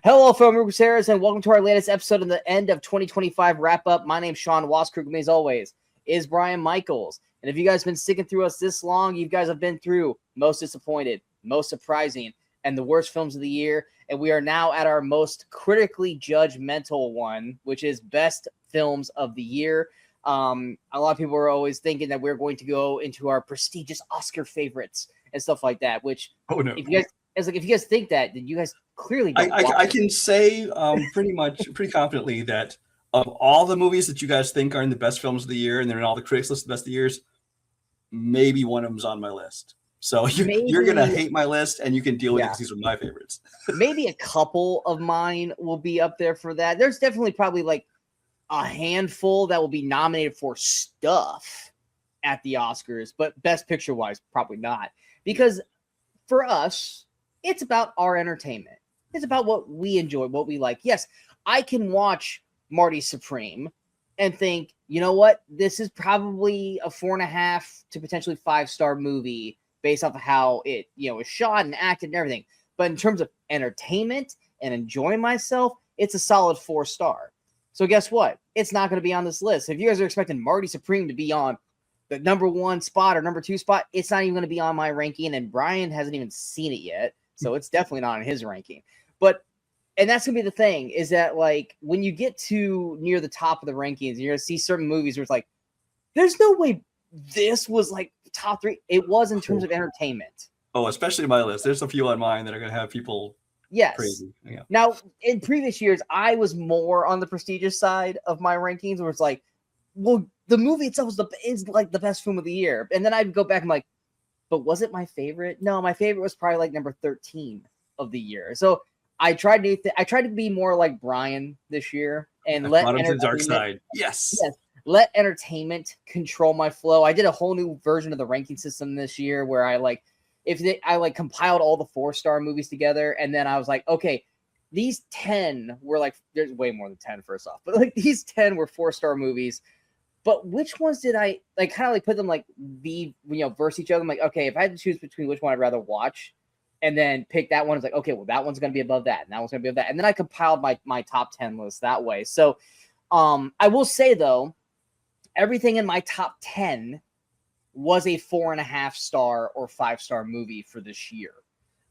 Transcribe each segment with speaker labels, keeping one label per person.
Speaker 1: Hello, fellow Crusaders, and welcome to our latest episode of the end of 2025 wrap-up. My name's Sean Waskrug, and as always, is Brian Michaels. And if you guys have been sticking through us this long, you guys have been through most disappointed, most surprising, and the worst films of the year. And we are now at our most critically judgmental one, which is best films of the year. A lot of people are always thinking that we're going to go into our prestigious Oscar favorites and stuff like that, which if you guys think that, then you guys clearly don't.
Speaker 2: I can say pretty confidently that of all the movies that you guys think are in the best films of the year and they're in all the critics list of the best of the years, maybe one of them's on my list. So you're going to hate my list and you can deal with it because these are my favorites.
Speaker 1: Maybe a couple of mine will be up there for that. There's definitely probably like a handful that will be nominated for stuff at the Oscars, but best picture wise, probably not. Because for us, it's about our entertainment. It's about what we enjoy, what we like. Yes, I can watch Marty Supreme and think, you know what? This is probably a 4.5 to potentially 5-star movie based off of how it, is shot and acted and everything. But in terms of entertainment and enjoying myself, it's a solid 4-star. So guess what? It's not going to be on this list. If you guys are expecting Marty Supreme to be on the number 1 spot or number 2 spot, it's not even going to be on my ranking. And Brian hasn't even seen it yet. So it's definitely not in his ranking. And that's going to be the thing, is that like when you get to near the top of the rankings, you're going to see certain movies where it's like, there's no way this was like top 3. It was in terms of entertainment.
Speaker 2: Oh, especially my list. There's a few on mine that are going to have people crazy. Yeah.
Speaker 1: Now, in previous years, I was more on the prestigious side of my rankings where it's like, well, the movie itself is like the best film of the year. And then I'd go back and like, but was it my favorite? No, my favorite was probably like number 13 of the year. So I tried to be more like Brian this year and let
Speaker 2: the dark side. Yes.
Speaker 1: Let entertainment control my flow. I did a whole new version of the ranking system this year where I compiled all the 4-star movies together, and then I was like, okay, these 10 were like, there's way more than 10 first off, but like these 10 were 4-star movies. But which ones did I like kind of like put them like versus each other? I'm like, okay, if I had to choose between which one I'd rather watch and then pick that one, it's like, okay, well, that one's going to be above that, and that one's going to be above that. And then I compiled my top 10 list that way. So I will say, though, everything in my top 10 was a 4.5-star or 5-star movie for this year.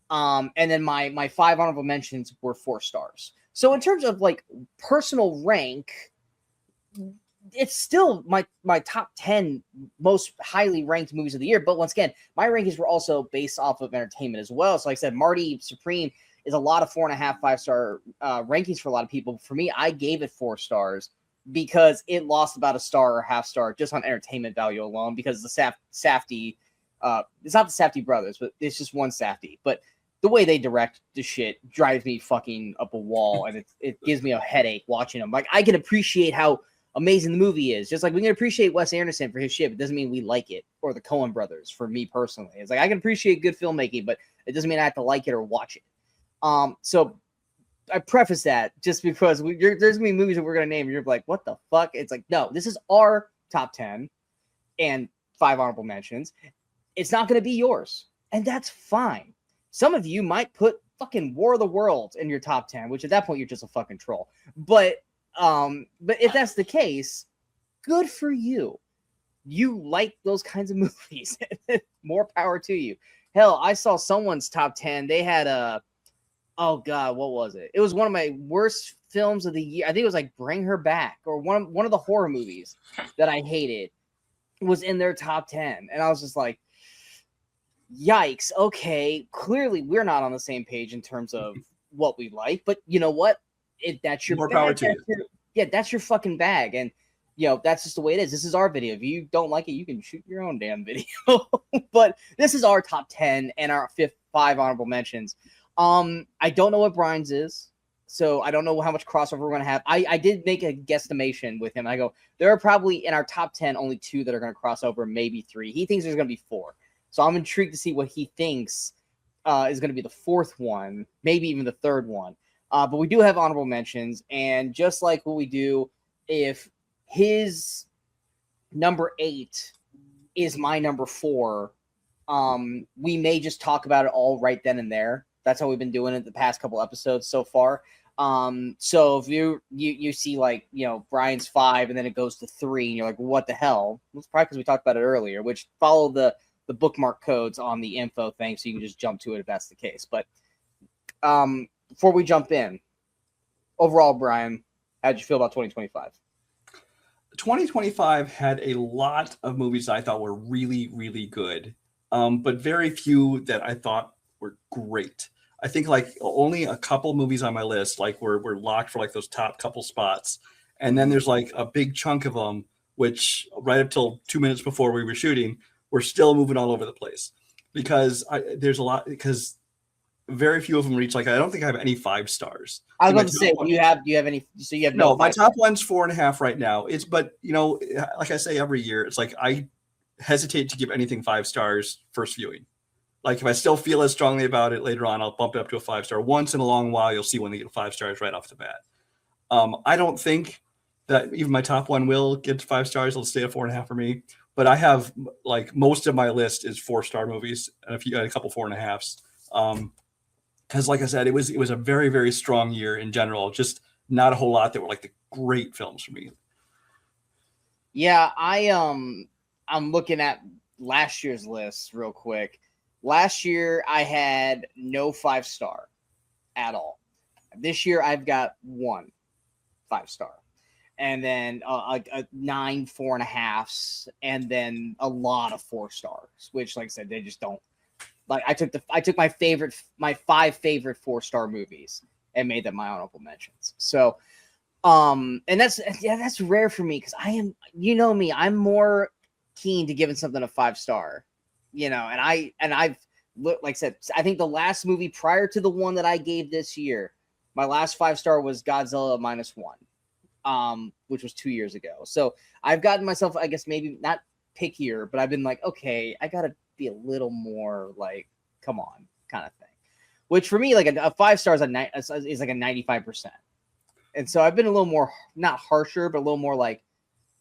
Speaker 1: And then my 5 honorable mentions were 4 stars. So in terms of like personal rank, it's still my top 10 most highly ranked movies of the year. But once again, my rankings were also based off of entertainment as well. So like I said, Marty Supreme is a lot of 4.5, 5-star rankings for a lot of people. For me, I gave it 4 stars because it lost about a star or half star just on entertainment value alone, because the Safdie, it's not the Safdie brothers, but it's just one Safdie. But the way they direct the shit drives me fucking up a wall, and it gives me a headache watching them. Like, I can appreciate how amazing the movie is, just like we can appreciate Wes Anderson for his shit, but it doesn't mean we like it, or the Coen brothers for me personally. It's like I can appreciate good filmmaking, but it doesn't mean I have to like it or watch it. So I preface that just because there's gonna be movies that we're gonna name and you're like, what the fuck? It's like, no, this is our top 10 and 5 honorable mentions. It's not gonna be yours, and that's fine. Some of you might put fucking War of the Worlds in your top 10, which at that point you're just a fucking troll. But if that's the case, good for you. You like those kinds of movies. More power to you. Hell, I saw someone's top 10. They had oh god, what was it? It was one of my worst films of the year. I think it was like Bring Her Back, or one of the horror movies that I hated was in their top 10. And I was just like, yikes. Okay, clearly we're not on the same page in terms of what we like, but you know what? That's your
Speaker 2: more
Speaker 1: bag.
Speaker 2: power to you.
Speaker 1: That's your fucking bag. And that's just the way it is. This is our video. If you don't like it, you can shoot your own damn video. But this is our top 10 and our 5 honorable mentions. I don't know what Brian's is, so I don't know how much crossover we're going to have. I did make a guesstimation with him. I go, there are probably in our top 10 only 2 that are going to cross over, maybe 3. He thinks there's going to be 4. So I'm intrigued to see what he thinks is going to be the 4th one, maybe even the 3rd one. But we do have honorable mentions, and just like what we do, if his number 8 is my number 4, we may just talk about it all right then and there. That's how we've been doing it the past couple episodes so far. So if you see like, you know, Brian's 5 and then it goes to 3 and you're like, what the hell? It's probably because we talked about it earlier, which follow the bookmark codes on the info thing so you can just jump to it if that's the case. But before we jump in, overall, Brian, how'd you feel about 2025?
Speaker 2: 2025 had a lot of movies that I thought were really, really good, but very few that I thought were great. I think like only a couple movies on my list like were locked for like those top couple spots, and then there's like a big chunk of them which right up till 2 minutes before we were shooting, we're still moving all over the place because there's a lot because very few of them reach like I don't think I have any 5 stars.
Speaker 1: I was about to say, do you have any? So you have
Speaker 2: no. My top one's 4.5 right now. But you know, like I say every year, it's like I hesitate to give anything 5 stars first viewing. Like if I still feel as strongly about it later on, I'll bump it up to a 5 star. Once in a long while, you'll see when they get 5 stars right off the bat. I don't think that even my top one will get to 5 stars. It'll stay at 4.5 for me. But I have like most of my list is 4-star movies, and if you got a couple 4.5s. Because like I said, it was a very, very strong year in general. Just not a whole lot that were like the great films for me.
Speaker 1: Yeah, I'm looking at last year's list real quick. Last year I had no 5-star at all. This year I've got 1 5-star, and then a 9 4.5s, and then a lot of 4 stars. Which, like I said, they just don't. Like I took my 5 favorite 4-star movies and made them my honorable mentions. So, and that's rare for me because I am, you know me, I'm more keen to giving something a 5-star, you know, and I've looked, like I said, I think the last movie prior to the one that I gave this year, my last 5-star was Godzilla -1, which was 2 years ago. So I've gotten myself, I guess, maybe not pickier, but I've been like, okay, I gotta be a little more like, come on, kind of thing. Which for me, like a 5 stars is like a 95%. And so I've been a little more, not harsher, but a little more like,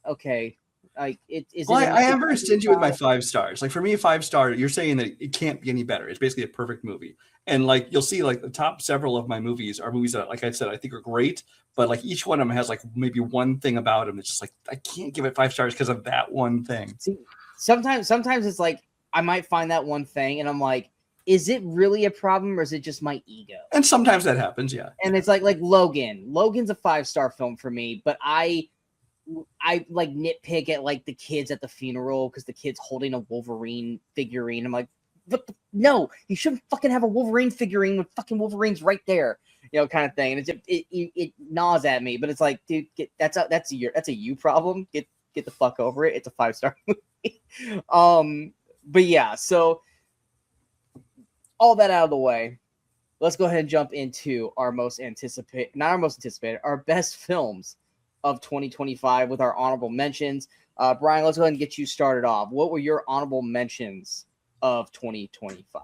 Speaker 1: okay, like it is.
Speaker 2: Well, I am very stingy with my 5 stars. Like for me, a 5-star, you're saying that it can't be any better. It's basically a perfect movie. And like you'll see, like the top several of my movies are movies that, like I said, I think are great. But like each one of them has like maybe one thing about them. It's just like I can't give it 5 stars because of that one thing.
Speaker 1: See, sometimes it's like I might find that one thing, and I'm like, is it really a problem or is it just my ego?
Speaker 2: And sometimes that happens, yeah.
Speaker 1: And it's like Logan. Logan's a 5-star film for me, but I like nitpick at like the kids at the funeral because the kid's holding a Wolverine figurine. I'm like, no, you shouldn't fucking have a Wolverine figurine with fucking Wolverine's right there, you know, kind of thing. And it gnaws at me, but it's like, dude, that's a you problem. Get the fuck over it. It's a 5-star movie. But yeah, so all that out of the way, let's go ahead and jump into our best films of 2025 with our honorable mentions. Brian, let's go ahead and get you started off. What were your honorable mentions of 2025?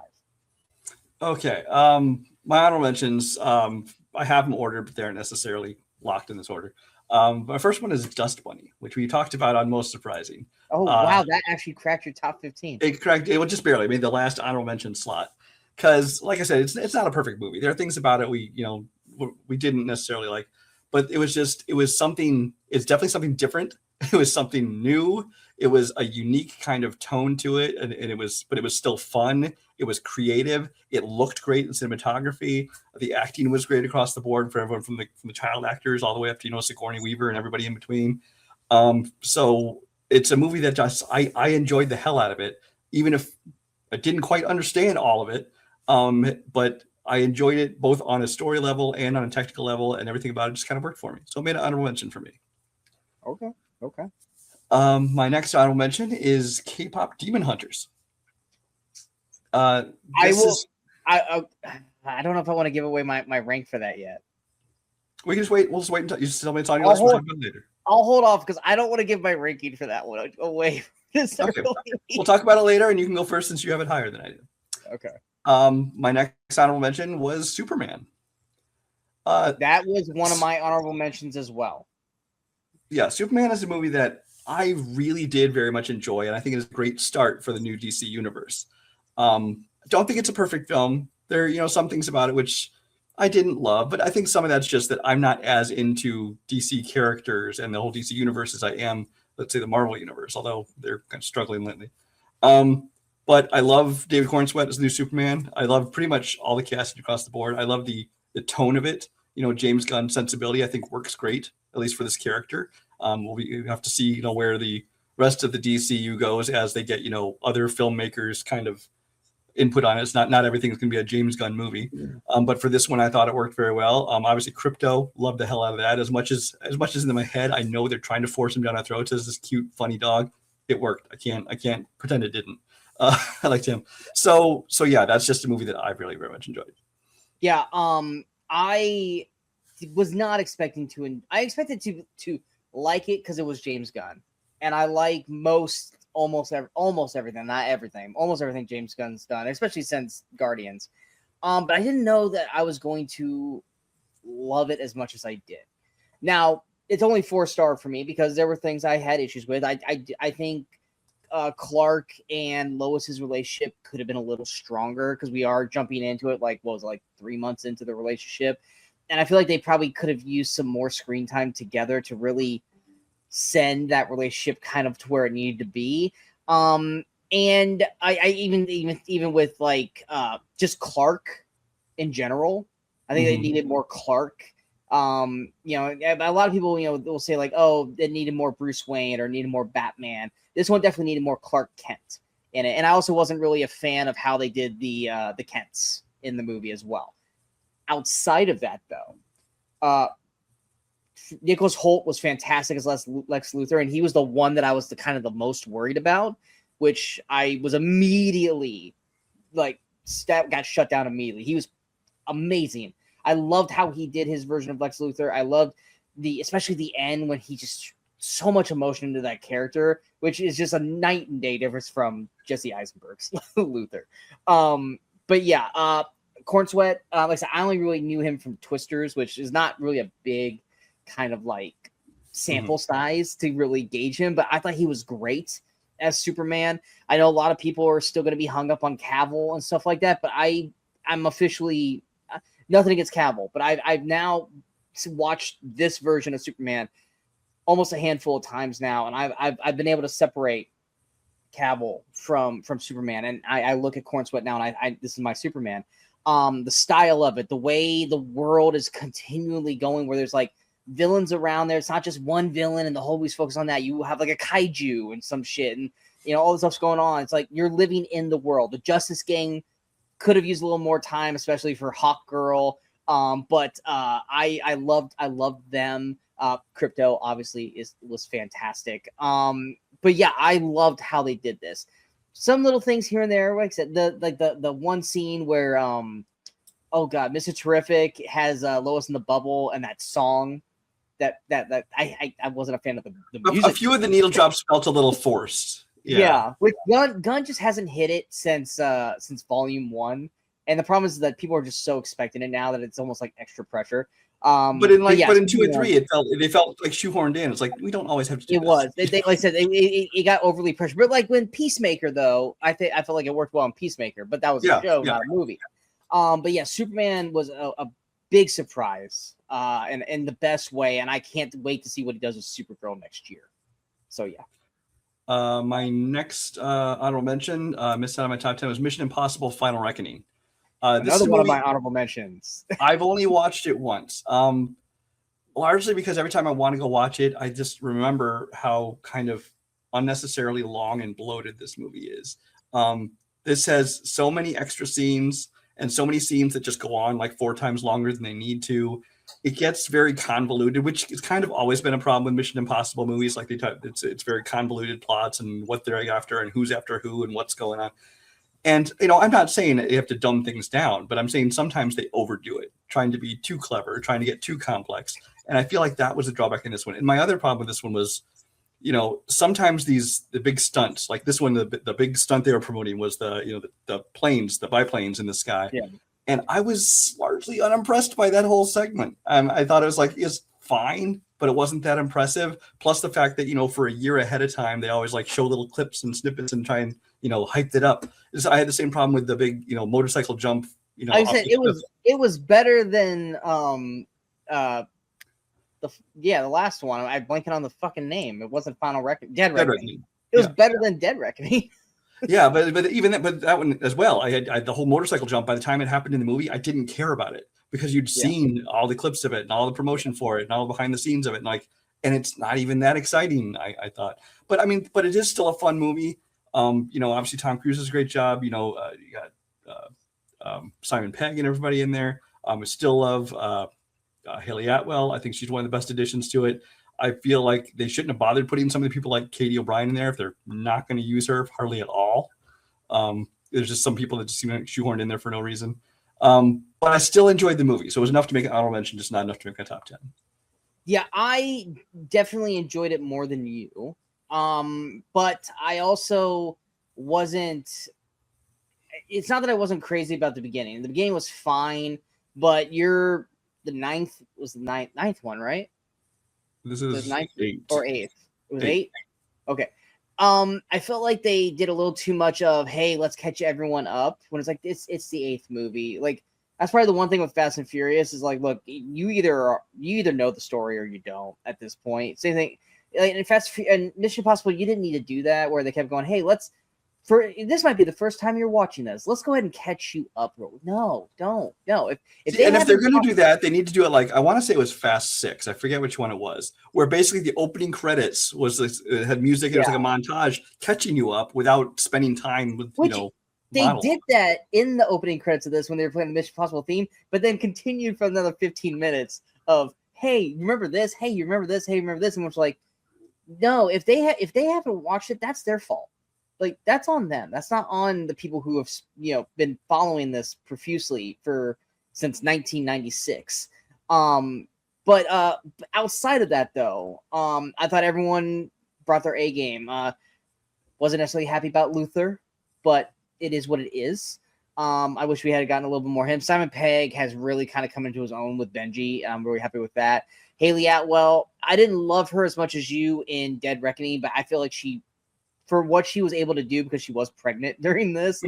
Speaker 2: Okay. My honorable mentions, I have them ordered, but they aren't necessarily locked in this order. My first one is Dust Bunny, which we talked about on Most Surprising.
Speaker 1: Oh, wow. That actually cracked your top 15.
Speaker 2: It cracked. It just barely made the last honorable mention slot. Because, like I said, it's not a perfect movie. There are things about it we didn't necessarily like. But it was something, it's definitely something different. It was something new. It was a unique kind of tone to it. And it was still fun. It was creative. It looked great in cinematography. The acting was great across the board for everyone from the child actors all the way up to, Sigourney Weaver and everybody in between. So it's a movie that just, I enjoyed the hell out of it, even if I didn't quite understand all of it. But I enjoyed it both on a story level and on a technical level, and everything about it just kind of worked for me. So it made an honorable mention for me.
Speaker 1: Okay.
Speaker 2: My next honorable mention is K-pop Demon Hunters.
Speaker 1: I don't know if I want to give away my rank for that yet.
Speaker 2: We can just wait. We'll just wait until you tell me it's on your list. We'll talk about it later.
Speaker 1: I'll hold off because I don't want to give my ranking for that one away.
Speaker 2: Okay. We'll talk about it later, and you can go first since you have it higher than I do.
Speaker 1: Okay.
Speaker 2: My next honorable mention was Superman.
Speaker 1: That was one of my honorable mentions as well.
Speaker 2: Yeah, Superman is a movie that I really did very much enjoy, and I think it is a great start for the new DC universe. Don't think it's a perfect film. There are, some things about it which I didn't love, but I think some of that's just that I'm not as into DC characters and the whole DC universe as I am, let's say, the Marvel universe, although they're kind of struggling lately. But I love David Cornsweet as the new Superman. I love pretty much all the casting across the board. I love the tone of it. James Gunn's sensibility, I think, works great, at least for this character. We have to see, where the rest of the DCU goes as they get, other filmmakers kind of input on it. It's not everything is going to be a James Gunn movie. But for this one, I thought it worked very well. Obviously, Crypto, loved the hell out of that. As much as in my head, I know they're trying to force him down our throats as this cute, funny dog. It worked. I can't pretend it didn't. I liked him. So yeah, that's just a movie that I really very much enjoyed.
Speaker 1: Yeah. I was not expecting to. I expected to like it because it was James Gunn, and I like almost everything, not everything, almost everything James Gunn's done, especially since Guardians. But I didn't know that I was going to love it as much as I did. Now, it's only 4-star for me because there were things I had issues with. I think Clark and Lois's relationship could have been a little stronger because we are jumping into it like 3 months into the relationship. And I feel like they probably could have used some more screen time together to really send that relationship kind of to where it needed to be. And I even with just Clark in general, I think they needed more Clark. A lot of people, will say oh, they needed more Bruce Wayne or needed more Batman. This one definitely needed more Clark Kent in it. And I also wasn't really a fan of how they did the Kents in the movie as well. Outside of that, though, Nicholas Hoult was fantastic as Lex Luthor, and he was the one that I was the most worried about, which I was immediately got shut down immediately. He was amazing. I loved how he did his version of Lex Luthor. I loved especially the end when he just so much emotion into that character, which is just a night and day difference from Jesse Eisenberg's Luthor. But yeah, Cornsweet, like I said, I only really knew him from Twisters, which is not really a big kind of sample size to really gauge him, but I thought he was great as Superman. I know a lot of people are still going to be hung up on Cavill and stuff like that, but I'm officially nothing against Cavill, but I've now watched this version of Superman almost a handful of times now, and I've been able to separate Cavill from Superman, and I look at Cornsweet now, and I this is my Superman. The style of it, the way the world is continually going, where there's villains around there. It's not just one villain and the whole movie's focused on that. You have a kaiju and some shit, and all this stuff's going on. It's you're living in the world. The Justice Gang could have used a little more time, especially for Hawk Girl. But I loved them. Crypto obviously was fantastic. But yeah, I loved how they did this. Some little things here and there, like I said, the one scene where oh god, Mr. Terrific has Lois in the bubble and that song that I wasn't a fan of the music.
Speaker 2: A few of the needle drops felt a little forced.
Speaker 1: Yeah. With Gunn just hasn't hit it since Volume 1. And the problem is that people are just so expecting it now that it's almost like extra pressure. But in
Speaker 2: 2 and 3, they felt like shoehorned in. It's we don't always have to do
Speaker 1: it.
Speaker 2: This.
Speaker 1: Was they like I said it got overly pressured. But when Peacemaker though, I felt like it worked well on Peacemaker, but that was a show, not a movie. But yeah, Superman was a big surprise, and in the best way, and I can't wait to see what he does with Supergirl next year. So yeah.
Speaker 2: My next honorable mention, missed out on my top 10, was Mission Impossible: Final Reckoning.
Speaker 1: Another one of my honorable mentions.
Speaker 2: I've only watched it once, largely because every time I want to go watch it, I just remember how kind of unnecessarily long and bloated this movie is. This has so many extra scenes and so many scenes that just go on 4 times longer than they need to. It gets very convoluted, which has kind of always been a problem with Mission Impossible movies. It's very convoluted plots and what they're after and who's after who and what's going on. And, I'm not saying that you have to dumb things down, but I'm saying sometimes they overdo it, trying to be too clever, trying to get too complex. And I feel like that was a drawback in this one. And my other problem with this one was, sometimes the big stunts, like this one, the big stunt they were promoting was the planes, the biplanes in the sky.
Speaker 1: Yeah.
Speaker 2: And I was largely unimpressed by that whole segment. I thought it was it's fine, but it wasn't that impressive. Plus the fact that, for a year ahead of time, they always show little clips and snippets and try and, hyped it up. I had the same problem with the big, motorcycle jump You know,
Speaker 1: I said it was better than the last one. I'm blanking on the fucking name. It wasn't Final Reckoning. Dead Reckoning. It was better than Dead Reckoning.
Speaker 2: Yeah, but even that one as well. I had the whole motorcycle jump. By the time it happened in the movie, I didn't care about it because you'd seen all the clips of it and all the promotion for it and all the behind the scenes of it, and it's not even that exciting. I thought, but I mean, but it is still a fun movie. You know, obviously Tom Cruise does a great job. You know, you got Simon Pegg and everybody in there. I still love Haley Atwell. I think she's one of the best additions to it. I feel like they shouldn't have bothered putting some of the people like Katie O'Brien in there if they're not going to use her hardly at all. There's just some people that just seem like shoehorned in there for no reason. But I still enjoyed the movie. So it was enough to make an honorable mention, just not enough to make a top 10.
Speaker 1: Yeah, I definitely enjoyed it more than you. But I also wasn't. It's not that I wasn't crazy about the beginning. The beginning was fine, but the ninth one, right?
Speaker 2: This is
Speaker 1: ninth
Speaker 2: 8
Speaker 1: or 8th. It was 8. Okay. I felt like they did a little too much of, hey, let's catch everyone up, when it's like it's the 8th movie. Like, that's probably the one thing with Fast and Furious is like, look, you either know the story or you don't at this point. Same thing. Like, in Mission Impossible, you didn't need to do that, where they kept going, hey, this might be the first time you're watching this. Let's go ahead and catch you up. No, don't. No. If they're going
Speaker 2: to do that, they need to do it like, I want to say it was Fast 6. I forget which one it was, where basically the opening credits was it had music. It was like a montage catching you up without spending time with,
Speaker 1: They did that in the opening credits of this when they were playing the Mission Impossible theme, but then continued for another 15 minutes of, hey, you remember this? Hey, you remember this? Hey, you remember this? And it's like, no, if they haven't watched it, that's their fault. Like, that's on them. That's not on the people who have, been following this profusely since 1996. But outside of that, though, I thought everyone brought their A game. Wasn't necessarily happy about Luther, but it is what it is. I wish we had gotten a little bit more him. Simon Pegg has really kind of come into his own with Benji. I'm really happy with that. Haley Atwell, I didn't love her as much as you in Dead Reckoning, but I feel like for what she was able to do, because she was pregnant during this,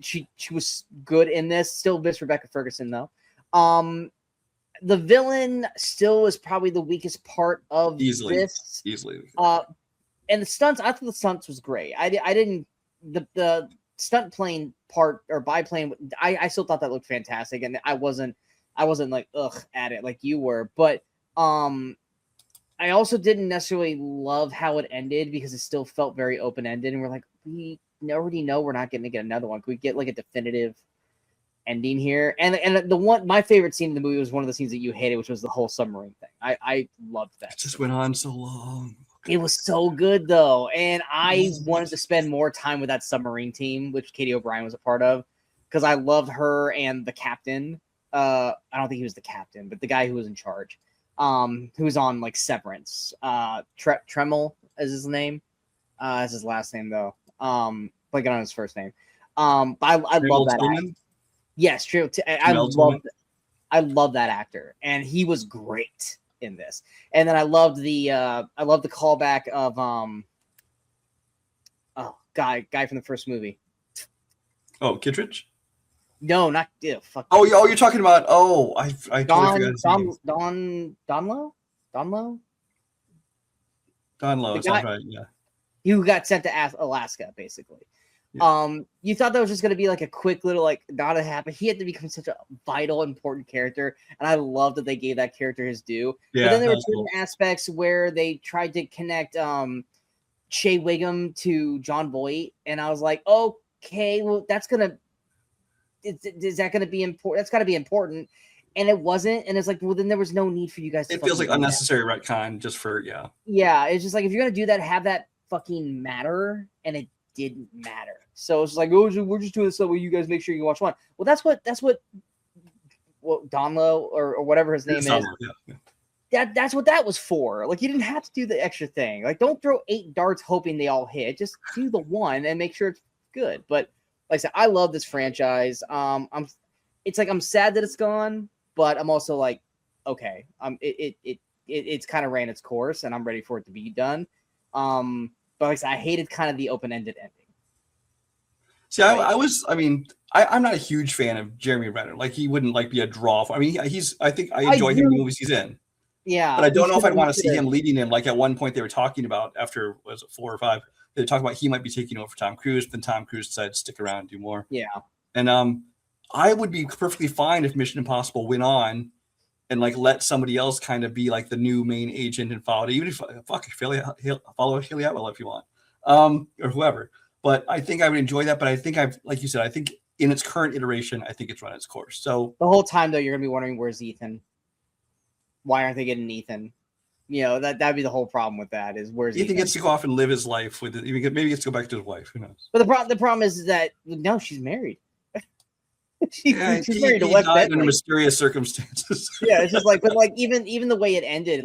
Speaker 1: she was good in this. Still miss Rebecca Ferguson, though. The villain still is probably the weakest part of this.
Speaker 2: Easily.
Speaker 1: And the stunts, I thought the stunts was great. I didn't the stunt plane part or biplane. I still thought that looked fantastic, and I wasn't like ugh at it like you were, but I also didn't necessarily love how it ended because it still felt very open-ended, and we're like, we already know we're not going to get another one. Could we get like a definitive ending here? And my favorite scene in the movie was one of the scenes that you hated, which was the whole submarine thing. I loved that.
Speaker 2: It just went on so long.
Speaker 1: It was so good though, and I wanted to spend more time with that submarine team, which Katie O'Brien was a part of, because I loved her and the captain. I don't think he was the captain, but the guy who was in charge. Who was on like Severance. Tremel is his name. Is his last name though. Blanking on his first name. But I love that actor. Yes, true. I love that actor, and he was great in this. And then I loved the callback of guy from the first movie.
Speaker 2: Oh, Kittredge?
Speaker 1: No, not fuck.
Speaker 2: Oh, you're talking about. Oh, I totally forgot his name.
Speaker 1: Donlow.
Speaker 2: Sounds right. Yeah.
Speaker 1: You got sent to Alaska, basically. Yeah. You thought that was just gonna be like a quick little not a happen. He had to become such a vital, important character, and I love that they gave that character his due. Yeah, but then there were certain aspects where they tried to connect Shea Wiggum to John Voight, and I was like, okay, well, that's gonna. Is that going to be important? That's got to be important. And it wasn't. And it's like, well, then there was no need for you guys to.
Speaker 2: It feels like unnecessary retcon just for,
Speaker 1: Yeah. It's just like, if you're going to do that, have that fucking matter. And it didn't matter. So it's like, we're just doing this so you guys make sure you watch one. Well, that's what Donlow or whatever his name is. Yeah. That's what that was for. Like, you didn't have to do the extra thing. Like, don't throw 8 darts hoping they all hit. Just do the one and make sure it's good. But like I said, I love this franchise. I'm sad that it's gone, but I'm also like, okay, it's kind of ran its course, and I'm ready for it to be done. But like I said, I hated kind of the open-ended ending.
Speaker 2: See, I'm not a huge fan of Jeremy Renner. Like, he wouldn't like be a draw. I mean, I think I enjoy him in the movies he's in.
Speaker 1: Yeah,
Speaker 2: But I don't know if I'd want to see him leading him. Like, at one point they were talking about, after, was it 4 or 5, they were talking about he might be taking over for Tom Cruise, but then Tom Cruise decided to stick around and do more.
Speaker 1: Yeah.
Speaker 2: And I would be perfectly fine if Mission Impossible went on and like let somebody else kind of be like the new main agent and follow it. Even if follow Haley Atwell if you want, or whoever. But I think I would enjoy that. But I think like you said, I think in its current iteration, I think it's run its course. So
Speaker 1: the whole time though, you're gonna be wondering, where's Ethan? Why aren't they getting Ethan? You know, that'd be the whole problem with that, is where's
Speaker 2: Ethan gets to go off and live his life with it. Maybe he gets to go back to his wife. Who knows?
Speaker 1: But the problem is that no, she's married. she's married to
Speaker 2: he
Speaker 1: Wes
Speaker 2: died
Speaker 1: Bentley.
Speaker 2: under mysterious circumstances.
Speaker 1: Yeah, it's just like, but like even the way it ended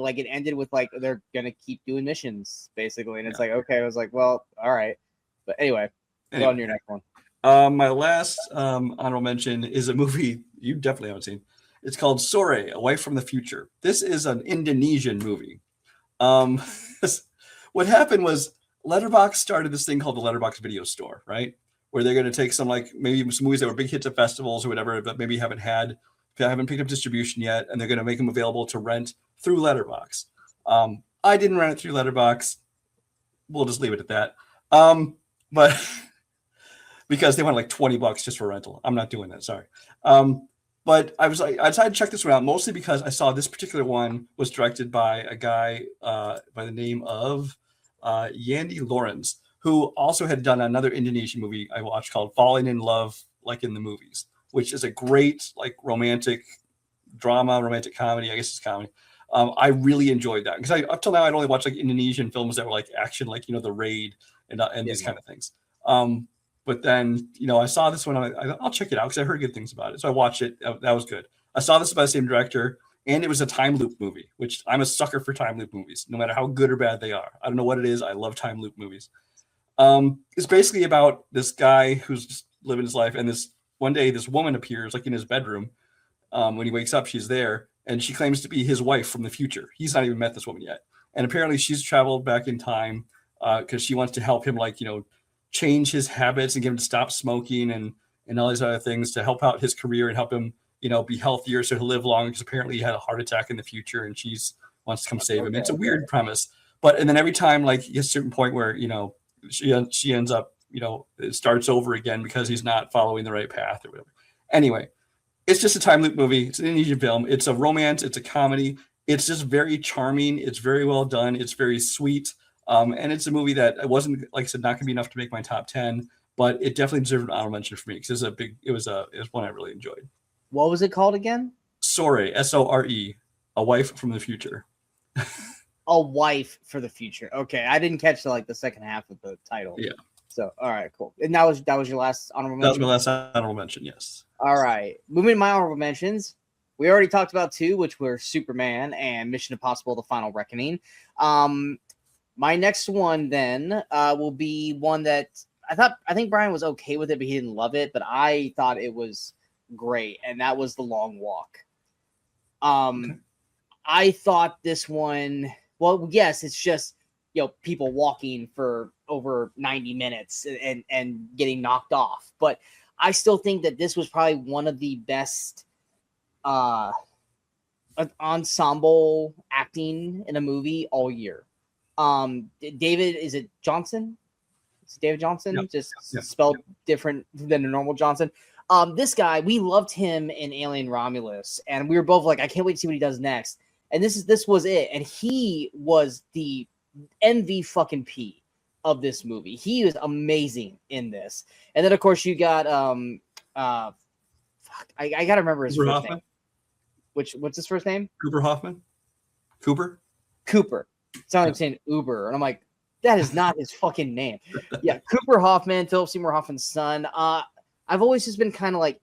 Speaker 1: with like they're gonna keep doing missions basically, and it's like, okay, I was like, well, all right, but anyway, go on to your next one.
Speaker 2: My last honorable mention is a movie you definitely haven't seen. It's called Sore, A Wife from the Future. This is an Indonesian movie. What happened was Letterboxd started this thing called the Letterboxd Video Store, right? Where they're going to take some, like, maybe some movies that were big hits at festivals or whatever, but maybe haven't picked up distribution yet, and they're going to make them available to rent through Letterboxd. I didn't rent it through Letterboxd. We'll just leave it at that. But because they want like $20 just for rental. I'm not doing that. Sorry. But I decided to check this one out mostly because I saw this particular one was directed by a guy by the name of Yandi Lawrence, who also had done another Indonesian movie I watched called Falling in Love Like in the Movies, which is a great like romantic comedy. I guess it's comedy. I really enjoyed that because up till now I'd only watched like Indonesian films that were like action, like, you know, The Raid and these kind of things. But then, you know, I saw this one. I'll check it out because I heard good things about it. So I watched it. That was good. I saw this by the same director, and it was a time loop movie, which I'm a sucker for time loop movies, no matter how good or bad they are. I don't know what it is. I love time loop movies. It's basically about this guy who's just living his life, and one day this woman appears like in his bedroom. When he wakes up, she's there, and she claims to be his wife from the future. He's not even met this woman yet, and apparently she's traveled back in time because she wants to help him, like, you know, change his habits and get him to stop smoking and all these other things to help out his career and help him, you know, be healthier so he'll live longer, because apparently he had a heart attack in the future and she's wants to come save him. It's a weird premise, and then every time, like, he gets a certain point where, you know, she ends up, you know, it starts over again because he's not following the right path or whatever. Anyway, it's just a time loop movie. It's an Indonesian film. It's a romance. It's a comedy. It's just very charming. It's very well done. It's very sweet. And it's a movie that it wasn't, like I said, not going to be enough to make my top 10, but it definitely deserved an honorable mention for me because it was one I really enjoyed.
Speaker 1: What was it called again?
Speaker 2: Sore, Sore, A Wife from the Future.
Speaker 1: A Wife for the Future. Okay, I didn't catch the second half of the title.
Speaker 2: Yeah.
Speaker 1: So, all right, cool. And that was your last honorable mention?
Speaker 2: That was my last honorable mention, yes.
Speaker 1: All right. Moving to my honorable mentions. We already talked about two, which were Superman and Mission Impossible: The Final Reckoning. My next one then will be one that I think Brian was okay with it, but he didn't love it. But I thought it was great, and that was The Long Walk. Okay. I thought this one. Well, yes, it's just, you know, people walking for over 90 minutes and getting knocked off. But I still think that this was probably one of the best ensemble acting in a movie all year. David, is it Johnson? It's David Johnson,
Speaker 2: yep.
Speaker 1: Just spelled different than a normal Johnson. This guy, we loved him in Alien Romulus, and we were both like, I can't wait to see what he does next. And this was it, and he was the MV fucking P of this movie. He was amazing in this. And then of course you got I gotta remember his first name. What's his first name?
Speaker 2: Cooper Hoffman. Cooper.
Speaker 1: Sounds like saying Uber, and I'm like, that is not his fucking name. Yeah, Cooper Hoffman, Philip Seymour Hoffman's son. I've always just been kind of like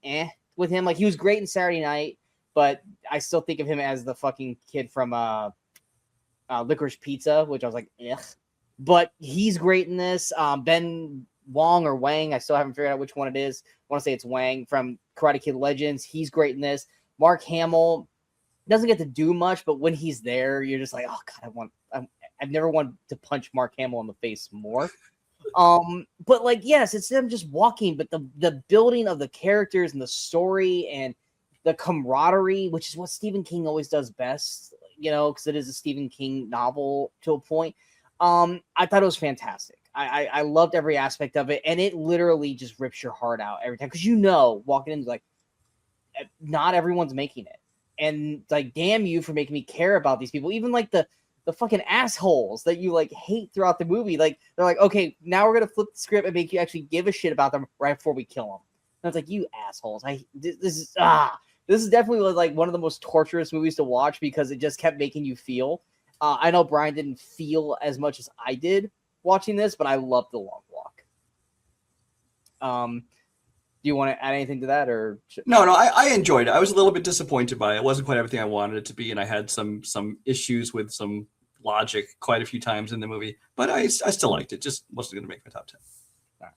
Speaker 1: with him. Like, he was great in Saturday Night, but I still think of him as the fucking kid from Licorice Pizza, which I was like, ugh. But he's great in this. Ben Wong or Wang, I still haven't figured out which one it is. I want to say it's Wang from Karate Kid Legends. He's great in this. Mark Hamill doesn't get to do much, but when he's there, you're just like, oh god, I've never wanted to punch Mark Hamill in the face more. But like, yes, it's them just walking, but the building of the characters and the story and the camaraderie, which is what Stephen King always does best, because it is a Stephen King novel to a point. I thought it was fantastic. I loved every aspect of it, and it literally just rips your heart out every time, because walking in, like, not everyone's making it, and like, damn you for making me care about these people, even like the fucking assholes that you like hate throughout the movie. Like, they're like, okay, now we're gonna flip the script and make you actually give a shit about them right before we kill them. And it's like, you assholes. This is definitely like one of the most torturous movies to watch, because it just kept making you feel. I know Brian didn't feel as much as I did watching this, but I loved The Long Walk. Do you want to add anything to that, or
Speaker 2: No, I enjoyed it. I was a little bit disappointed by it. It wasn't quite everything I wanted it to be, and I had some issues with some logic quite a few times in the movie, but I still liked it. Just wasn't going to make my top 10.
Speaker 1: Right.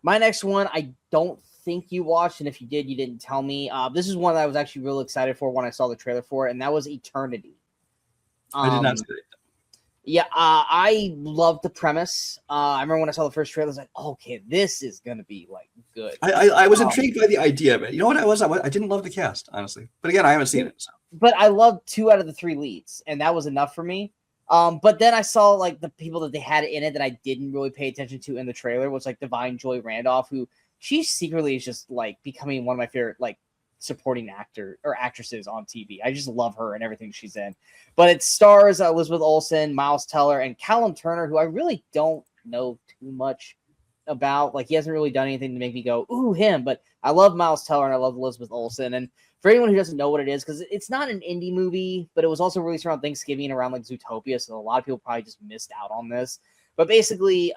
Speaker 1: My next one, I don't think you watched, and if you did, you didn't tell me. This is one that I was actually really excited for when I saw the trailer for it, and that was Eternity.
Speaker 2: I did not see it.
Speaker 1: Yeah, I loved the premise. I remember when I saw the first trailer, I was like, okay, this is going to be like good.
Speaker 2: I was intrigued by the idea of it. You know what I didn't love the cast, honestly. But again, I haven't seen it. So.
Speaker 1: But I loved 2 out of the 3 leads, and that was enough for me. But then I saw like the people that they had in it that I didn't really pay attention to in the trailer, was like Divine Joy Randolph, who she secretly is just like becoming one of my favorite like supporting actor or actresses on TV. I just love her and everything she's in. But it stars Elizabeth Olsen, Miles Teller, and Callum Turner, who I really don't know too much about. Like, he hasn't really done anything to make me go, ooh, him. But I love Miles Teller and I love Elizabeth Olsen. And for anyone who doesn't know what it is, because it's not an indie movie, but it was also released around Thanksgiving, around like Zootopia, so a lot of people probably just missed out on this. But basically,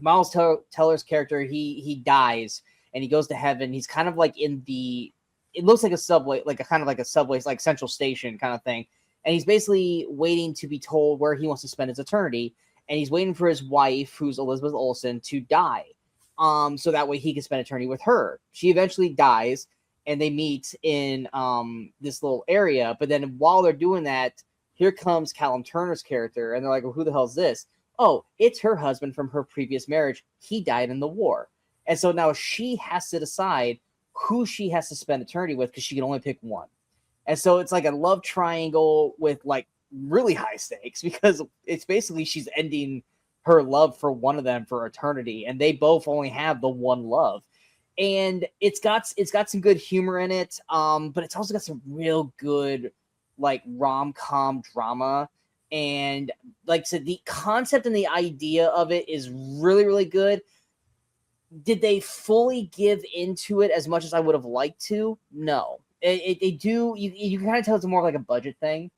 Speaker 1: Miles Teller's character, he dies and he goes to heaven. He's kind of like it looks like a subway, like a kind of like a subway, like Central Station kind of thing. And he's basically waiting to be told where he wants to spend his eternity. And he's waiting for his wife, who's Elizabeth Olsen, to die. So that way he can spend eternity with her. She eventually dies, and they meet in this little area. But then while they're doing that, here comes Callum Turner's character, and they're like, well, who the hell is this? Oh, it's her husband from her previous marriage. He died in the war. And so now she has to decide who she has to spend eternity with, because she can only pick one. And so it's like a love triangle with like really high stakes, because it's basically she's ending her love for one of them for eternity, and they both only have the one love. And it's got some good humor in it, but it's also got some real good like rom-com drama. And like I said, the concept and the idea of it is really, really good. Did they fully give into it as much as I would have liked to? No. They do. You can kind of tell it's more of like a budget thing,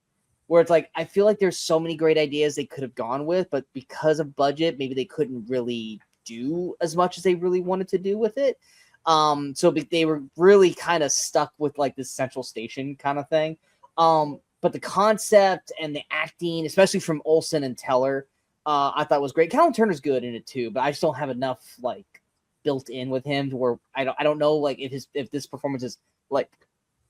Speaker 1: where it's like, I feel like there's so many great ideas they could have gone with, but because of budget, maybe they couldn't really do as much as they really wanted to do with it. So they were really kind of stuck with like this Central Station kind of thing. But the concept and the acting, especially from Olsen and Teller, I thought was great. Callum Turner's good in it too, but I just don't have enough like built in with him to where I don't know like if this performance is like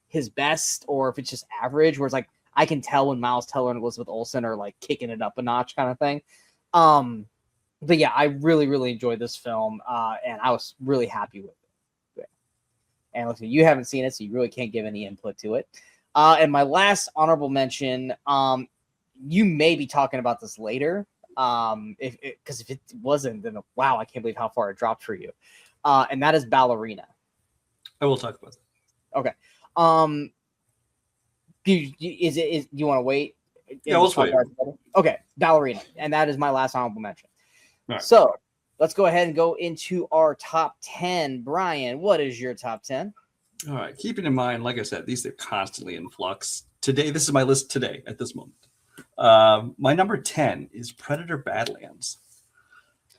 Speaker 1: his best or if it's just average, where it's like I can tell when Miles Teller and Elizabeth Olsen are like kicking it up a notch kind of thing. But yeah, I really, really enjoyed this film, and I was really happy with it. And listen, you haven't seen it, so you really can't give any input to it. And my last honorable mention, you may be talking about this later, because if it wasn't, then wow, I can't believe how far it dropped for you. And that is Ballerina.
Speaker 2: I will talk about that.
Speaker 1: Okay. Do you want to wait?
Speaker 2: Yeah, let's wait.
Speaker 1: Okay, Ballerina, and that is my last honorable mention.
Speaker 2: Right.
Speaker 1: So let's go ahead and go into our top 10. Brian, what is your top 10?
Speaker 2: All right. Keeping in mind, like I said, these are constantly in flux. Today, this is my list today at this moment. My number 10 is Predator Badlands.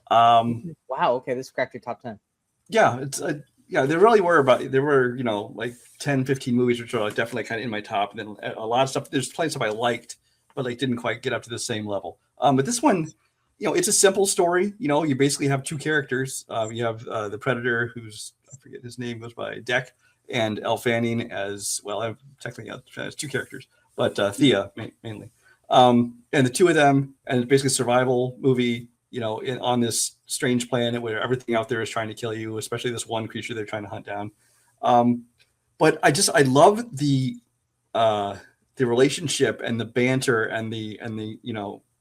Speaker 1: Wow. Okay, this cracked your top 10.
Speaker 2: Yeah, it's there really were like 10, 15 movies which are like definitely kind of in my top, and then a lot of stuff. There's plenty of stuff I liked, but like didn't quite get up to the same level. But this one, it's a simple story. You basically have 2 characters. You have the Predator, who's I forget his name, goes by Deck, and Elle Fanning as well. Technically, has 2 characters, but Thea mainly. And the 2 of them, and it's basically a survival movie on this strange planet where everything out there is trying to kill you, especially this one creature they're trying to hunt down. But I love the relationship and the banter and the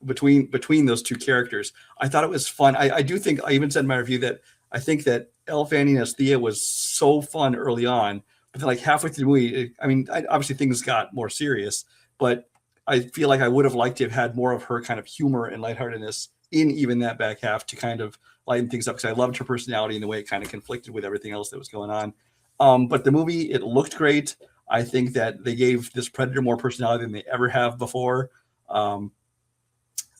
Speaker 2: between those two characters. I thought it was fun. I do think I even said in my review that I think that Elle Fanning as Thea was so fun early on, but then like halfway through the movie, obviously things got more serious, but I feel like I would have liked to have had more of her kind of humor and lightheartedness in even that back half to kind of lighten things up, because I loved her personality and the way it kind of conflicted with everything else that was going on. But the movie, it looked great. I think that they gave this Predator more personality than they ever have before.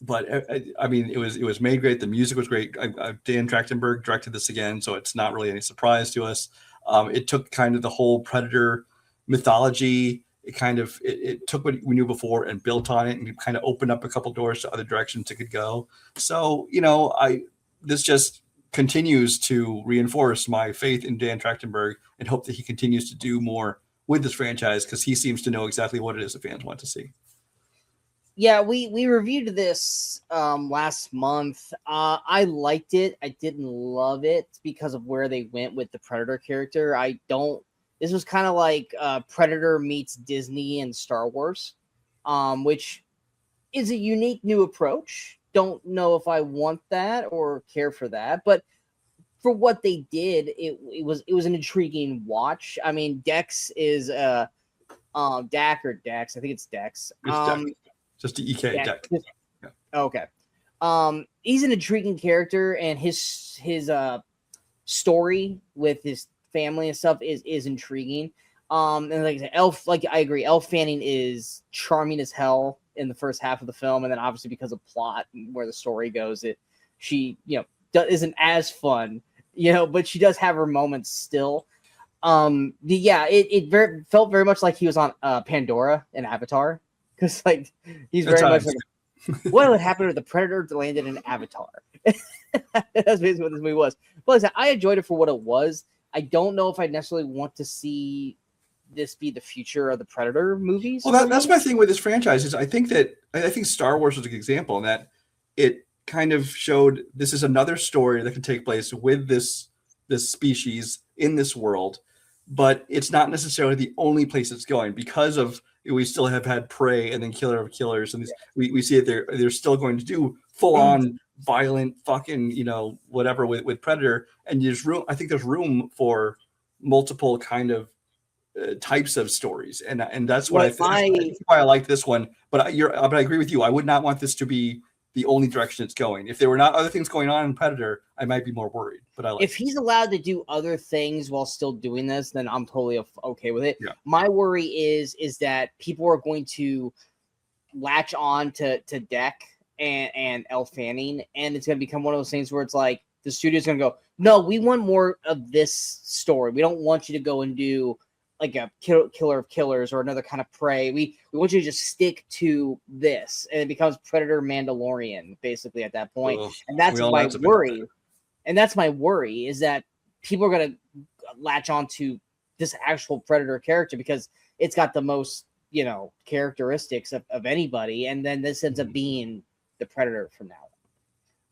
Speaker 2: But it was made great. The music was great. Dan Trachtenberg directed this again, so it's not really any surprise to us. It took kind of the whole Predator mythology. It took what we knew before and built on it, and kind of opened up a couple doors to other directions it could go. So this just continues to reinforce my faith in Dan Trachtenberg and hope that he continues to do more with this franchise, because he seems to know exactly what it is the fans want to see.
Speaker 1: Yeah, we reviewed this last month. I liked it. I didn't love it because of where they went with the Predator character. This was kind of like Predator meets Disney and Star Wars, which is a unique new approach. Don't know if I want that or care for that, but for what they did, it was an intriguing watch. I mean, Dex is Dak or Dex. I think it's Dex.
Speaker 2: Just the EK Dex.
Speaker 1: Yeah. Okay. He's an intriguing character, and his story with his family and stuff is intriguing. And like I said, I agree. Elle Fanning is charming as hell in the first half of the film, and then obviously because of plot and where the story goes, she isn't as fun, but she does have her moments still. It felt very much like he was on Pandora in Avatar, because like he's very much like, what would happen if the Predator landed in Avatar? That's basically what this movie was. But like I said, I enjoyed it for what it was. I don't know if I necessarily want to see this be the future of the Predator movies.
Speaker 2: Well, that's my thing with this franchise is I think Star Wars was a good example in that it kind of showed this is another story that can take place with this species in this world, but it's not necessarily the only place it's going, because of we still have had Prey and then Killer of Killers, and we see that they're still going to do full on violent fucking whatever with Predator, and I think there's room for multiple kind of types of stories, and that's what that's why I like this one. But I agree with you. I would not want this to be the only direction it's going. If there were not other things going on in Predator, I might be more worried. But
Speaker 1: if he's allowed to do other things while still doing this, then I'm totally okay with it.
Speaker 2: Yeah.
Speaker 1: My worry is that people are going to latch on to Deck and Elle Fanning, and it's going to become one of those things where it's like the studio's going to go, no, we want more of this story. We don't want you to go and do like a Killer of Killers or another kind of Prey. We want you to just stick to this, and it becomes Predator Mandalorian basically at that point. And that's my worry. And that's my worry, is that people are going to latch on to this actual Predator character because it's got the most, characteristics of anybody. And then this ends up being the Predator from now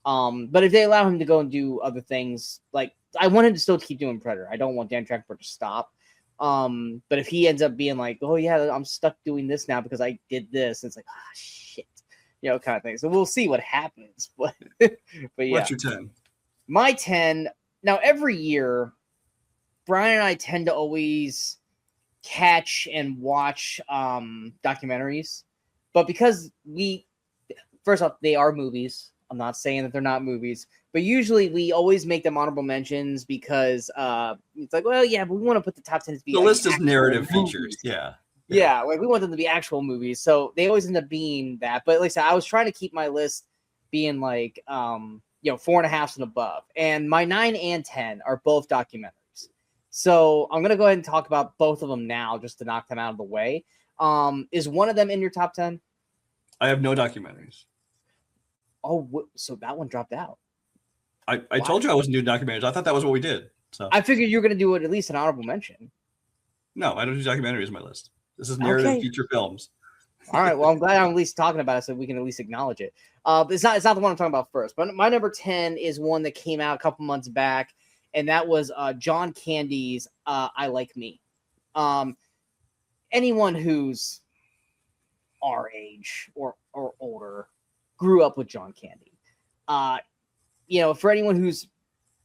Speaker 1: on. But if they allow him to go and do other things, like I want him to still keep doing Predator. I don't want Dan Trachtenberg to stop. But if he ends up being like, oh yeah, I'm stuck doing this now because I did this, and it's like, shit, kind of thing. So we'll see what happens. But yeah.
Speaker 2: What's your 10?
Speaker 1: My 10. Now every year, Brian and I tend to always catch and watch documentaries, but because first off, they are movies. I'm not saying that they're not movies, but usually we always make them honorable mentions because it's like, well, yeah, but we want to put the top 10 to be
Speaker 2: the list is narrative features. Yeah,
Speaker 1: like we want them to be actual movies, so they always end up being that. But like I said, I was trying to keep my list being like 4.5 and above, and my 9 and 10 are both documentaries. So I'm gonna go ahead and talk about both of them now, just to knock them out of the way. Is one of them in your top 10?
Speaker 2: I have no documentaries.
Speaker 1: Oh, so that one dropped out.
Speaker 2: I told you I wasn't doing documentaries. I thought that was what we did. So
Speaker 1: I figured you were going to do it at least an honorable mention.
Speaker 2: No, I don't do documentaries on my list. This is narrative feature films.
Speaker 1: All right. Well, I'm glad I'm at least talking about it so we can at least acknowledge it. It's not the one I'm talking about first. But my number 10 is one that came out a couple months back, and that was John Candy's I Like Me. Anyone who's our age or older grew up with John Candy. For anyone who's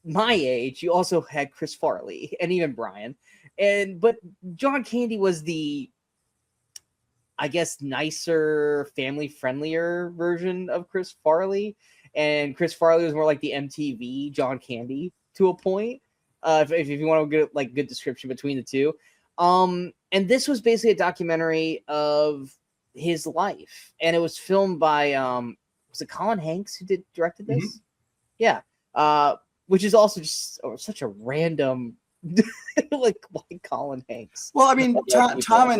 Speaker 1: my age, you also had Chris Farley and even Brian. But John Candy was the, I guess, nicer, family-friendlier version of Chris Farley. And Chris Farley was more like the MTV John Candy to a point. If you want to get like good description between the two. And this was basically a documentary of his life. And it was filmed by, was it Colin Hanks who directed this? Mm-hmm. Yeah. Which is also just such a random... like Colin Hanks.
Speaker 2: Well, I mean, Tom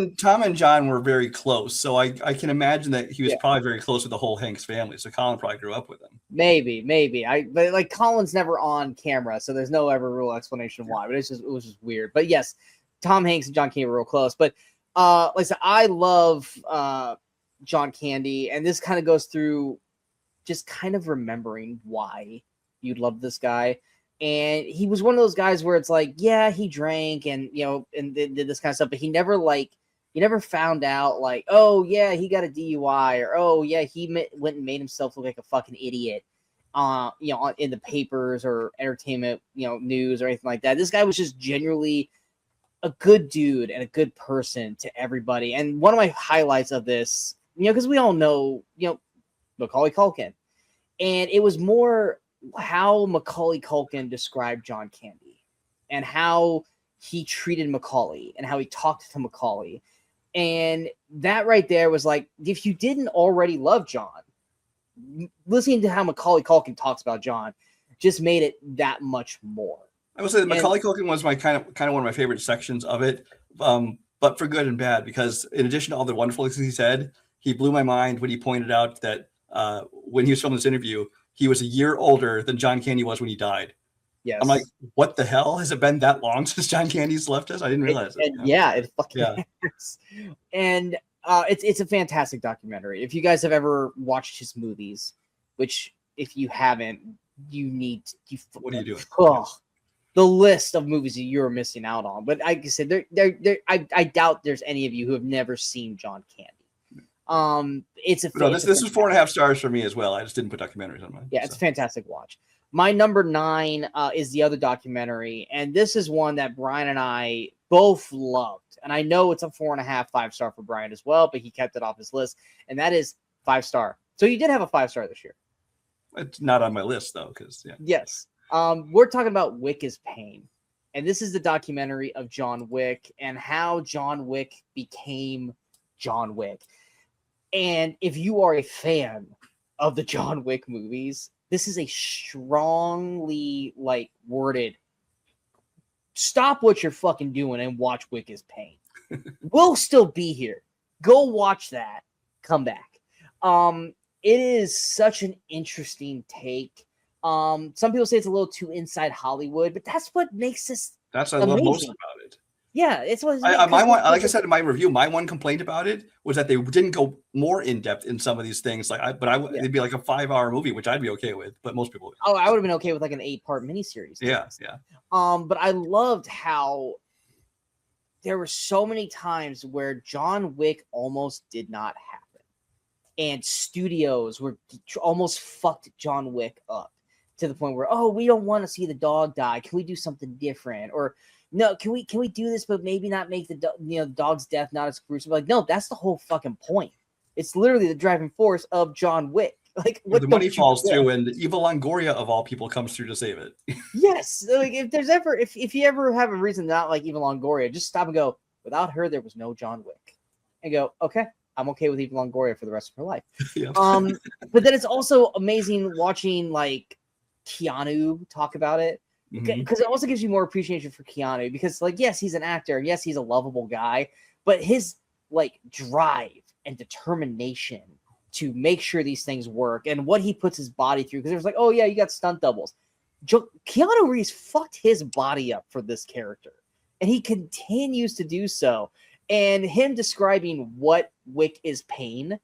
Speaker 2: and John were very close, so I can imagine that he was probably very close with the whole Hanks family. So Colin probably grew up with him.
Speaker 1: Maybe. But like Colin's never on camera, so there's no ever real explanation why. But it was just weird. But yes, Tom Hanks and John Candy were real close. But like I said, I love John Candy, and this kind of goes through just kind of remembering why you love this guy. And he was one of those guys where it's like, yeah, he drank and, and did this kind of stuff, but he never found out like, oh yeah, he got a DUI, or, oh yeah, he went and made himself look like a fucking idiot, in the papers or entertainment, news or anything like that. This guy was just genuinely a good dude and a good person to everybody. And one of my highlights of this, because we all know, Macaulay Culkin, and it was more how Macaulay Culkin described John Candy and how he treated Macaulay and how he talked to Macaulay. And that right there was like, if you didn't already love John, listening to how Macaulay Culkin talks about John just made it that much more.
Speaker 2: I will say that Macaulay Culkin was my kind of one of my favorite sections of it, but for good and bad, because in addition to all the wonderful things he said, he blew my mind when he pointed out that when he was filming this interview, he was a year older than John Candy was when he died.
Speaker 1: Yes.
Speaker 2: I'm like, what the hell? Has it been that long since John Candy's left us? I didn't realize it.
Speaker 1: It fucking is. And it's a fantastic documentary. If you guys have ever watched his movies, which if you haven't, you need to.
Speaker 2: What are you doing?
Speaker 1: Oh, the list of movies that you're missing out on. But like I said, I doubt there's any of you who have never seen John Candy. This
Speaker 2: is 4.5 stars for me as well. I just didn't put documentaries on mine.
Speaker 1: Yeah, it's a fantastic watch. My number 9 is the other documentary, and this is one that Brian and I both loved. And I know it's a 4.5, 5-star for Brian as well, but he kept it off his list, and that is 5-star. So you did have a 5-star this year.
Speaker 2: It's not on my list though, because
Speaker 1: Yes. We're talking about Wick is Pain, and this is the documentary of John Wick and how John Wick became John Wick. And if you are a fan of the John Wick movies, this is a strongly worded, stop what you're fucking doing and watch Wick is Pain. We'll still be here. Go watch that. Come back. It is such an interesting take. Some people say it's a little too inside Hollywood, but that's what makes this
Speaker 2: That's what I love most about it.
Speaker 1: Yeah, it's what.
Speaker 2: Like I said in my review, my one complaint about it was that they didn't go more in depth in some of these things. It'd be like a 5-hour movie, which I'd be okay with, but most people would.
Speaker 1: Oh, I would have been okay with like an 8-part miniseries.
Speaker 2: Yeah.
Speaker 1: But I loved how there were so many times where John Wick almost did not happen, and studios were almost fucked John Wick up to the point where, oh, we don't want to see the dog die. Can we do something different? Or no, can we do this, but maybe not make the dog's death not as gruesome? Like, no, that's the whole fucking point. It's literally the driving force of John Wick. Like,
Speaker 2: the money falls through, and Eva Longoria of all people comes through to save it.
Speaker 1: Yes, like if you ever have a reason not like Eva Longoria, just stop and go, without her, there was no John Wick, and go, okay, I'm okay with Eva Longoria for the rest of her life. Yeah. But then it's also amazing watching like Keanu talk about it. Because it also gives you more appreciation for Keanu, because yes, he's an actor, yes, he's a lovable guy, but his drive and determination to make sure these things work and what he puts his body through, because there's oh yeah, you got stunt doubles. Keanu Reeves fucked his body up for this character, and he continues to do so. And him describing what Wick is pain,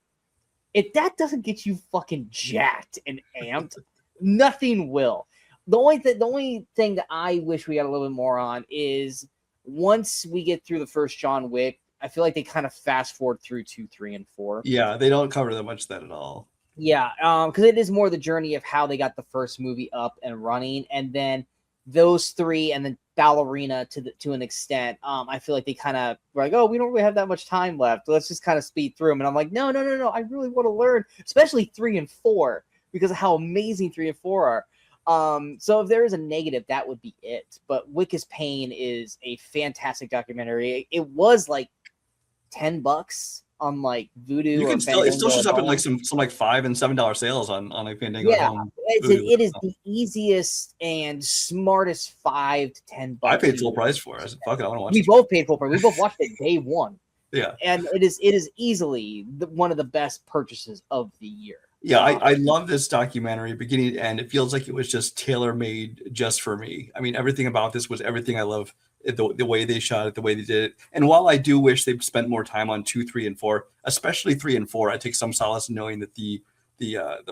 Speaker 1: if that doesn't get you fucking jacked and amped, nothing will. The only thing that I wish we had a little bit more on is once we get through the first John Wick, I feel like they kind of fast forward through 2, 3, and 4.
Speaker 2: Yeah, they don't cover that much of that at all.
Speaker 1: Yeah, because it is more the journey of how they got the first movie up and running, and then those 3, and then Ballerina to an extent. I feel like they kind of were like, oh, we don't really have that much time left. Let's just kind of speed through them. And I'm like, no. I really want to learn, especially 3 and 4, because of how amazing 3 and 4 are. So if there is a negative, that would be it. But Wick is Pain is a fantastic documentary. It was like $10 on like Vudu.
Speaker 2: You can still, it still shows up in like some like $5 and $7 sales on like Fandango.
Speaker 1: Yeah, it is the easiest and smartest $5 to $10.
Speaker 2: I paid full price for it. I said, fuck it, I want to watch it.
Speaker 1: We both paid full price. We both watched it day one.
Speaker 2: Yeah,
Speaker 1: and it is easily one of the best purchases of the year.
Speaker 2: Yeah, I love this documentary beginning to end. It feels like it was just tailor-made just for me. I mean, everything about this was everything I love. The way they shot it, the way they did it. And while I do wish they'd spent more time on 2, 3, and 4, especially 3 and 4, I take some solace in knowing that the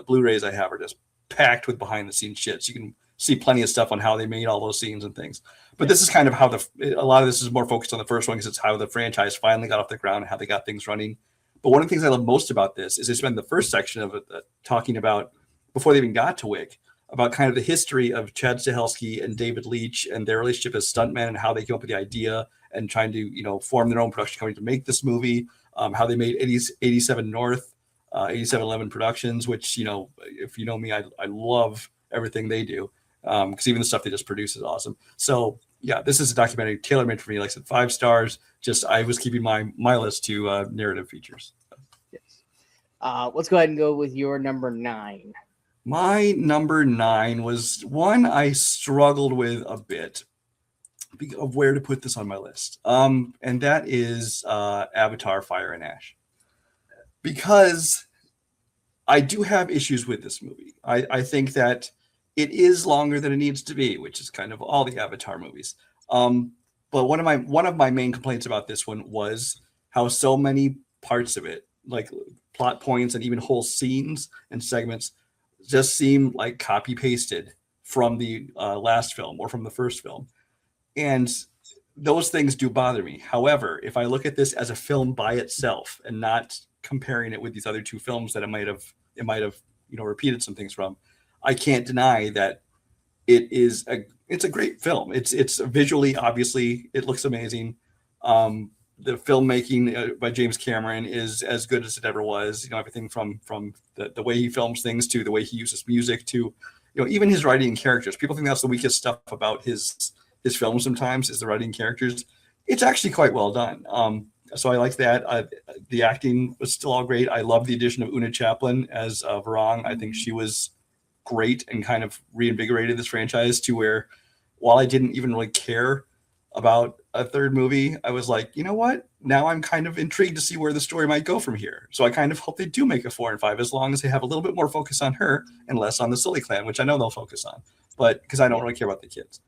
Speaker 2: Blu-rays I have are just packed with behind-the-scenes shit. So you can see plenty of stuff on how they made all those scenes and things. But this is kind of how a lot of this is more focused on the first one because it's how the franchise finally got off the ground and how they got things running. But one of the things I love most about this is they spend the first section of it talking about, before they even got to Wick, about kind of the history of Chad Stahelski and David Leitch and their relationship as stuntmen and how they came up with the idea and trying to, form their own production company to make this movie, how they made 87 North, 8711 Productions, which, if you know me, I love everything they do because even the stuff they just produce is awesome. So, yeah, this is a documentary tailor-made for me. Like I said, 5 stars. Just I was keeping my list to narrative features.
Speaker 1: Yes. Let's go ahead and go with your number 9.
Speaker 2: My number 9 was one I struggled with a bit of where to put this on my list. And that is Avatar: Fire and Ash. Because I do have issues with this movie. I think that it is longer than it needs to be, which is kind of all the Avatar movies. But one of my main complaints about this one was how so many parts of it, like plot points and even whole scenes and segments, just seem like copy pasted from the last film or from the first film. And those things do bother me. However, if I look at this as a film by itself and not comparing it with these other 2 films that it might have repeated some things from, I can't deny that it's a great film. It's visually, obviously, it looks amazing. The filmmaking by James Cameron is as good as it ever was. Everything from the way he films things to the way he uses music to, even his writing and characters. People think that's the weakest stuff about his film sometimes is the writing characters. It's actually quite well done. So I like that. The acting was still all great. I love the addition of Una Chaplin as Varong. I think she was great and kind of reinvigorated this franchise to where, while I didn't even really care about a third movie, I was like, you know what? Now I'm kind of intrigued to see where the story might go from here. So I kind of hope they do make a 4 and 5 as long as they have a little bit more focus on her and less on the Sully clan, which I know they'll focus on, but because I don't really care about the kids.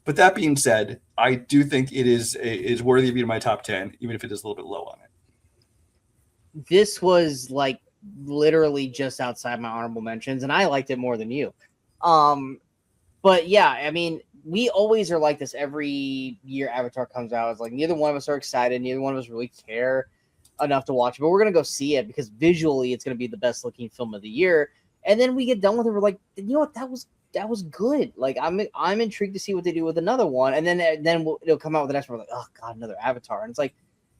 Speaker 2: But that being said, I do think it is worthy of being in my top 10, even if it is a little bit low on it.
Speaker 1: This was like literally just outside my honorable mentions, and I liked it more than you. But yeah, I mean, we always are like this every year Avatar comes out. It's like neither one of us are excited, neither one of us really care enough to watch it, but we're gonna go see it because visually it's gonna be the best looking film of the year. And then we get done with it, we're like, you know what, that was good. Like I'm intrigued to see what they do with another one, and then it'll come out with the next one. We're like, oh god, another Avatar, and it's like.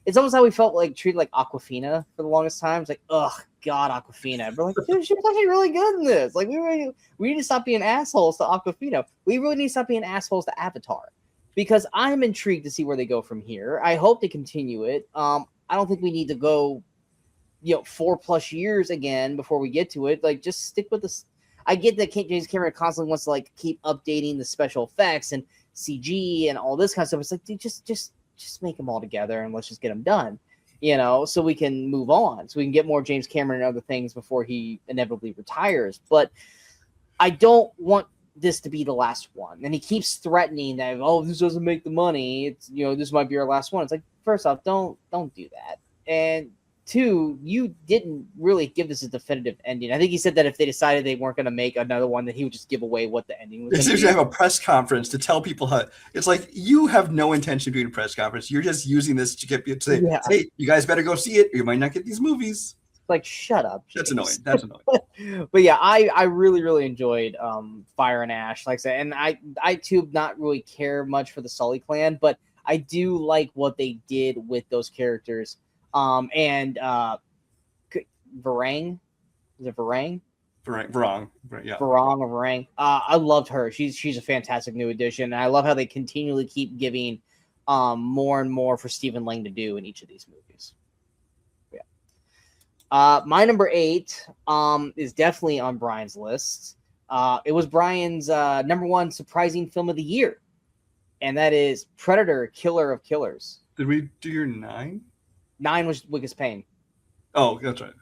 Speaker 1: It's almost how we felt like treated like Awkwafina for the longest time. It's like, oh god, Awkwafina. We're like, dude, she was actually really good in this. Like, we need to stop being assholes to Awkwafina. We really need to stop being assholes to Avatar, because I'm intrigued to see where they go from here. I hope they continue it. I don't think we need to go, 4+ years again before we get to it. Like, just stick with this. I get that James Cameron constantly wants to like keep updating the special effects and CG and all this kind of stuff. It's like, dude, just make them all together and let's just get them done, so we can move on, so we can get more James Cameron and other things before he inevitably retires. But I don't want this to be the last one. And he keeps threatening that, oh, this doesn't make the money. It's, this might be our last one. It's like, first off, don't do that. And two, you didn't really give this a definitive ending. I think he said that if they decided they weren't going to make another one, that he would just give away what the ending was.
Speaker 2: They should have a press conference to tell people how. It's like you have no intention of doing a press conference. You're just using this to get people to say, "Hey, you guys better go see it. Or you might not get these movies."
Speaker 1: Like, shut up, James.
Speaker 2: That's annoying.
Speaker 1: But yeah, I really enjoyed Fire and Ash, like I said, and I too not really care much for the Sully clan, but I do like what they did with those characters. And Varang, is it Varang?
Speaker 2: Varang, yeah.
Speaker 1: Varang or Varang. I loved her. She's a fantastic new addition, and I love how they continually keep giving more and more for Stephen Lang to do in each of these movies. Yeah. My number 8 is definitely on Brian's list. It was Brian's number 1 surprising film of the year, and that is Predator: Killer of Killers.
Speaker 2: Did we do your 9?
Speaker 1: 9 was Wicked Pain.
Speaker 2: Oh, that's right.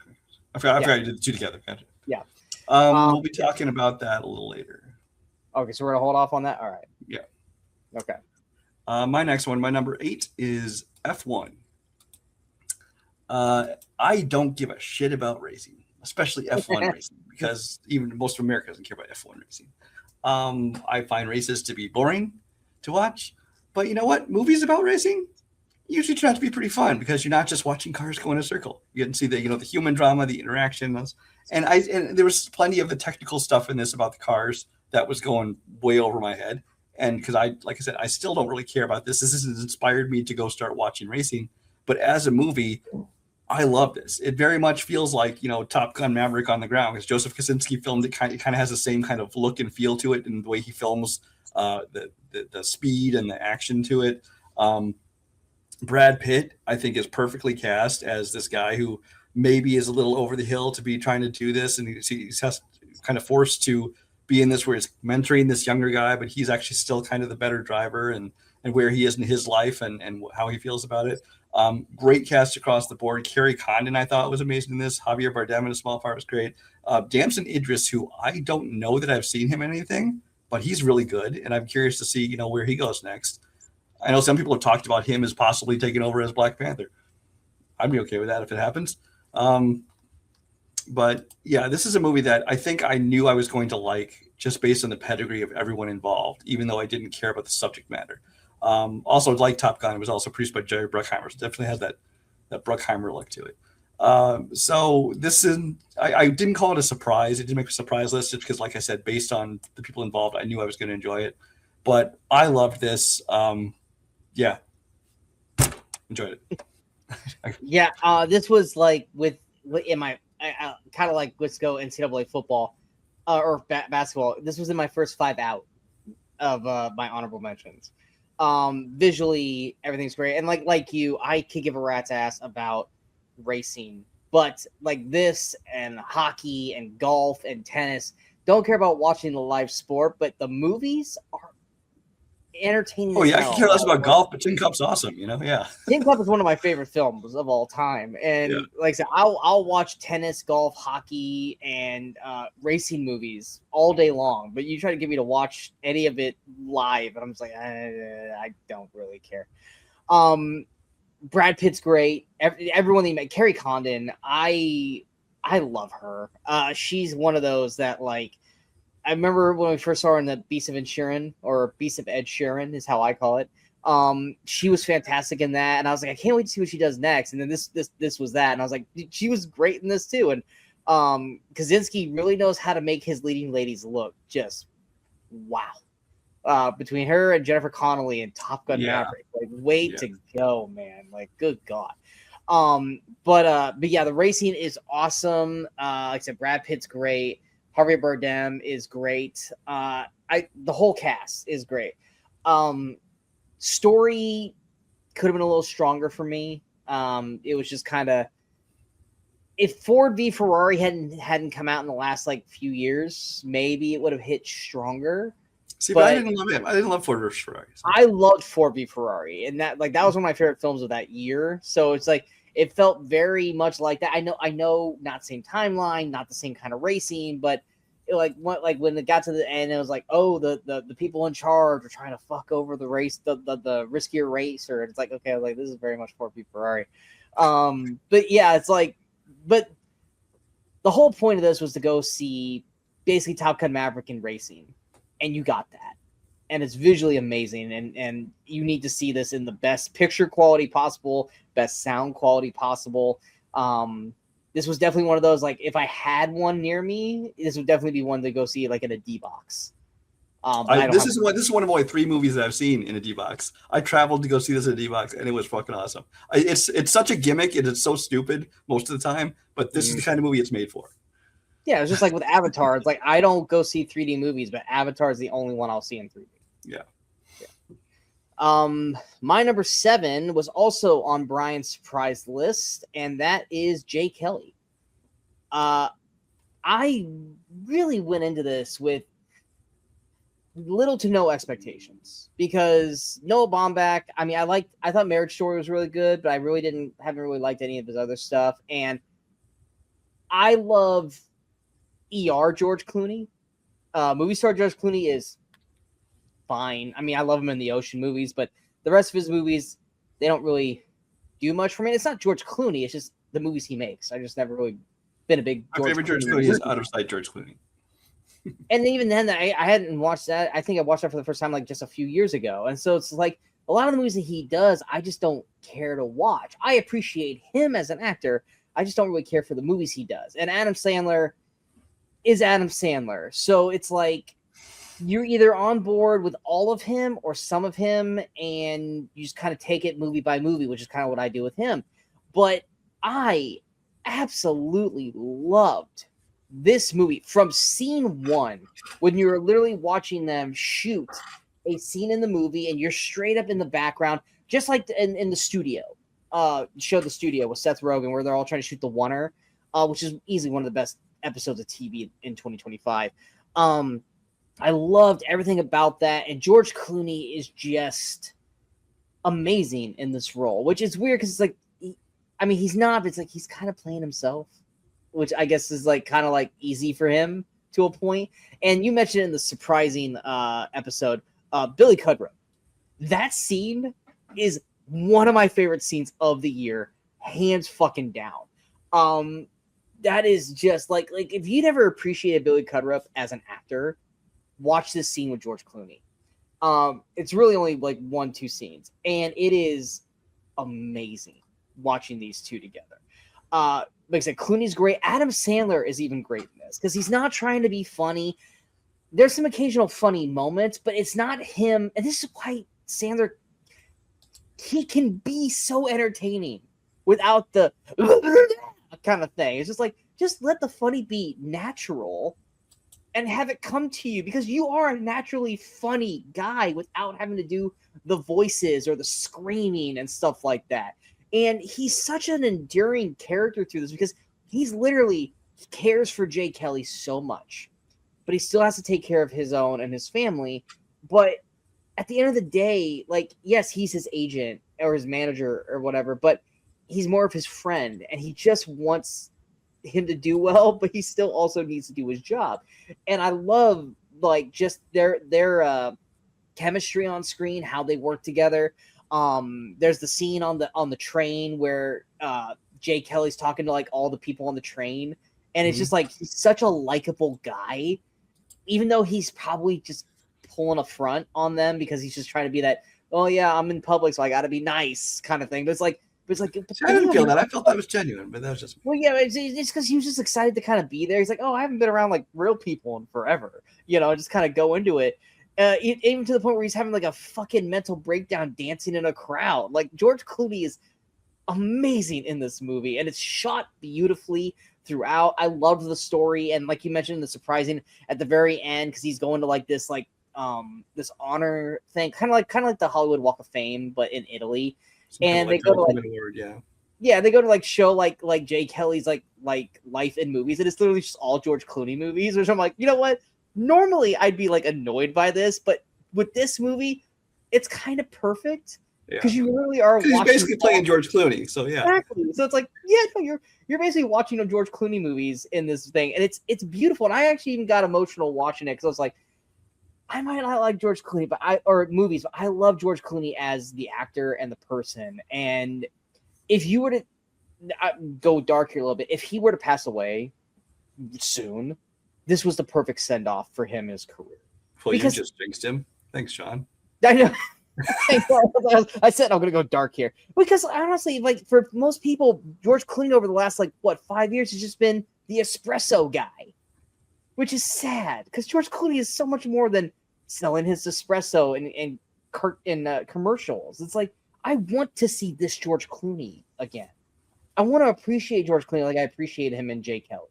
Speaker 2: I forgot you did the 2 together. Gotcha.
Speaker 1: Yeah.
Speaker 2: We'll be talking about that a little later.
Speaker 1: Okay, so we're gonna hold off on that. All right.
Speaker 2: Yeah.
Speaker 1: Okay.
Speaker 2: My next one, my number 8 is F1. I don't give a shit about racing, especially F1 racing, because even most of America doesn't care about F1 racing. I find races to be boring to watch, but you know what? Movies about racing usually turn out to be pretty fun because you're not just watching cars go in a circle. You get to see the the human drama, the interaction, and there was plenty of the technical stuff in this about the cars that was going way over my head. And because like I said, I still don't really care about this. This has inspired me to go start watching racing. But as a movie, I love this. It very much feels like Top Gun: Maverick on the ground, because Joseph Kosinski filmed it. Kind of has the same kind of look and feel to it, and the way he films the speed and the action to it. Brad Pitt, I think, is perfectly cast as this guy who maybe is a little over the hill to be trying to do this, and he's kind of forced to be in this where he's mentoring this younger guy, but he's actually still kind of the better driver, and where he is in his life and how he feels about it. Great cast across the board. Carrie Condon, I thought, was amazing in this. Javier Bardem in a small part was great. Damson Idris, who I don't know that I've seen him in anything, but he's really good, and I'm curious to see where he goes next. I know some people have talked about him as possibly taking over as Black Panther. I'd be okay with that if it happens. But yeah, this is a movie that I think I knew I was going to like just based on the pedigree of everyone involved, even though I didn't care about the subject matter. Also, like Top Gun, it was also produced by Jerry Bruckheimer. So it definitely has that Bruckheimer look to it. So this is, I didn't call it a surprise. It didn't make a surprise list just because, like I said, based on the people involved, I knew I was going to enjoy it. But I loved this. Yeah, enjoyed it.
Speaker 1: Yeah, this was like in my kind of like let's go NCAA football or basketball. This was in my first 5 out of my honorable mentions. Visually, everything's great, and like you, I could give a rat's ass about racing, but like this and hockey and golf and tennis, don't care about watching the live sport, but the movies are entertaining.
Speaker 2: Oh yeah, I can care less about golf, but Tin Cup's awesome. Yeah.
Speaker 1: Tin Cup is one of my favorite films of all time, and like I said, I'll watch tennis, golf, hockey, and racing movies all day long. But you try to get me to watch any of it live, and I'm just like, I don't really care. Brad Pitt's great. Everyone that you met, Carrie Condon, I love her. She's one of those that like. I remember when we first saw her in the Beast of Ed Sheeran, or Beast of Ed Sheeran is how I call it. She was fantastic in that, and I was like, I can't wait to see what she does next. And then this was that, and I was like, she was great in this too. And Kosinski really knows how to make his leading ladies look just wow. Between her and Jennifer Connelly in Top Gun Maverick, like way to go, man! Like good God. But yeah, the racing is awesome. Like I said, Brad Pitt's great. Javier Bardem is great. The whole cast is great. Story could have been a little stronger for me. It was just kind of, if Ford v Ferrari hadn't come out in the last few years, maybe it would have hit stronger.
Speaker 2: See, but I didn't love it. I didn't love Ford v Ferrari. So.
Speaker 1: I loved Ford v Ferrari, and that was one of my favorite films of that year. So it's like it felt very much like that. I know, not same timeline, not the same kind of racing, but like when it got to the end, it was like, oh, the people in charge are trying to fuck over the race, the riskier racer. And it's like, okay, like this is very much Ford v Ferrari. But yeah, it's like, but the whole point of this was to go see basically Top Gun Maverick in racing, and you got that. And it's visually amazing, and you need to see this in the best picture quality possible, best sound quality possible. This was definitely one of those, like, if I had one near me, this would definitely be one to go see, like, in a D-box.
Speaker 2: This is one of only 3 movies that I've seen in a D-box. I traveled to go see this in a D-box, and it was fucking awesome. It's such a gimmick, and it's so stupid most of the time, but this is the kind of movie it's made for.
Speaker 1: Yeah, it's just like with Avatar. It's like, I don't go see 3D movies, but Avatar is the only one I'll see in 3D.
Speaker 2: Yeah.
Speaker 1: My number 7 was also on Brian's surprise list, and that is Jay Kelly. I really went into this with little to no expectations because Noah Baumbach, I mean, I thought Marriage Story was really good, but I really haven't really liked any of his other stuff. And I love ER George Clooney. Movie star George Clooney is fine. I mean, I love him in the Ocean movies, but the rest of his movies, they don't really do much for me. It's not George Clooney, it's just the movies he makes. I just never really been a big
Speaker 2: My favorite George Clooney is Out of Sight George Clooney.
Speaker 1: And even then, I hadn't watched that. I think I watched that for the first time like just a few years ago. And so it's like a lot of the movies that he does, I just don't care to watch. I appreciate him as an actor. I just don't really care for the movies he does. And Adam Sandler is Adam Sandler. So it's like you're either on board with all of him or some of him, and you just kind of take it movie by movie, which is kind of what I do with him. But I absolutely loved this movie from scene 1, when you're literally watching them shoot a scene in the movie and you're straight up in the background, just like in the studio, show The Studio with Seth Rogen, where they're all trying to shoot the Oneer, which is easily one of the best episodes of TV in 2025. I loved everything about that, and George Clooney is just amazing in this role, which is weird because it's like, he's not, but it's like he's kind of playing himself, which I guess is like kind of like easy for him to a point. And you mentioned in the surprising episode, Billy Cudrup. That scene is one of my favorite scenes of the year, hands fucking down. That is just like if you'd ever appreciated Billy Cudrup as an actor, watch this scene with George Clooney. It's really only like 1-2 scenes, and it is amazing watching these two together. Like I said, Clooney's great. Adam Sandler is even great in this because he's not trying to be funny. There's some occasional funny moments, but it's not him. And this is why Sandler, he can be so entertaining without the kind of thing. It's just like, just let the funny be natural and have it come to you, because you are a naturally funny guy without having to do the voices or the screaming and stuff like that. And he's such an enduring character through this because he's literally cares for Jay Kelly so much, but he still has to take care of his own and his family. But at the end of the day, like, yes, he's his agent or his manager or whatever, but he's more of his friend, and he just wants him to do well, but he still also needs to do his job. And I love like just their chemistry on screen, how they work together. There's the scene on the train where Jay Kelly's talking to like all the people on the train, and it's just like he's such a likable guy, even though he's probably just pulling a front on them because he's just trying to be that, oh yeah, I'm in public, so I got to be nice kind of thing. But it's like I
Speaker 2: didn't feel that. I felt that was genuine, but that was just.
Speaker 1: Well, yeah, it's because he was just excited to kind of be there. He's like, oh, I haven't been around like real people in forever, just kind of go into it. Even to the point where he's having like a fucking mental breakdown dancing in a crowd. Like, George Clooney is amazing in this movie, and it's shot beautifully throughout. I loved the story, and like you mentioned, the surprising at the very end, because he's going to like this this honor thing, kind of like the Hollywood Walk of Fame, but in Italy. And they go to like
Speaker 2: award,
Speaker 1: they go to like show like Jay Kelly's like life in movies, and it's literally just all George Clooney movies, which I'm like, you know what? Normally I'd be like annoyed by this, but with this movie, it's kind of perfect because you really are
Speaker 2: He's
Speaker 1: watching
Speaker 2: basically playing George Clooney. So yeah,
Speaker 1: exactly. So it's like, yeah, no, you're basically watching George Clooney movies in this thing, and it's beautiful. And I actually even got emotional watching it because I was like, I might not like George Clooney, but I love George Clooney as the actor and the person. And if you were to go dark here a little bit, if he were to pass away soon, this was the perfect send off for him in his career.
Speaker 2: Well,
Speaker 1: because
Speaker 2: you just jinxed him. Thanks, Sean.
Speaker 1: I know. I said I'm going to go dark here because honestly, like for most people, George Clooney over the last 5 years has just been the espresso guy, which is sad because George Clooney is so much more than selling his espresso in commercials. It's like I want to see this George Clooney again. I want to appreciate George Clooney like I appreciate him in Jay Kelly.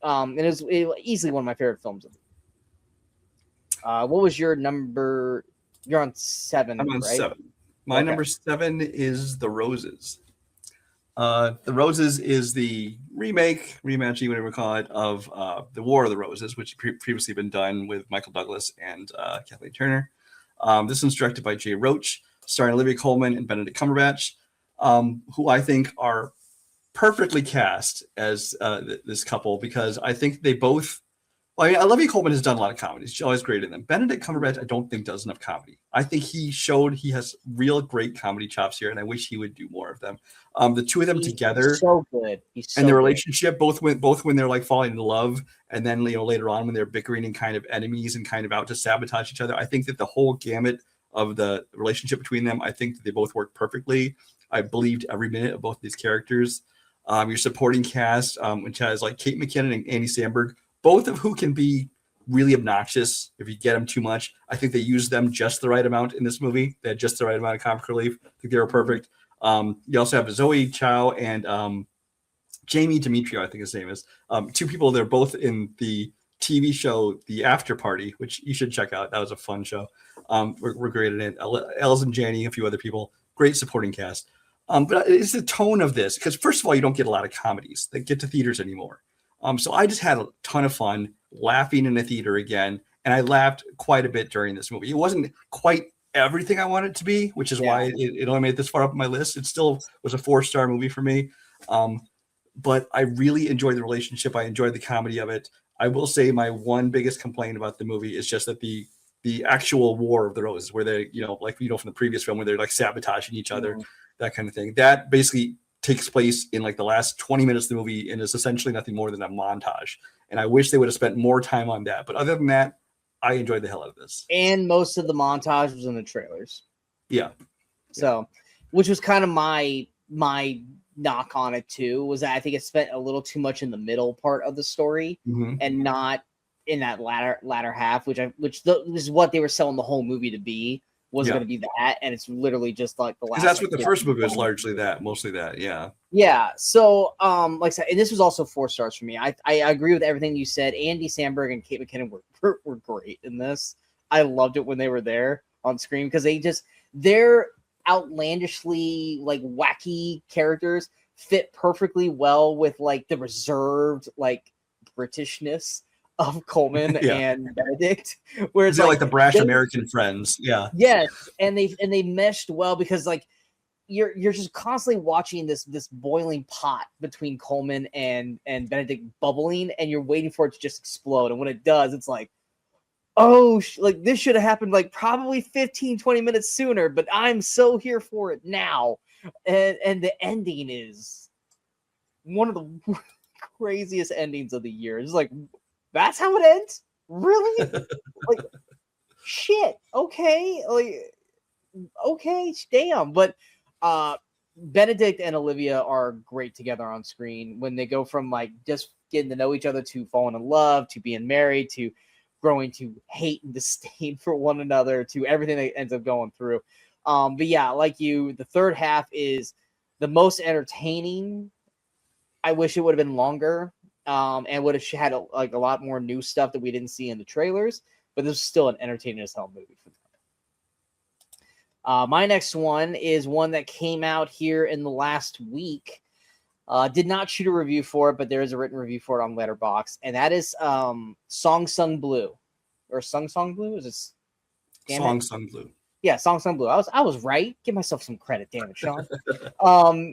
Speaker 1: And it was easily one of my favorite films of the year. What was your number? You're on 7.
Speaker 2: I'm on
Speaker 1: right?
Speaker 2: 7. My number 7 is The Roses. The Roses is the remake, reimagining, whatever you call it, of The War of the Roses, which had previously been done with Michael Douglas and Kathleen Turner. This one's directed by Jay Roach, starring Olivia Colman and Benedict Cumberbatch, who I think are perfectly cast as this couple because I think they both. Well, I mean, Olivia Colman has done a lot of comedies. She's always great in them. Benedict Cumberbatch, I don't think does enough comedy. I think he showed he has real great comedy chops here, and I wish he would do more of them. The two of them together,
Speaker 1: so good. He's so
Speaker 2: and their
Speaker 1: good.
Speaker 2: relationship, both when they're like falling in love, and then later on when they're bickering and kind of enemies and kind of out to sabotage each other. I think that the whole gamut of the relationship between them, I think that they both work perfectly. I believed every minute of both of these characters. Your supporting cast, which has like Kate McKinnon and Andy Samberg, both of who can be really obnoxious if you get them too much. I think they used them just the right amount in this movie. They had just the right amount of comic relief. I think they were perfect. You also have Zoe Chow and Jamie Demetrio, I think his name is. Two people, they're both in the TV show The After Party, which you should check out. That was a fun show. We're great in it. Els and Janney, a few other people. Great supporting cast. But it's the tone of this, because first of all, you don't get a lot of comedies that get to theaters anymore. So I just had a ton of fun laughing in the theater again, and I laughed quite a bit during this movie. It wasn't quite everything I wanted it to be, which is why it only made this far up on my list. It still was a 4-star movie for me, but I really enjoyed the relationship. I enjoyed the comedy of it. I will say my one biggest complaint about the movie is just that the actual War of the Roses, where they, from the previous film, where they're like sabotaging each other, that kind of thing. That basically takes place in like the last 20 minutes of the movie and is essentially nothing more than a montage. And I wish they would have spent more time on that. But other than that, I enjoyed the hell out of this.
Speaker 1: And most of the montage was in the trailers.
Speaker 2: Yeah.
Speaker 1: So, which was kind of my knock on it too, was that I think it spent a little too much in the middle part of the story and not in that latter half, which is what they were selling the whole movie to be. Was going to be that, and it's literally just like the last.
Speaker 2: Because that's what the first movie was largely mostly that, yeah.
Speaker 1: Yeah. So, like I said, and this was also 4 stars for me. I agree with everything you said. Andy Samberg and Kate McKinnon were great in this. I loved it when they were there on screen because they're outlandishly like wacky characters fit perfectly well with like the reserved like Britishness of Coleman and Benedict, where it's
Speaker 2: like the brash American friends. Yeah.
Speaker 1: Yes. And they meshed well because like you're just constantly watching this boiling pot between Coleman and Benedict bubbling, and you're waiting for it to just explode. And when it does, it's like, oh, like this should have happened like probably 15-20 minutes sooner, but I'm so here for it now. And the ending is one of the craziest endings of the year. It's like, that's how it ends? Really? Like, shit. Okay. Like, okay. Damn. But Benedict and Olivia are great together on screen when they go from like just getting to know each other to falling in love to being married to growing to hate and disdain for one another to everything that ends up going through. But yeah, like you, the third half is the most entertaining. I wish it would have been longer. And would have had a lot more new stuff that we didn't see in the trailers, but this is still an entertaining as hell movie for them. My next one is one that came out here in the last week. Did not shoot a review for it, but there is a written review for it on Letterboxd, and that is Song Sung Blue, or Sung Sung Blue. Is it
Speaker 2: Song Sung Blue?
Speaker 1: Yeah, Song Sung Blue. I was right. Give myself some credit, damn it, Sean.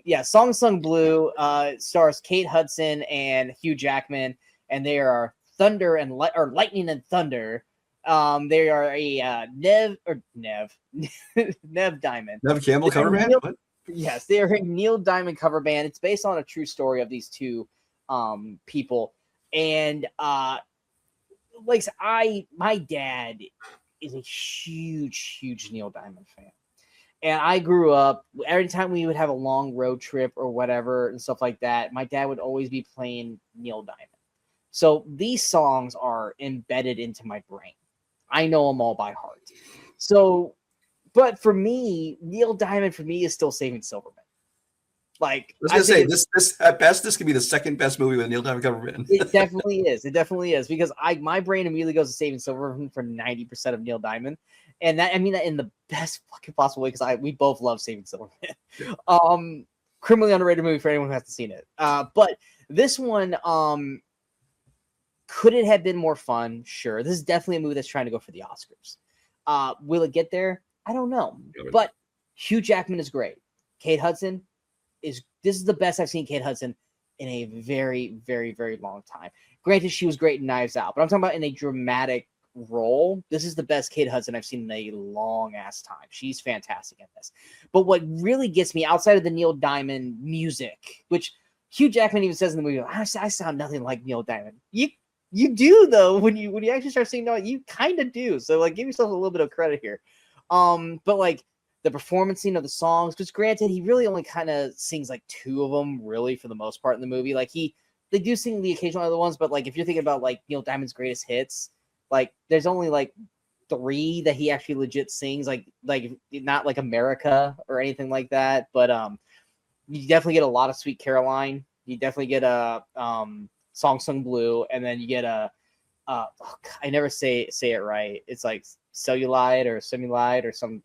Speaker 1: Yeah, Song Sung Blue stars Kate Hudson and Hugh Jackman, and they are Thunder and Lightning and Thunder. They are a Nev Diamond.
Speaker 2: Nev Campbell cover band. What?
Speaker 1: Yes, they are a Neil Diamond cover band. It's based on a true story of these two people, and my dad is a huge Neil Diamond fan. And I grew up, every time we would have a long road trip or whatever and stuff like that, my dad would always be playing Neil Diamond. So these songs are embedded into my brain. I know them all by heart. So, but for me, Neil Diamond for me is still Saving Silverman. Like,
Speaker 2: I was gonna say this at best, this could be the second best movie with Neil Diamond cover band.
Speaker 1: It definitely is. It definitely is, because my brain immediately goes to Saving Silverman for 90% of Neil Diamond, and that, I mean that in the best fucking possible way, because we both love Saving Silverman. Yeah. Criminally underrated movie for anyone who hasn't seen it. But this one, could it have been more fun? Sure. This is definitely a movie that's trying to go for the Oscars. Will it get there? I don't know. But Hugh Jackman is great. Kate Hudson. This is the best I've seen Kate Hudson in a very, very, very long time. Granted, she was great in Knives Out, but I'm talking about in a dramatic role. This is the best Kate Hudson I've seen in a long ass time. She's fantastic in this. But what really gets me, outside of the Neil Diamond music, which Hugh Jackman even says in the movie, I sound nothing like Neil Diamond. You do though, when you actually start seeing that, you kind of do. So like, give yourself a little bit of credit here. But like, the performancing of the songs, because granted, he really only kind of sings like two of them, really, for the most part in the movie. Like they do sing the occasional other ones, but like if you're thinking about like Neil Diamond's greatest hits, like there's only like 3 that he actually legit sings, like not like America or anything like that. But you definitely get a lot of Sweet Caroline. You definitely get a Song Sung Blue, and then you get a I never say it right. It's like Cellulite or Simulite or some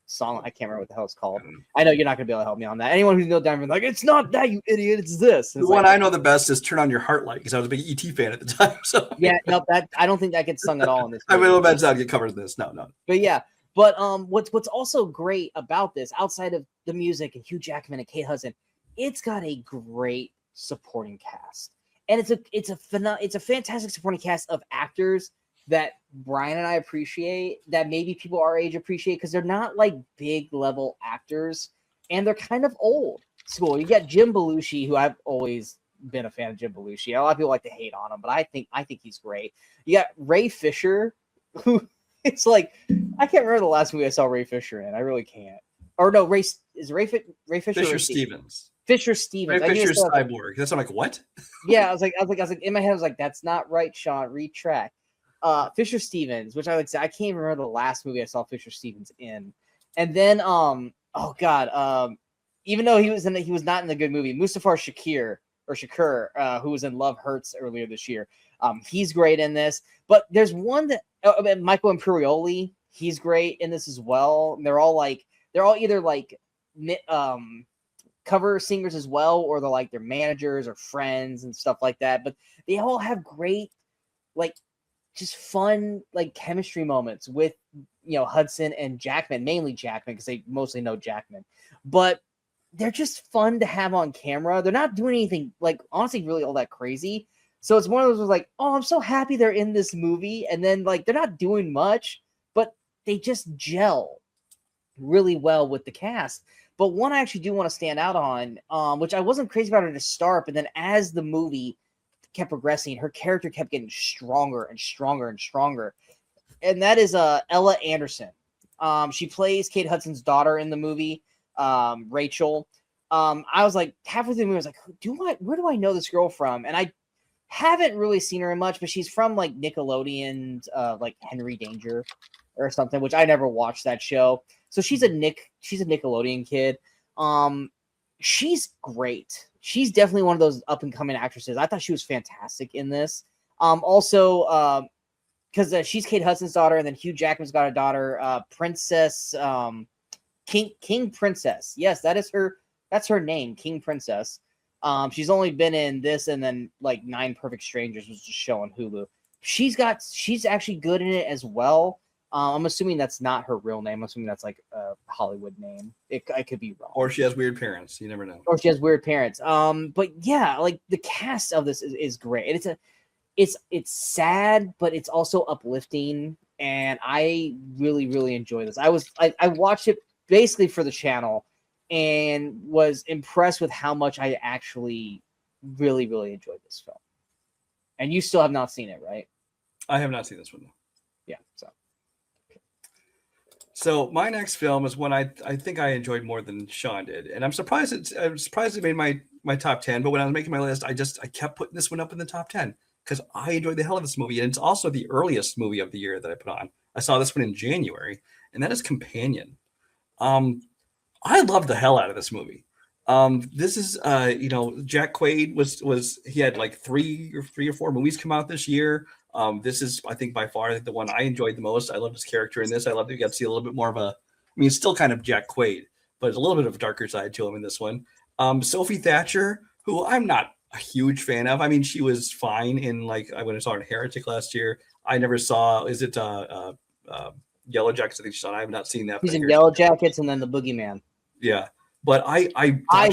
Speaker 1: song. I can't remember what the hell it's called. I know you're not gonna be able to help me on that. Anyone who's Neil Diamond, like, it's not that, you idiot, it's this.
Speaker 2: The one I know the best is Turn On Your Heart Light, because I was a big ET fan at the time. So
Speaker 1: yeah, no, that I don't think that gets sung at all in this
Speaker 2: movie. I
Speaker 1: mean,
Speaker 2: will bet that get covered in this. No.
Speaker 1: But yeah, but what's also great about this, outside of the music and Hugh Jackman and Kate Hudson, it's got a great supporting cast, and it's a fantastic supporting cast of actors that Brian and I appreciate, that maybe people our age appreciate, because they're not like big level actors, and they're kind of old school. You got Jim Belushi, who I've always been a fan of Jim Belushi. A lot of people like to hate on him, but I think he's great. You got Ray Fisher, who it's like, I can't remember the last movie I saw Ray Fisher in. I really can't. Or no, Ray Fisher.
Speaker 2: Fisher Stevens.
Speaker 1: Fisher Stevens.
Speaker 2: Ray Fisher's Cyborg. That's, I'm like, what?
Speaker 1: Yeah, I was like in my head, I was like, that's not right, Sean. Retract. Fisher Stevens, which I would say, I can't even remember the last movie I saw Fisher Stevens in. And then even though he was not in the good movie, Mustafar Shakur, who was in Love Hurts earlier this year. He's great in this. But there's one that Michael Imperioli, he's great in this as well. And they're all either like cover singers as well, or they're like their managers or friends and stuff like that. But they all have great, like, just fun, like, chemistry moments with, Hudson and Jackman, mainly Jackman, because they mostly know Jackman. But they're just fun to have on camera. They're not doing anything, like, honestly, really all that crazy. So it's one of those like, oh, I'm so happy they're in this movie. And then, like, they're not doing much, but they just gel really well with the cast. But one I actually do want to stand out on, which I wasn't crazy about her to start, but then as the movie kept progressing, her character kept getting stronger and stronger and stronger, and that is Ella Anderson. She plays Kate Hudson's daughter in the movie, Rachel. I was like, halfway through the movie, I was like, where do I know this girl from? And I haven't really seen her in much, but she's from like Nickelodeon's like Henry Danger or something, which I never watched that show. So she's a Nickelodeon kid. She's great. She's definitely one of those up-and-coming actresses. I thought she was fantastic in this. Also, because she's Kate Hudson's daughter, and then Hugh Jackman's got a daughter, Princess, King Princess. Yes, that's her name, King Princess. She's only been in this and then like 9 Perfect Strangers, was just show on Hulu. She's actually good in it as well. I'm assuming that's not her real name. I'm assuming that's like a Hollywood name. I could be wrong.
Speaker 2: Or she has weird parents. You never know.
Speaker 1: Or she has weird parents. But yeah, like the cast of this is great. And it's sad, but it's also uplifting. And I really, really enjoy this. I watched it basically for the channel and was impressed with how much I actually really, really enjoyed this film. And you still have not seen it, right?
Speaker 2: I have not seen this one, though.
Speaker 1: Yeah.
Speaker 2: So my next film is one I think I enjoyed more than Sean did. And I'm surprised it made my top 10. But when I was making my list, I kept putting this one up in the top 10 because I enjoyed the hell of this movie. And it's also the earliest movie of the year that I put on. I saw this one in January, and that is Companion. I love the hell out of this movie. This is, Jack Quaid he had like three or four movies come out this year. This is, I think, by far the one I enjoyed the most. I loved his character in this. I loved that you got to see a little bit more of it's still kind of Jack Quaid, but there's a little bit of a darker side to him in this one. Sophie Thatcher, who I'm not a huge fan of. I mean, she was fine in I went and saw her in Heretic last year. I never saw, is it Yellow Jackets? I think she's on. I have not seen that.
Speaker 1: She's in Yellow Jackets and then The Boogeyman.
Speaker 2: Yeah, but I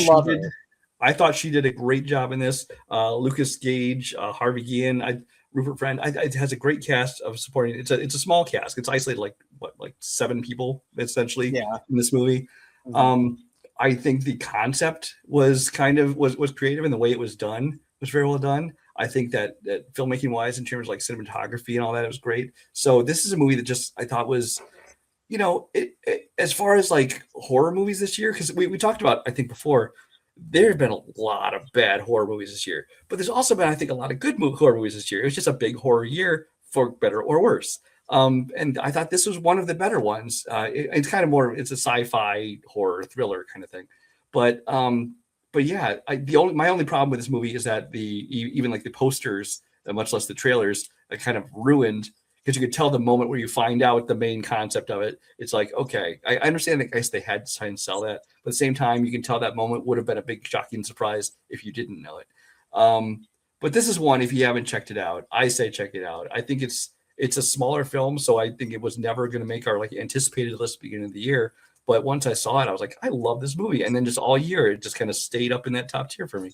Speaker 1: love her.
Speaker 2: I thought she did a great job in this. Lucas Gage, Harvey Guillen, Rupert Friend. It has a great cast of supporting. It's a small cast. It's isolated like 7 people essentially in this movie. Mm-hmm. I think the concept was was creative, and the way it was done was very well done. I think that filmmaking wise, in terms of like cinematography and all that, it was great. So this is a movie that just I thought was, as far as like horror movies this year, because we talked about, I think before, there have been a lot of bad horror movies this year, but there's also been, I think, a lot of good horror movies this year. It was just a big horror year, for better or worse. And I thought this was one of the better ones. It's kind of more, it's a sci-fi horror thriller kind of thing. But yeah, my only problem with this movie is that even like the posters, much less the trailers, are kind of ruined, because you could tell the moment where you find out the main concept of it. It's like, okay, I understand that, I guess they had to try and sell that, but at the same time, you can tell that moment would have been a big shocking surprise if you didn't know it. But this is one, if you haven't checked it out, I say check it out. I think it's a smaller film, so I think it was never going to make our anticipated list at the beginning of the year. But once I saw it, I was like, I love this movie. And then just all year, it just kind of stayed up in that top tier for me.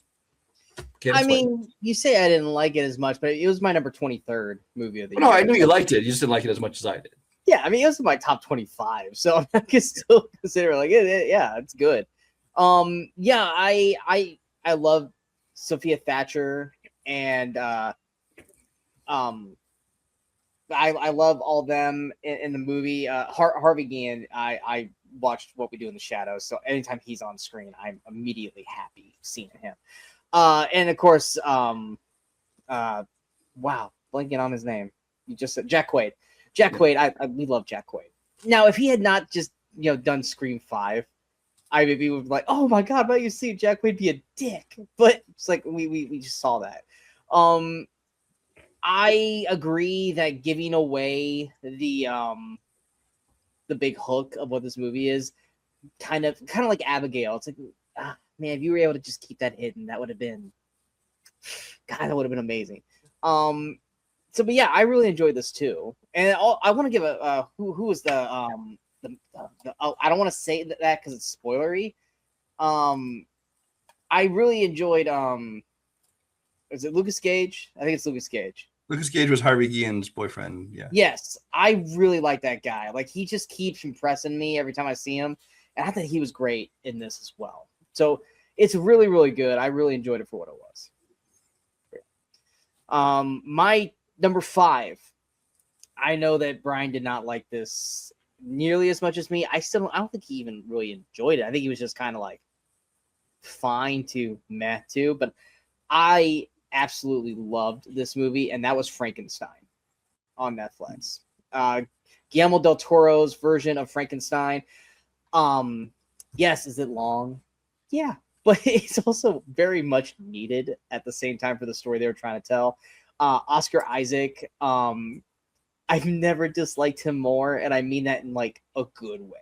Speaker 1: You say I didn't like it as much, but it was my number 23rd movie of the year.
Speaker 2: No, I knew you liked it. You just didn't like it as much as I did.
Speaker 1: Yeah, it was in my top 25, so I can still consider it's good. I love Sophia Thatcher, and I love all of them in the movie. Harvey Guillen, I watched What We Do in the Shadows, so anytime he's on screen, I'm immediately happy seeing him. And of course, blanking on his name. You just said Jack Quaid. We love Jack Quaid. Now, if he had not just done Scream 5, I maybe would be like, oh my god, but you see Jack Quaid be a dick. But it's like we just saw that. I agree that giving away the big hook of what this movie is kind of like Abigail. It's like, man, if you were able to just keep that hidden, that would have been amazing. But yeah, I really enjoyed this too. And I want to give who was the I don't want to say that because it's spoilery. I really enjoyed is it Lucas Gage? I think it's Lucas Gage.
Speaker 2: Lucas Gage was Harvey Guillen's boyfriend. Yeah.
Speaker 1: Yes, I really like that guy. Like, he just keeps impressing me every time I see him, and I think he was great in this as well. So it's really, really good. I really enjoyed it for what it was. My number 5. I know that Brian did not like this nearly as much as me. I don't think he even really enjoyed it. I think he was just kind of like fine to meh too. But I absolutely loved this movie, and that was Frankenstein on Netflix. Guillermo del Toro's version of Frankenstein. Yes, is it long? Yeah, but it's also very much needed at the same time for the story they were trying to tell. Oscar Isaac, I've never disliked him more, and I mean that in like a good way.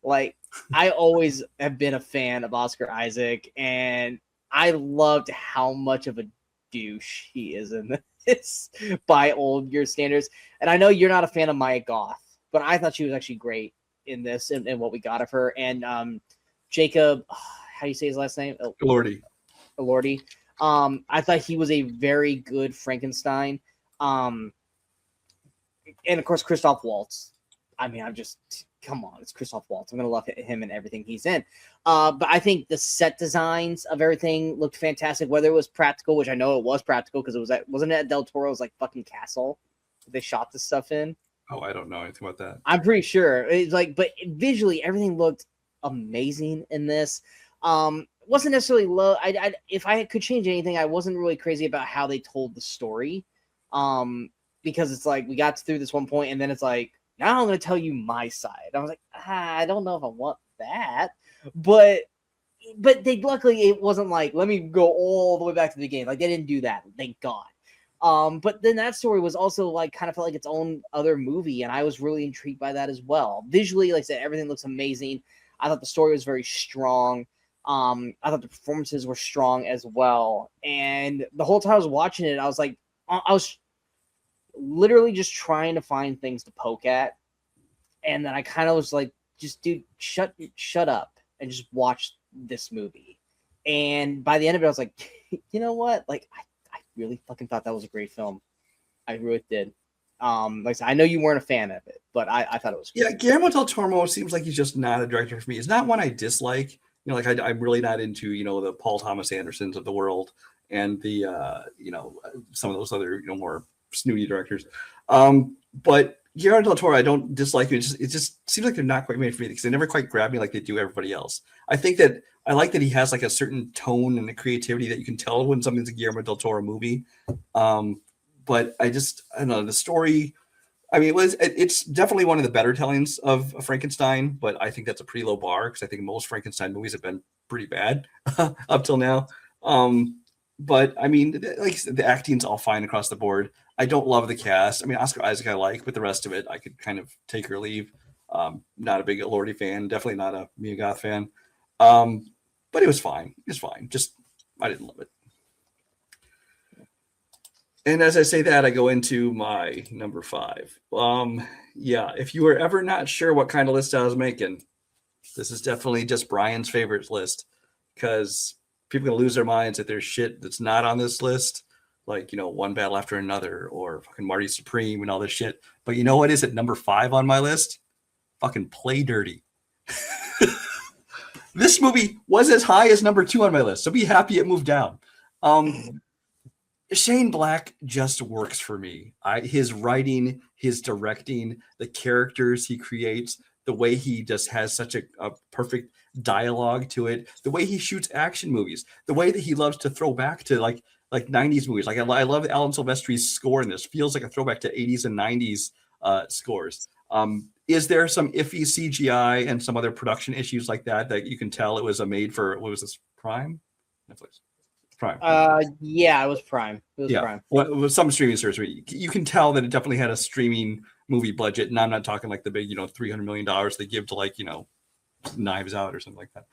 Speaker 1: Like, I always have been a fan of Oscar Isaac, and I loved how much of a douche he is in this by old year standards. And I know you're not a fan of Maya Goth, but I thought she was actually great in this and what we got of her. And Jacob, how do you say his last name? Elordi. I thought he was a very good Frankenstein. And of course, Christoph Waltz. I mean, come on, it's Christoph Waltz. I'm gonna love him and everything he's in. But I think the set designs of everything looked fantastic. Whether it was practical, which I know it was practical because wasn't it at Del Toro's like fucking castle they shot this stuff in?
Speaker 2: Oh, I don't know anything about that.
Speaker 1: I'm pretty sure it's like, but visually everything looked amazing in this. Wasn't necessarily low. If I could change anything, I wasn't really crazy about how they told the story. Because it's like we got through this one point and then it's like, now I'm going to tell you my side. I was like, I don't know if I want that. But they luckily it wasn't like, let me go all the way back to the beginning. Like they didn't do that. Thank God. But then that story was also like kind of felt like its own other movie. And I was really intrigued by that as well. Visually, like I said, everything looks amazing. I thought the story was very strong. I thought the performances were strong as well. And the whole time I was watching it, I was like, I was literally just trying to find things to poke at. And then I kind of was like, just dude, shut up and just watch this movie. And by the end of it, I was like, you know what? Like, I really fucking thought that was a great film. I really did. Like I said, I know you weren't a fan of it, but I thought it was great.
Speaker 2: Yeah, Guillermo del Toro seems like he's just not a director for me. It's not one I dislike. You know, like I'm really not into, you know, the Paul Thomas Andersons of the world and the, you know, some of those other, you know, more snooty directors. But Guillermo del Toro, I don't dislike it. It just seems like they're not quite made for me because they never quite grab me like they do everybody else. I think that I like that he has like a certain tone and a creativity that you can tell when something's a Guillermo del Toro movie. But I don't know, the story. I mean, it's definitely one of the better tellings of Frankenstein, but I think that's a pretty low bar because I think most Frankenstein movies have been pretty bad up till now. But I mean, like the acting's all fine across the board. I don't love the cast. I mean, Oscar Isaac I like, but the rest of it I could kind of take or leave. Not a big Lordy fan, definitely not a Mia Goth fan. But it was fine. It's fine. Just I didn't love it. And as I say that, I go into my number 5. Yeah, if you were ever not sure what kind of list I was making, this is definitely just Brian's favorites list because people are going to lose their minds if there's shit that's not on this list, like, you know, One Battle After Another or fucking Marty Supreme and all this shit. But you know what is at number 5 on my list? Fucking Play Dirty. This movie was as high as number 2 on my list, so be happy it moved down. Shane Black just works for me. His writing, his directing, the characters he creates, the way he just has such a perfect dialogue to it, the way he shoots action movies, the way that he loves to throw back to like 90s movies. Like I love Alan Silvestri's score in this. Feels like a throwback to 80s and 90s scores. Is there some iffy CGI and some other production issues like that you can tell it was made for, what was this, Prime? Netflix? Prime.
Speaker 1: Yeah, it was Prime. Prime.
Speaker 2: Well, it was some streaming service. You can tell that it definitely had a streaming movie budget, and I'm not talking like the big, you know, $300 million they give to like, you know, Knives Out or something like that.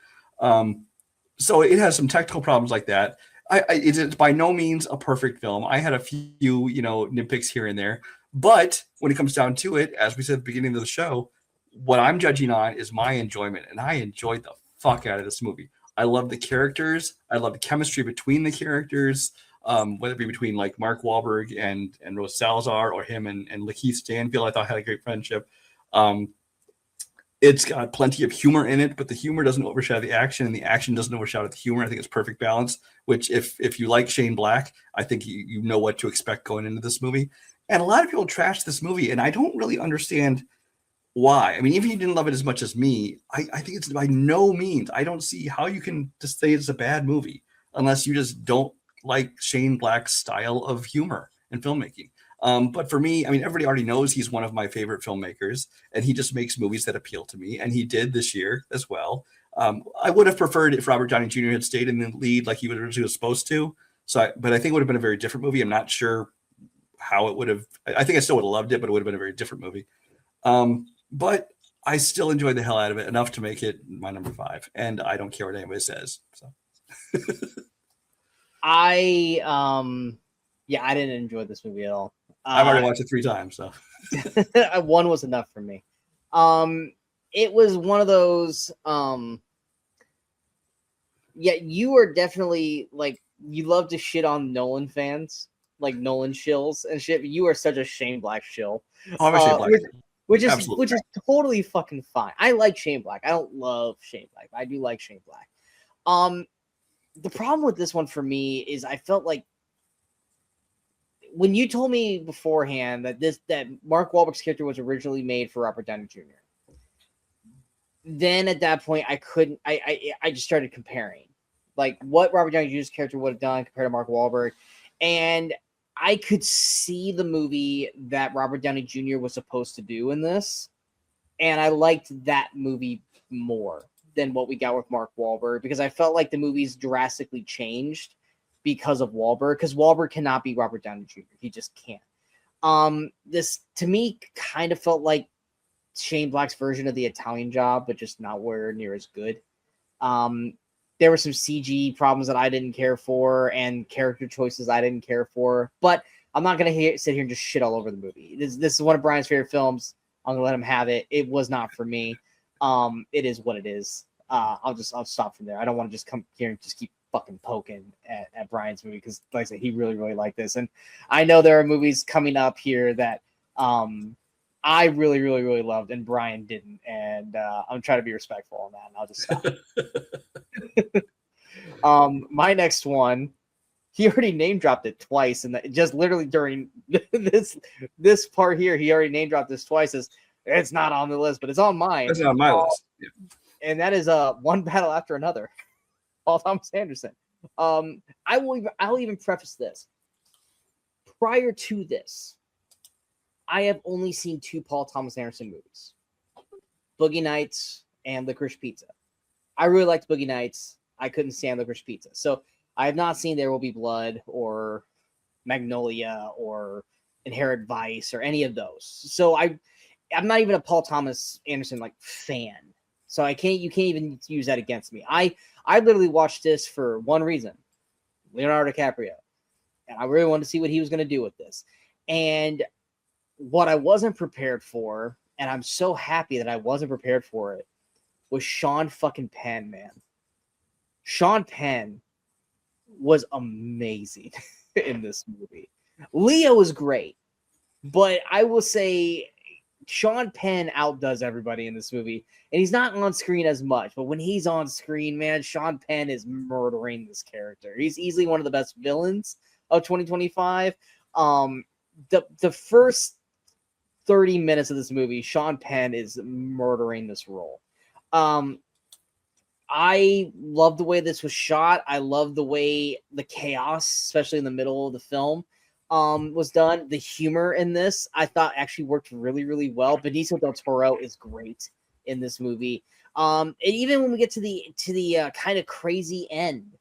Speaker 2: So it has some technical problems like that. It's by no means a perfect film. I had a few, you know, nitpicks here and there, but when it comes down to it, as we said at the beginning of the show, what I'm judging on is my enjoyment, and I enjoyed the fuck out of this movie. I love the characters. I love the chemistry between the characters, whether it be between like Mark Wahlberg and Rose Salazar or him and Lakeith Stanfield. I thought had a great friendship. It's got plenty of humor in it, but the humor doesn't overshadow the action, and the action doesn't overshadow the humor. I think it's perfect balance, which if you like Shane Black, I think you know what to expect going into this movie. And a lot of people trash this movie, and I don't really understand why. I mean, even if you didn't love it as much as me, I think it's by no means. I don't see how you can just say it's a bad movie unless you just don't like Shane Black's style of humor and filmmaking. But for me, I mean, everybody already knows he's one of my favorite filmmakers, and he just makes movies that appeal to me, and he did this year as well. I would have preferred if Robert Downey Jr. had stayed in the lead like he was supposed to. But I think it would have been a very different movie. I'm not sure how it would have. I think I still would have loved it, but it would have been a very different movie. But I still enjoyed the hell out of it enough to make it my number 5, and I don't care what anybody says. So,
Speaker 1: I didn't enjoy this movie at all.
Speaker 2: I've already watched it 3 times, so
Speaker 1: 1 was enough for me. It was one of those. Yeah, you are definitely like you love to shit on Nolan fans, like Nolan shills and shit. But you are such a Shane Black shill,
Speaker 2: Oh, I'm a Shane Black.
Speaker 1: which
Speaker 2: Absolutely.
Speaker 1: is totally fucking fine. I like Shane Black. I don't love Shane Black, but I do like Shane Black. The problem with this one for me is I felt like when you told me beforehand that Mark Wahlberg's character was originally made for Robert Downey Jr., then at that point I couldn't. I just started comparing like what Robert Downey Jr.'s character would have done compared to Mark Wahlberg, and I could see the movie that Robert Downey Jr. was supposed to do in this, and I liked that movie more than what we got with Mark Wahlberg because I felt like the movie's drastically changed because of Wahlberg, because Wahlberg cannot be Robert Downey Jr. He just can't. This to me kind of felt like Shane Black's version of The Italian Job, but just not where near as good. There were some CG problems that I didn't care for and character choices I didn't care for, but I'm not going to sit here and just shit all over the movie. This is one of Brian's favorite films. I'm going to let him have it. It was not for me. It is what it is. I'll stop from there. I don't want to just come here and just keep fucking poking at Brian's movie because, like I said, he really, really liked this. And I know there are movies coming up here that I really, really, really loved and Brian didn't. And I'm trying to be respectful on that. And I'll just stop. My next one, he already name dropped it twice. And just literally during this part here, he already name dropped this twice as it's not on the list, but it's on mine.
Speaker 2: It's not on my list. Yeah.
Speaker 1: And that is One Battle After Another. Paul Thomas Anderson. I'll even preface this. Prior to this, I have only seen 2 Paul Thomas Anderson movies. Boogie Nights and Licorice Pizza. I really liked Boogie Nights. I couldn't stand Licorice Pizza. So I have not seen There Will Be Blood or Magnolia or Inherent Vice or any of those. So I'm not even a Paul Thomas Anderson like fan. So you can't even use that against me. I literally watched this for one reason, Leonardo DiCaprio. And I really wanted to see what he was going to do with this. And what I wasn't prepared for, and I'm so happy that I wasn't prepared for it, was Sean fucking Penn, man. Sean Penn was amazing in this movie. Leo was great, but I will say Sean Penn outdoes everybody in this movie, and he's not on screen as much, but when he's on screen, man, Sean Penn is murdering this character. He's easily one of the best villains of 2025. The first 30 minutes of this movie, Sean Penn is murdering this role. I love the way this was shot. I love the way the chaos, especially in the middle of the film, was done. The humor in this, I thought actually worked really, really well. Benicio del Toro is great in this movie. And even when we get to the kind of crazy end,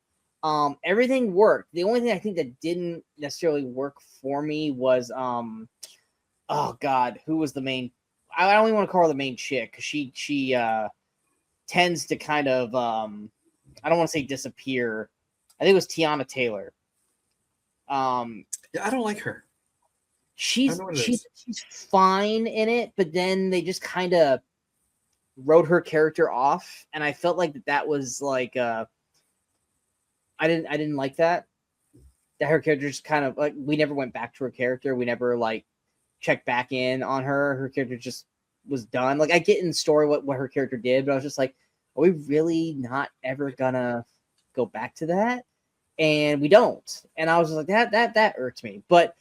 Speaker 1: everything worked. The only thing I think that didn't necessarily work for me was oh God, who was the main? I don't even want to call her the main chick because she tends to kind of I don't want to say disappear. I think it was Tiana Taylor.
Speaker 2: Yeah, I don't like her.
Speaker 1: She's fine in it, but then they just kind of wrote her character off, and I felt like that was like I didn't like that. That her character just kind of like we never went back to her character. We never like checked back in on her. Her character just was done. Like I get in the story what her character did, but I was just like, are we really not ever gonna go back to that? And we don't. And I was like, that irked me. But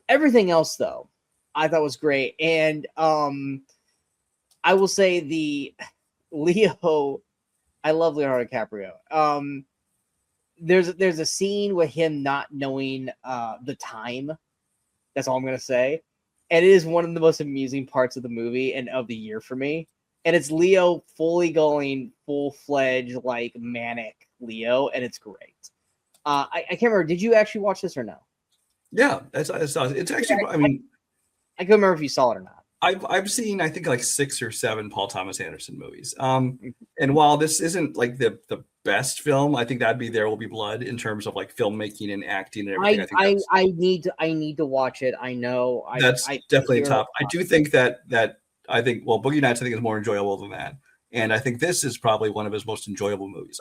Speaker 1: everything else though, I thought was great. And I will say the Leo, I love Leonardo DiCaprio. There's a scene with him not knowing the time. That's all I'm gonna say. And it is one of the most amusing parts of the movie and of the year for me. And it's Leo fully going full-fledged, like, manic Leo, and it's great. I can't remember. Did you actually watch this or no?
Speaker 2: Yeah, it's actually, I mean...
Speaker 1: I can't remember if you saw it or not.
Speaker 2: I've seen, I think, like 6 or 7 Paul Thomas Anderson movies. And while this isn't, like, the best film, I think that'd be There Will Be Blood in terms of, like, filmmaking and acting and everything.
Speaker 1: I need to watch it. I know.
Speaker 2: That's definitely top. I do think that I think Boogie Nights I think is more enjoyable than that, and I think this is probably one of his most enjoyable movies.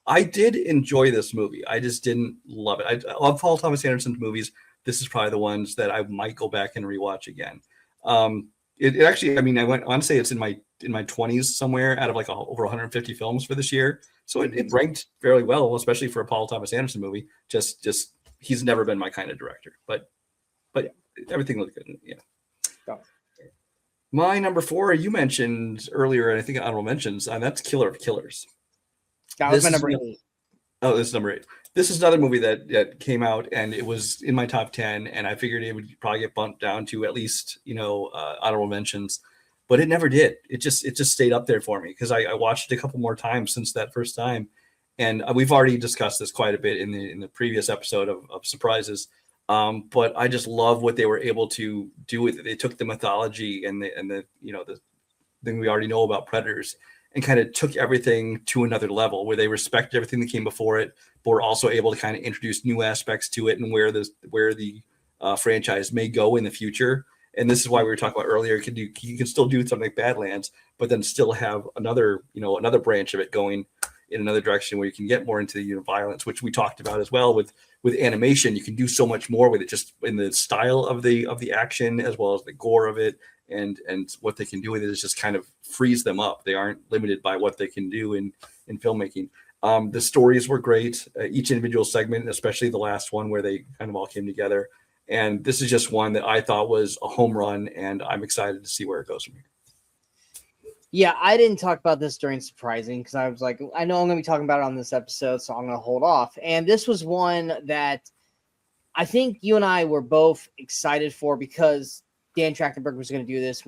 Speaker 2: I did enjoy this movie. I just didn't love it. I love Paul Thomas Anderson's movies. This is probably the ones that I might go back and rewatch again. It actually, I mean, I want to say it's in my 20s somewhere out of like over 150 films for this year. So it ranked fairly well, especially for a Paul Thomas Anderson movie. Just he's never been my kind of director, but everything looked good. Yeah.
Speaker 1: Oh.
Speaker 2: My number 4, you mentioned earlier, and I think honorable mentions, and that's Killer of Killers.
Speaker 1: That was my number 8.
Speaker 2: Oh, this is number 8. This is another movie that came out, and it was in my top 10, and I figured it would probably get bumped down to at least, honorable mentions, but it never did. It just stayed up there for me because I watched it a couple more times since that first time, and we've already discussed this quite a bit in the previous episode of Surprises. But I just love what they were able to do with it. They took the mythology and the thing we already know about predators and kind of took everything to another level where they respected everything that came before it, but were also able to kind of introduce new aspects to it and where the franchise may go in the future. And this is why we were talking about earlier. You can still do something like Badlands, but then still have another branch of it going in another direction where you can get more into the violence, which we talked about as well with animation. You can do so much more with it, just in the style of the action as well as the gore of it, and what they can do with it is just kind of frees them up. They aren't limited by what they can do in filmmaking. The stories were great, each individual segment, especially the last one where they kind of all came together. And this is just one that I thought was a home run, and I'm excited to see where it goes from here.
Speaker 1: Yeah, I didn't talk about this during Surprising because I was like, I know I'm going to be talking about it on this episode, so I'm going to hold off. And this was one that I think you and I were both excited for because Dan Trachtenberg was going to do this.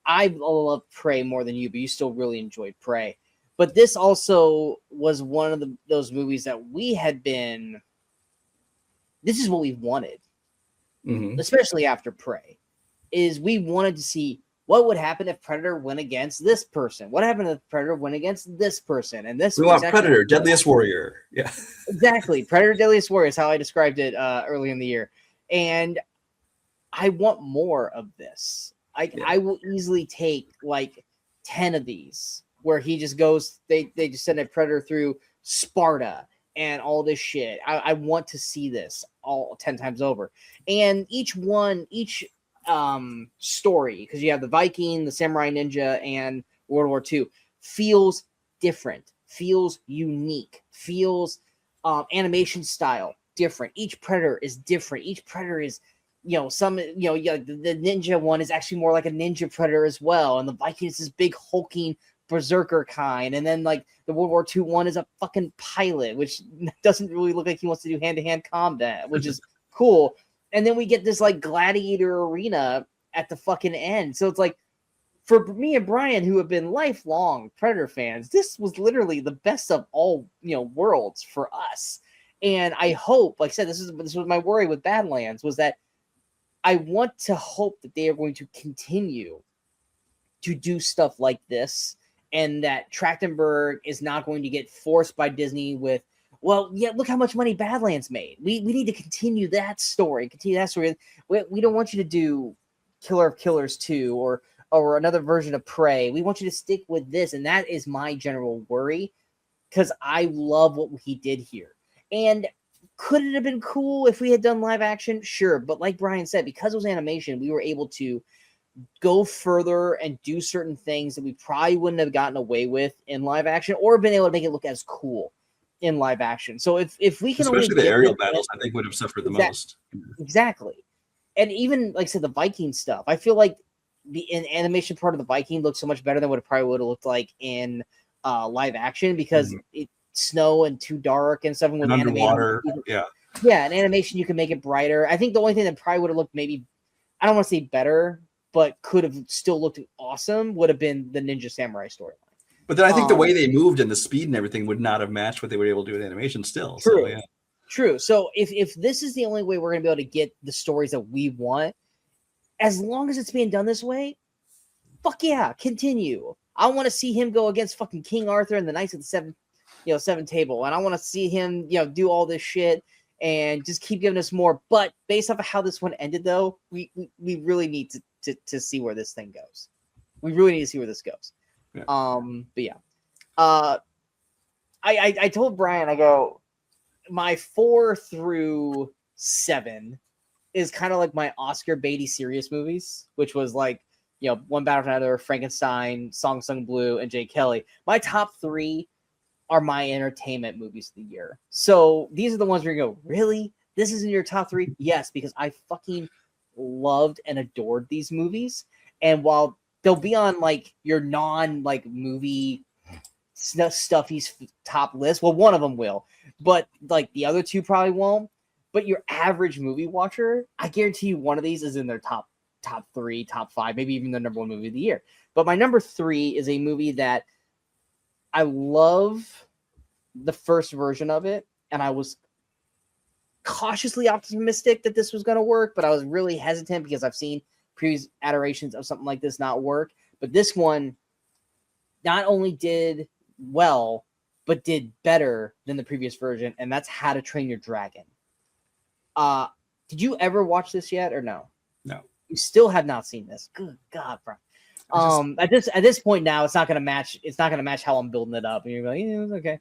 Speaker 1: I love Prey more than you, but you still really enjoyed Prey. But this also was one of those movies that we had been, this is what we wanted, especially after Prey, is we wanted to see what would happen if Predator went against this person? What happened if Predator went against this person? And this
Speaker 2: we want Predator, Deadliest Warrior. Yeah,
Speaker 1: exactly. Predator, Deadliest Warrior is how I described it early in the year. And I want more of this. I will easily take like 10 of these where he just goes, they just send a Predator through Sparta and all this shit. I want to see this all 10 times over. And each story, because you have the Viking, the Samurai Ninja, and World War II, feels different, feels unique, feels animation style different. Each Predator is different. Each Predator is, the Ninja one is actually more like a Ninja Predator as well, and the Viking is this big hulking berserker kind, and then like the World War II one is a fucking pilot, which doesn't really look like he wants to do hand-to-hand combat, which is cool. And then we get this like gladiator arena at the fucking end. So it's like, for me and Brian, who have been lifelong Predator fans, this was literally the best of all, worlds for us. And I hope, like I said, this was my worry with Badlands, was that I want to hope that they are going to continue to do stuff like this, and that Trachtenberg is not going to get forced by Disney with, well, yeah, look how much money Badlands made. We need to continue that story. We don't want you to do Killer of Killers 2 or another version of Prey. We want you to stick with this. And that is my general worry, because I love what he did here. And could it have been cool if we had done live action? Sure. But like Brian said, because it was animation, we were able to go further and do certain things that we probably wouldn't have gotten away with in live action, or been able to make it look as cool in live action. So if we can,
Speaker 2: especially the aerial battles, I think would have suffered the most.
Speaker 1: Exactly. And even like I said, the Viking stuff, I feel like the animation part of the Viking looks so much better than what it probably would have looked like in live action, because it's snow and too dark and stuff. And with
Speaker 2: underwater,
Speaker 1: and animation you can make it brighter. I think the only thing that probably would have looked maybe, I don't want to say better, but could have still looked awesome, would have been the Ninja Samurai storyline.
Speaker 2: But then I think the way they moved and the speed and everything would not have matched what they were able to do in animation still.
Speaker 1: True.
Speaker 2: So, yeah.
Speaker 1: True. So if this is the only way we're going to be able to get the stories that we want, as long as it's being done this way, fuck yeah, continue. I want to see him go against fucking King Arthur and the Knights of the Seven Table. And I want to see him, do all this shit and just keep giving us more. But based off of how this one ended, though, we really need to see where this thing goes. We really need to see where this goes.
Speaker 2: Yeah.
Speaker 1: But yeah. I told Brian, I go, my 4 through 7 is kind of like my Oscar Beatty serious movies, which was like, you know, One Battle for Another, Frankenstein, Song Sung Blue, and Jay Kelly. My top 3 are my entertainment movies of the year. So these are the ones where you go, really? This is in your top 3? Yes, because I fucking loved and adored these movies. And while they'll be on like your non like movie stuffy's top list, well, one of them will, but like the other 2 probably won't. But your average movie watcher, I guarantee you one of these is in their top 3, top 5, maybe even the number 1 movie of the year. But my number 3 is a movie that I love the first version of it, and I was cautiously optimistic that this was going to work, but I was really hesitant because I've seen previous iterations of something like this not work. But this one not only did well, but did better than the previous version, and that's How to Train Your Dragon. Did you ever watch this yet or no?
Speaker 2: No. You
Speaker 1: still have not seen this. Good God, bro. At this point now, it's not gonna match how I'm building it up. And you're like, yeah, it's okay.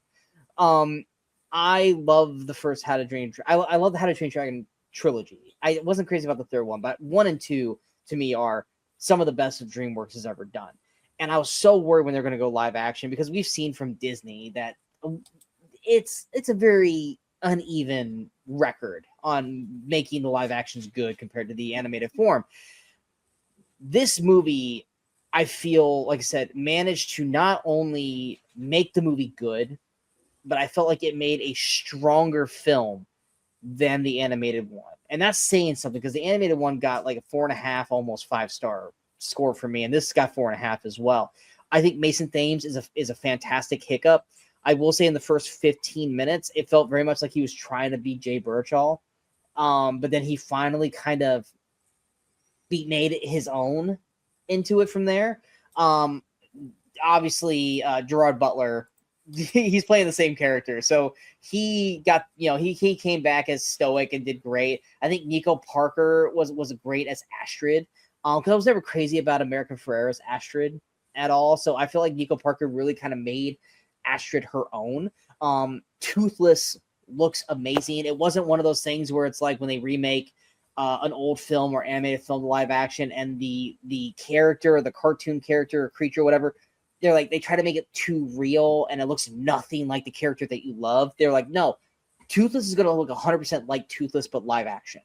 Speaker 1: I love the first How to Train. I love the How to Train Dragon trilogy. I wasn't crazy about the third one, but 1 and 2 to me are some of the best that DreamWorks has ever done. And I was so worried when they're going to go live action because we've seen from Disney that it's a very uneven record on making the live actions good compared to the animated form. This movie, I feel, like I said, managed to not only make the movie good, but I felt like it made a stronger film than the animated one. And that's saying something because the animated one got like a 4.5, almost 5-star score for me. And this got 4.5 as well. I think Mason Thames is a fantastic hiccup. I will say in the first 15 minutes, it felt very much like he was trying to be Jay Birchall. But then he finally kind of made it his own into it from there. Obviously, Gerard Butler, he's playing the same character. So he got, he came back as stoic and did great. I think Nico Parker was great as Astrid. Because I was never crazy about America Ferrera's Astrid at all. So I feel like Nico Parker really kind of made Astrid her own. Toothless looks amazing. It wasn't one of those things where it's like when they remake an old film or animated film to live action and the character or the cartoon character or creature or whatever, they're like, they try to make it too real and it looks nothing like the character that you love. They're like, no, Toothless is going to look 100% like Toothless, but live action.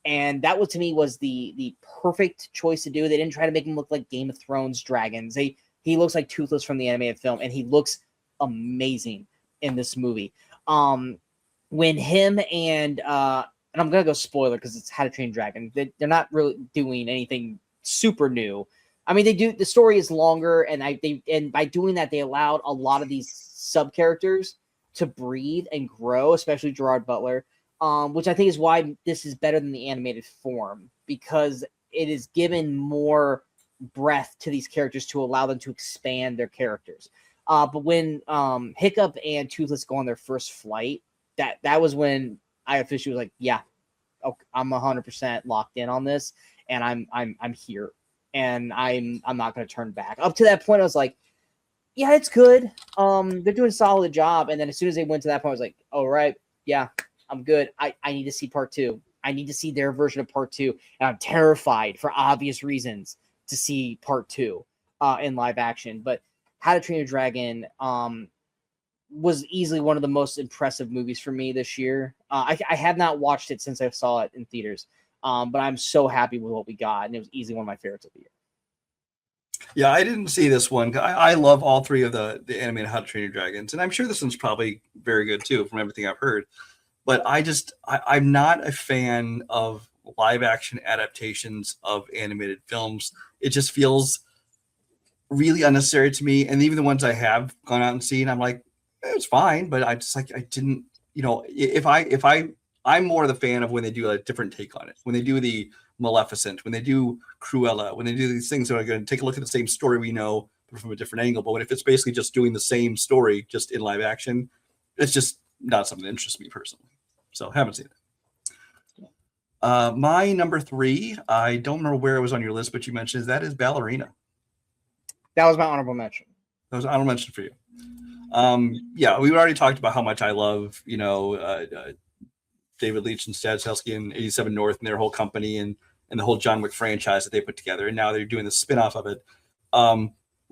Speaker 1: And that was, to me, was the perfect choice to do. They didn't try to make him look like Game of Thrones dragons. He looks like Toothless from the animated film, and he looks amazing in this movie. When him and I'm gonna go spoiler because it's How to Train Dragon. They're not really doing anything super new. I mean, they do. The story is longer, and by doing that, they allowed a lot of these sub characters to breathe and grow, especially Gerard Butler. Which I think is why this is better than the animated form, because it is given more breath to these characters to allow them to expand their characters. But when Hiccup and Toothless go on their first flight, that was when I officially was like, yeah, okay, I'm 100% locked in on this, and I'm here, and I'm not going to turn back. Up to that point, I was like, yeah, it's good. They're doing a solid job, and then as soon as they went to that point, I was like, all right, yeah, I'm good. I need to see part 2. I need to see their version of part 2. And I'm terrified for obvious reasons to see part 2 in live action. But How to Train Your Dragon was easily one of the most impressive movies for me this year. I have not watched it since I saw it in theaters. But I'm so happy with what we got. And it was easily one of my favorites of the year.
Speaker 2: Yeah, I didn't see this one. I love all 3 of the animated How to Train Your Dragons. And I'm sure this one's probably very good too, from everything I've heard. But I'm not a fan of live action adaptations of animated films. It just feels really unnecessary to me. And even the ones I have gone out and seen, I'm like, it's fine. But I didn't, I'm more the fan of when they do a different take on it. When they do the Maleficent, when they do Cruella, when they do these things that are going to take a look at the same story we know, but from a different angle. But if it's basically just doing the same story, just in live action, it's just not something that interests me personally. So haven't seen it. My number 3, I don't remember where it was on your list, but you mentioned that is Ballerina.
Speaker 1: That was my honorable mention.
Speaker 2: That was an honorable mention for you. Yeah, we already talked about how much I love, David Leitch and Stahelski and 87 North and their whole company and the whole John Wick franchise that they put together. And now they're doing the spin-off of it.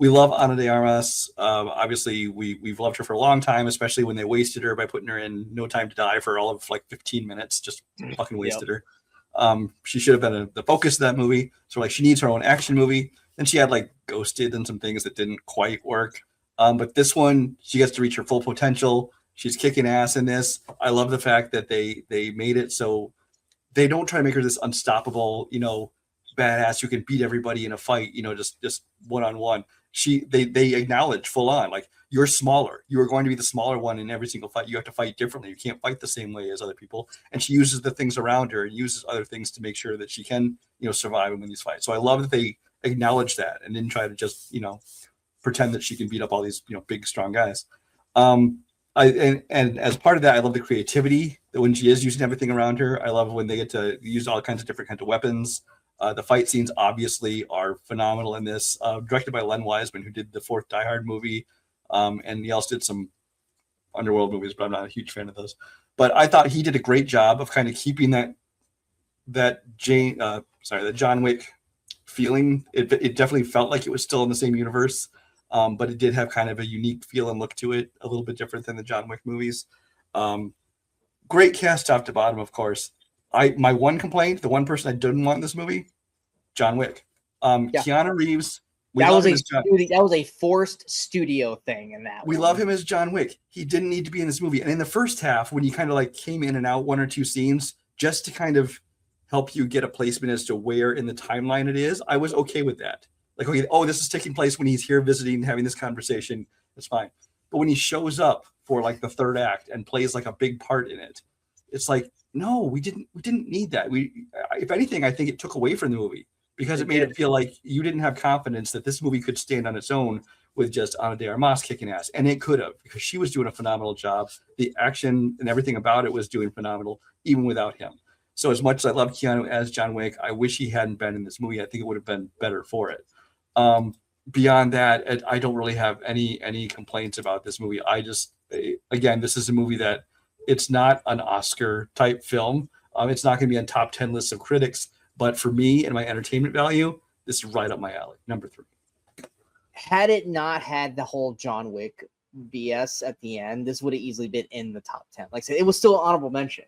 Speaker 2: We love Ana de Armas. Obviously, we've loved her for a long time, especially when they wasted her by putting her in No Time to Die for all of like 15 minutes. Just fucking wasted her. She should have been the focus of that movie. So like she needs her own action movie. Then she had like Ghosted and some things that didn't quite work. But this one, she gets to reach her full potential. She's kicking ass in this. I love the fact that they made it so they don't try to make her this unstoppable, badass who can beat everybody in a fight, just one-on-one. They acknowledge full on, like, you're smaller. You are going to be the smaller one in every single fight. You have to fight differently. You can't fight the same way as other people. And she uses the things around her and uses other things to make sure that she can, survive and win these fights. So I love that they acknowledge that and didn't try to just, pretend that she can beat up all these, big, strong guys. And as part of that, I love the creativity that when she is using everything around her. I love when they get to use all kinds of different kinds of weapons. The fight scenes obviously are phenomenal in this. Directed by Len Wiseman, who did the fourth Die Hard movie, and he also did some underworld movies, but I'm not a huge fan of those. But I thought he did a great job of kind of keeping that John Wick feeling. It definitely felt like it was still in the same universe. But it did have kind of a unique feel and look to it, a little bit different than the John Wick movies. Great cast top to bottom, of course. My one complaint, the one person I didn't want in this movie, John Wick. Keanu Reeves.
Speaker 1: That was a forced studio thing in that.
Speaker 2: We love him as John Wick. He didn't need to be in this movie. And in the first half, when he kind of like came in and out one or two scenes, just to kind of help you get a placement as to where in the timeline it is, I was okay with that. Like, okay, this is taking place when he's here visiting, having this conversation. It's fine. But when he shows up for like the third act and plays like a big part in it, it's like, no, we didn't need that. If anything, I think it took away from the movie because it made it feel like you didn't have confidence that this movie could stand on its own with just Ana de Armas kicking ass. And it could have, because she was doing a phenomenal job. The action and everything about it was doing phenomenal, even without him. So as much as I love Keanu as John Wick, I wish he hadn't been in this movie. I think it would have been better for it. Beyond that, I don't really have any complaints about this movie. Again, this is a movie that it's not an Oscar type film. It's not going to be on top 10 lists of critics, but for me and my entertainment value, this is right up my alley. Number 3.
Speaker 1: Had it not had the whole John Wick BS at the end, this would have easily been in the top 10. Like I said, it was still an honorable mention,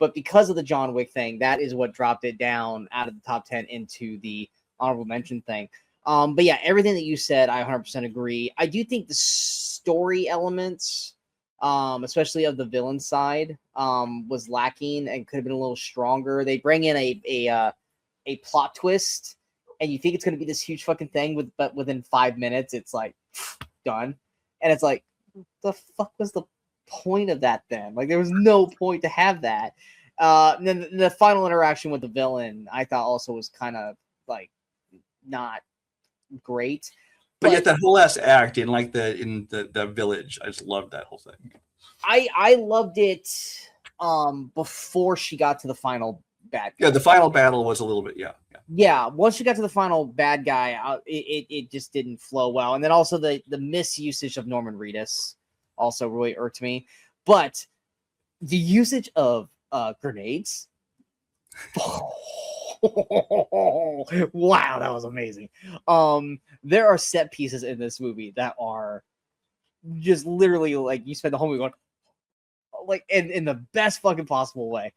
Speaker 1: but because of the John Wick thing, that is what dropped it down out of the top 10 into the honorable mention thing. But yeah, everything that you said, I 100% agree. I do think the story elements, especially of the villain side, was lacking and could have been a little stronger. They bring in a plot twist, and you think it's going to be this huge fucking thing, but within 5 minutes, it's like done, and it's like, what the fuck was the point of that then? Like, there was no point to have that. And then the final interaction with the villain, I thought also was kind of like not great,
Speaker 2: but yet that whole last act in the village, I just loved that whole thing.
Speaker 1: I loved it before she got to the final bad guy.
Speaker 2: Yeah, the final battle was a little bit
Speaker 1: once she got to the final bad guy, it just didn't flow well. And then also the misusage of Norman Reedus also really irked me, but the usage of grenades, wow, that was amazing. There are set pieces in this movie that are just literally like you spend the whole movie going like in the best fucking possible way.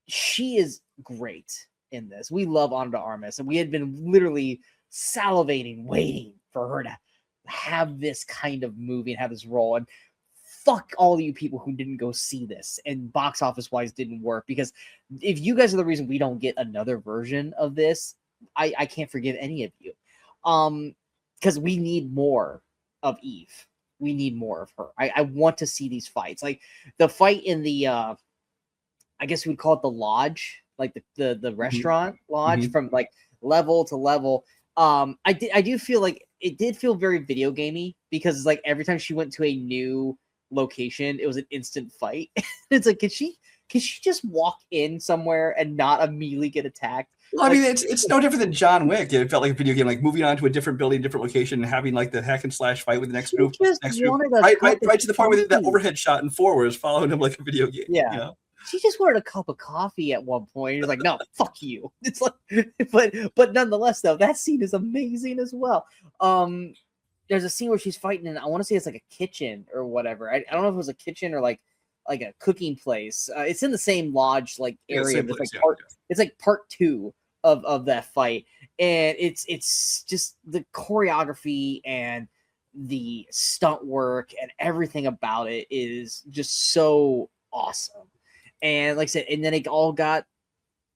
Speaker 1: She is great in this. We love Ana de Armas, and we had been literally salivating, waiting for her to have this kind of movie and have this role. And fuck all you people who didn't go see this and box office wise didn't work, because if you guys are the reason we don't get another version of this, I can't forgive any of you. Because we need more of Eve. We need more of her. I want to see these fights. Like the fight in the I guess we would call it the lodge, like the restaurant lodge, from like level to level. I do feel like it did feel very video gamey, because like every time she went to a new location, it was an instant fight. It's like, can she can she just walk in somewhere and not immediately get attacked?
Speaker 2: Well, I mean, it's no different than John Wick. It felt like a video game, like moving on to a different building, different location, and having like the hack and slash fight with the next group. Right to the point where that overhead shot in 4 was following him like a video game.
Speaker 1: Yeah.
Speaker 2: You know?
Speaker 1: She just wanted a cup of coffee at one point. He's like, no, fuck you. It's like, but nonetheless, though, that scene is amazing as well. There's a scene where she's fighting, and I want to say it's like a kitchen or whatever. I don't know if it was a kitchen or like a cooking place. It's in the same lodge like area. It's like part 2 of that fight, and it's just the choreography and the stunt work and everything about it is just so awesome. And like I said, and then it all got,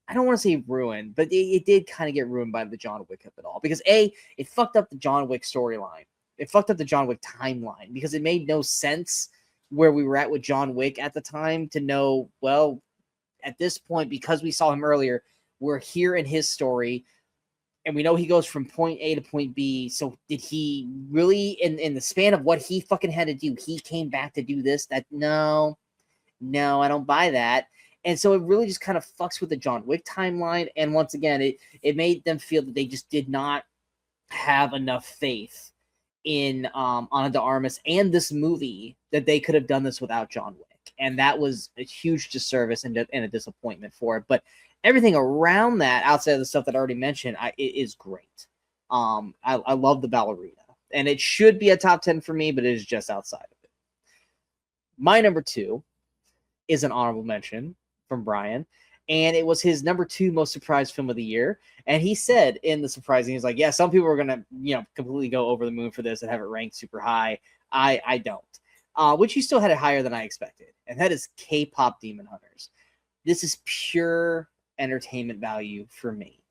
Speaker 1: I don't want to say ruined, but it did kind of get ruined by the John Wick of it all, because it fucked up the John Wick storyline. It fucked up the John Wick timeline, because it made no sense where we were at with John Wick at the time to know, well, at this point, because we saw him earlier, we're here in his story, and we know he goes from point A to point B. So did he really, in the span of what he fucking had to do, he came back to do this? No, I don't buy that. And so it really just kind of fucks with the John Wick timeline. And once again, it made them feel that they just did not have enough faith in Ana de Armas and this movie that they could have done this without John Wick. And that was a huge disservice and a disappointment for it. But everything around that, outside of the stuff that I already mentioned, it is great. I love the ballerina. And it should be a top 10 for me, but it is just outside of it. My number 2 is an honorable mention from Brian, and it was his number 2 most surprised film of the year. And he said in the surprising, he's like, yeah, some people are gonna completely go over the moon for this and have it ranked super high. I don't, which he still had it higher than I expected, and that is K-pop Demon Hunters. This is pure entertainment value for me.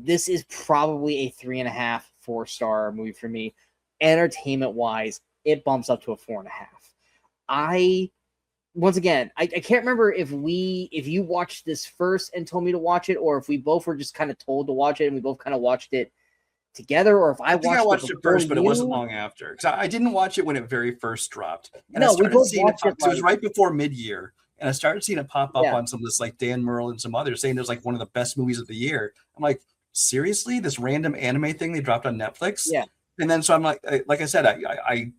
Speaker 1: This is probably a 3.5, 4-star movie for me. Entertainment wise, it bumps up to a 4.5. Once again, I can't remember if you watched this first and told me to watch it, or if we both were just kind of told to watch it and we both kind of watched it together, or if I watched it
Speaker 2: first, but it wasn't long after, because I didn't watch it when it very first dropped. And
Speaker 1: no,
Speaker 2: I started seeing it. It was right before mid-year, and I started seeing it pop up on some of this, like Dan Merle and some others, saying it was like one of the best movies of the year. I'm like, seriously, this random anime thing they dropped on Netflix?
Speaker 1: Yeah.
Speaker 2: And then so I'm like I said, I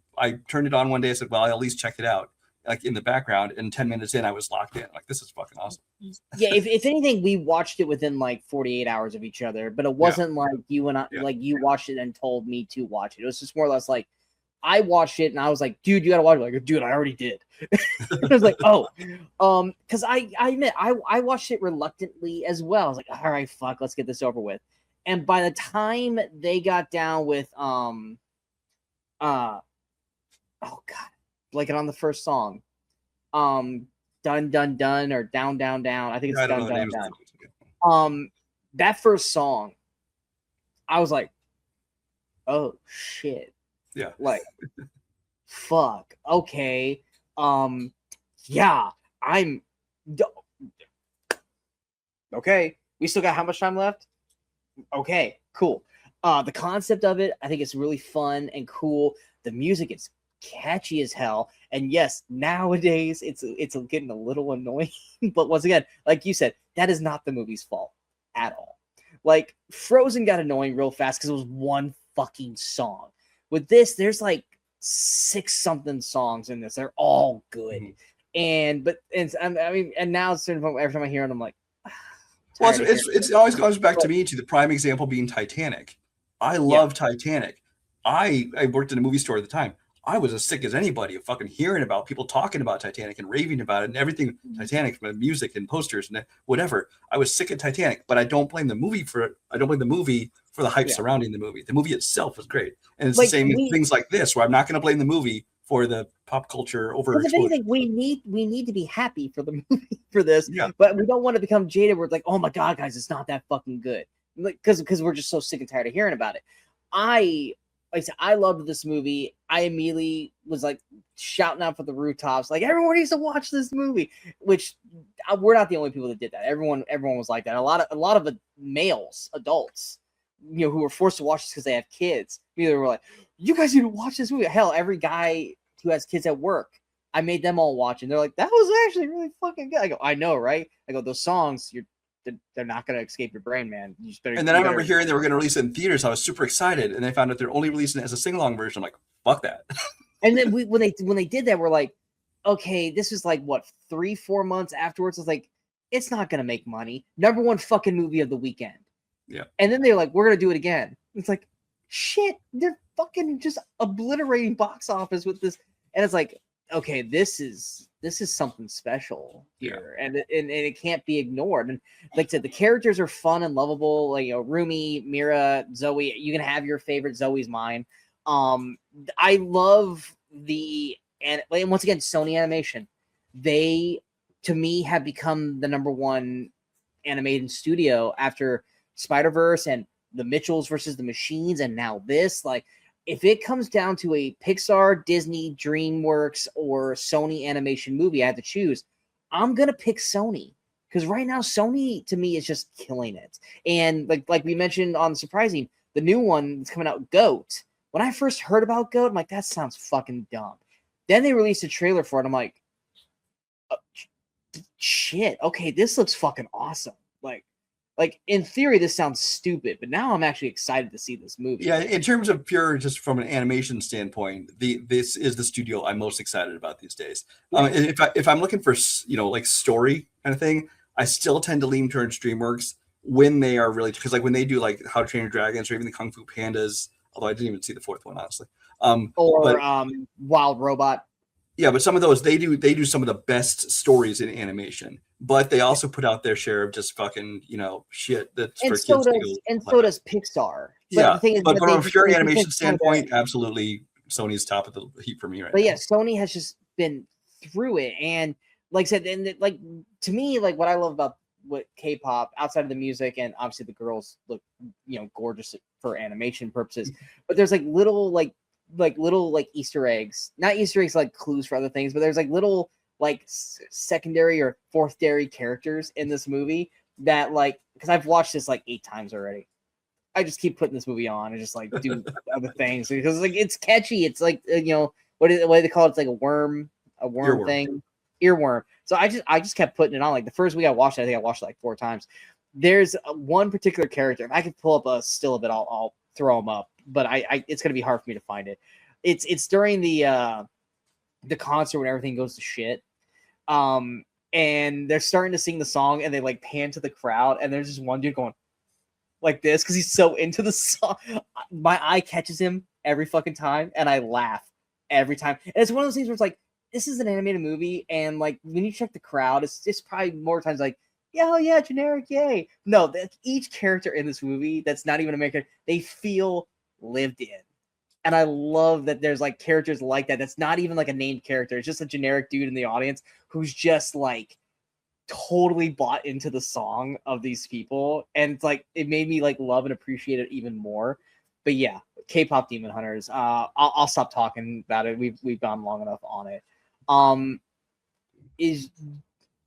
Speaker 2: turned it on one day. I said, well, I'll at least check it out, like in the background. And 10 minutes in, I was locked in. Like, this is fucking awesome.
Speaker 1: Yeah, if anything, we watched it within like 48 hours of each other, but it wasn't like you and I, like you watched it and told me to watch it. It was just more or less like I watched it and I was like, dude, you gotta watch it. Like, dude, I already did. I was like, oh, because I admit I watched it reluctantly as well. I was like, all right, fuck, let's get this over with. And by the time they got down with oh god, like it on the first song, dun dun dun or down down down. I think it's dun dun dun. That first song, I was like, oh shit.
Speaker 2: Yeah.
Speaker 1: Like, fuck. Okay. Yeah. Okay. We still got how much time left? Okay, cool. The concept of it, I think it's really fun and cool. The music is catchy as hell. And yes, nowadays it's getting a little annoying. But once again, like you said, that is not the movie's fault at all. Like, Frozen got annoying real fast because it was one fucking song. With this, there's like 6-something songs in this. They're all good. Mm-hmm. And now it's every time I hear it, I'm like,
Speaker 2: well, it always goes back to me to the prime example being Titanic. I love Titanic. I worked in a movie store at the time. I was as sick as anybody of fucking hearing about people talking about Titanic and raving about it and everything Titanic, music and posters and whatever. I was sick of Titanic, but I don't blame the movie for it. I don't blame the movie for the hype surrounding the movie. The movie itself was great. And it's like, the same things like this, where I'm not going to blame the movie for the pop culture overexposure.
Speaker 1: If anything, we need to be happy for the movie for this, but we don't want to become jaded. We're like, oh my god, guys, it's not that fucking good, like because we're just so sick and tired of hearing about it. Like I said, I loved this movie. I immediately was like shouting out for the rooftops, like everyone needs to watch this movie. Which we're not the only people that did that. Everyone was like that. A lot of males, adults, who were forced to watch this because they have kids. Either were like, you guys need to watch this movie. Hell, every guy who has kids at work, I made them all watch, and they're like, that was actually really fucking good. I go, I know, right? I go, those songs, they're not gonna escape your brain, man. You just better.
Speaker 2: And then I remember hearing they were going to release it in theaters. I was super excited, and they found out they're only releasing it as a sing-along version. I'm like, fuck that.
Speaker 1: And then when they did that, we're like, okay, this was like what 3-4 months afterwards. I was like, it's not gonna make money. #1 fucking movie of the weekend.
Speaker 2: Yeah.
Speaker 1: And then they're like, we're gonna do it again. It's like, shit, they're fucking just obliterating box office with this. And it's like, okay, this is something special here, and it can't be ignored. And like I said, the characters are fun and lovable. Like, Rumi, Mira, Zoe. You can have your favorite. Zoe's mine. I love and once again, Sony Animation. They, to me, have become the #1 animated studio after Spider-Verse and the Mitchells versus the Machines, and now this. Like, if it comes down to a Pixar, Disney, DreamWorks, or Sony Animation movie, I have to choose. I'm gonna pick Sony, because right now Sony to me is just killing it. And like we mentioned on Surprising, the new one that's coming out, Goat. When I first heard about Goat, I'm like, that sounds fucking dumb. Then they released a trailer for it. I'm like, oh, shit. Okay, this looks fucking awesome. Like in theory, this sounds stupid, but now I'm actually excited to see this movie.
Speaker 2: Yeah, in terms of pure, just from an animation standpoint, this is the studio I'm most excited about these days. If I'm looking for like story kind of thing, I still tend to lean towards DreamWorks when they are really, because like when they do like How to Train Your Dragons or even the Kung Fu Pandas, although I didn't even see the fourth one, honestly.
Speaker 1: Wild Robot.
Speaker 2: Yeah, but some of those they do some of the best stories in animation, but they also put out their share of just fucking shit that's for kids to go.
Speaker 1: And so does Pixar.
Speaker 2: But the thing is, but from a pure animation standpoint, absolutely Sony's top of the heap for me right now.
Speaker 1: But yeah, Sony has just been through it, and like I said, and like to me, like what I love about what K-pop, outside of the music, and obviously the girls look gorgeous for animation purposes, but there's little Easter eggs, not Easter eggs like clues for other things, but there's little secondary or fourth-dairy characters in this movie that because I've watched this 8 times already. I just keep putting this movie on and just do other things because it's catchy. It's what do they call it? It's like a worm
Speaker 2: Earworm.
Speaker 1: thing, earworm. So I just kept putting it on. The first week I watched it, I think I watched it 4 times. There's one particular character. If I could pull up a still of it, I'll throw him up. But it's gonna be hard for me to find it. It's during the concert when everything goes to shit. And they're starting to sing the song and they pan to the crowd and there's just one dude going like this because he's so into the song. My eye catches him every fucking time and I laugh every time. And it's one of those things where it's this is an animated movie and when you check the crowd, it's probably more times yeah, generic, yay. No, each character in this movie that's not even American, they feel lived in. And I love that there's characters like that. That's not even a named character. It's just a generic dude in the audience who's just totally bought into the song of these people. And it's it made me love and appreciate it even more. But yeah, K-pop Demon Hunters. I'll stop talking about it. We've gone long enough on it.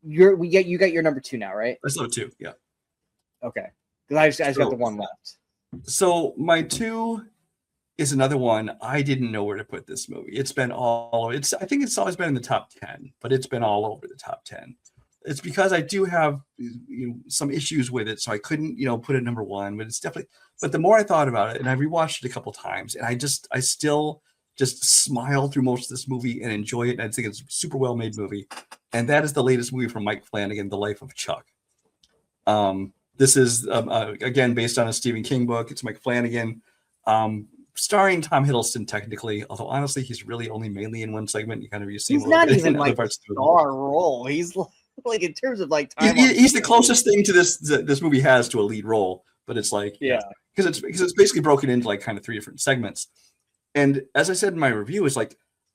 Speaker 1: You got your number 2 now, right?
Speaker 2: That's number 2, yeah.
Speaker 1: Okay. Because I just got the one left.
Speaker 2: So my 2 is another one. I didn't know where to put this movie. It's been I think it's always been in the top 10, but it's been all over the top 10. It's because I do have some issues with it, so I couldn't put it number 1. But it's definitely. But the more I thought about it, and I rewatched it a couple times, and I still just smile through most of this movie and enjoy it. And I think it's a super well made movie, and that is the latest movie from Mike Flanagan, The Life of Chuck. This is again based on a Stephen King book. It's Mike Flanagan. Starring Tom Hiddleston, technically, although honestly, he's really only mainly in one segment. You see him. He's not even
Speaker 1: a star role. He's in terms of time.
Speaker 2: He's the closest thing to this movie has to a lead role, but it's because it's basically broken into kind of 3 different segments. And as I said in my review, it's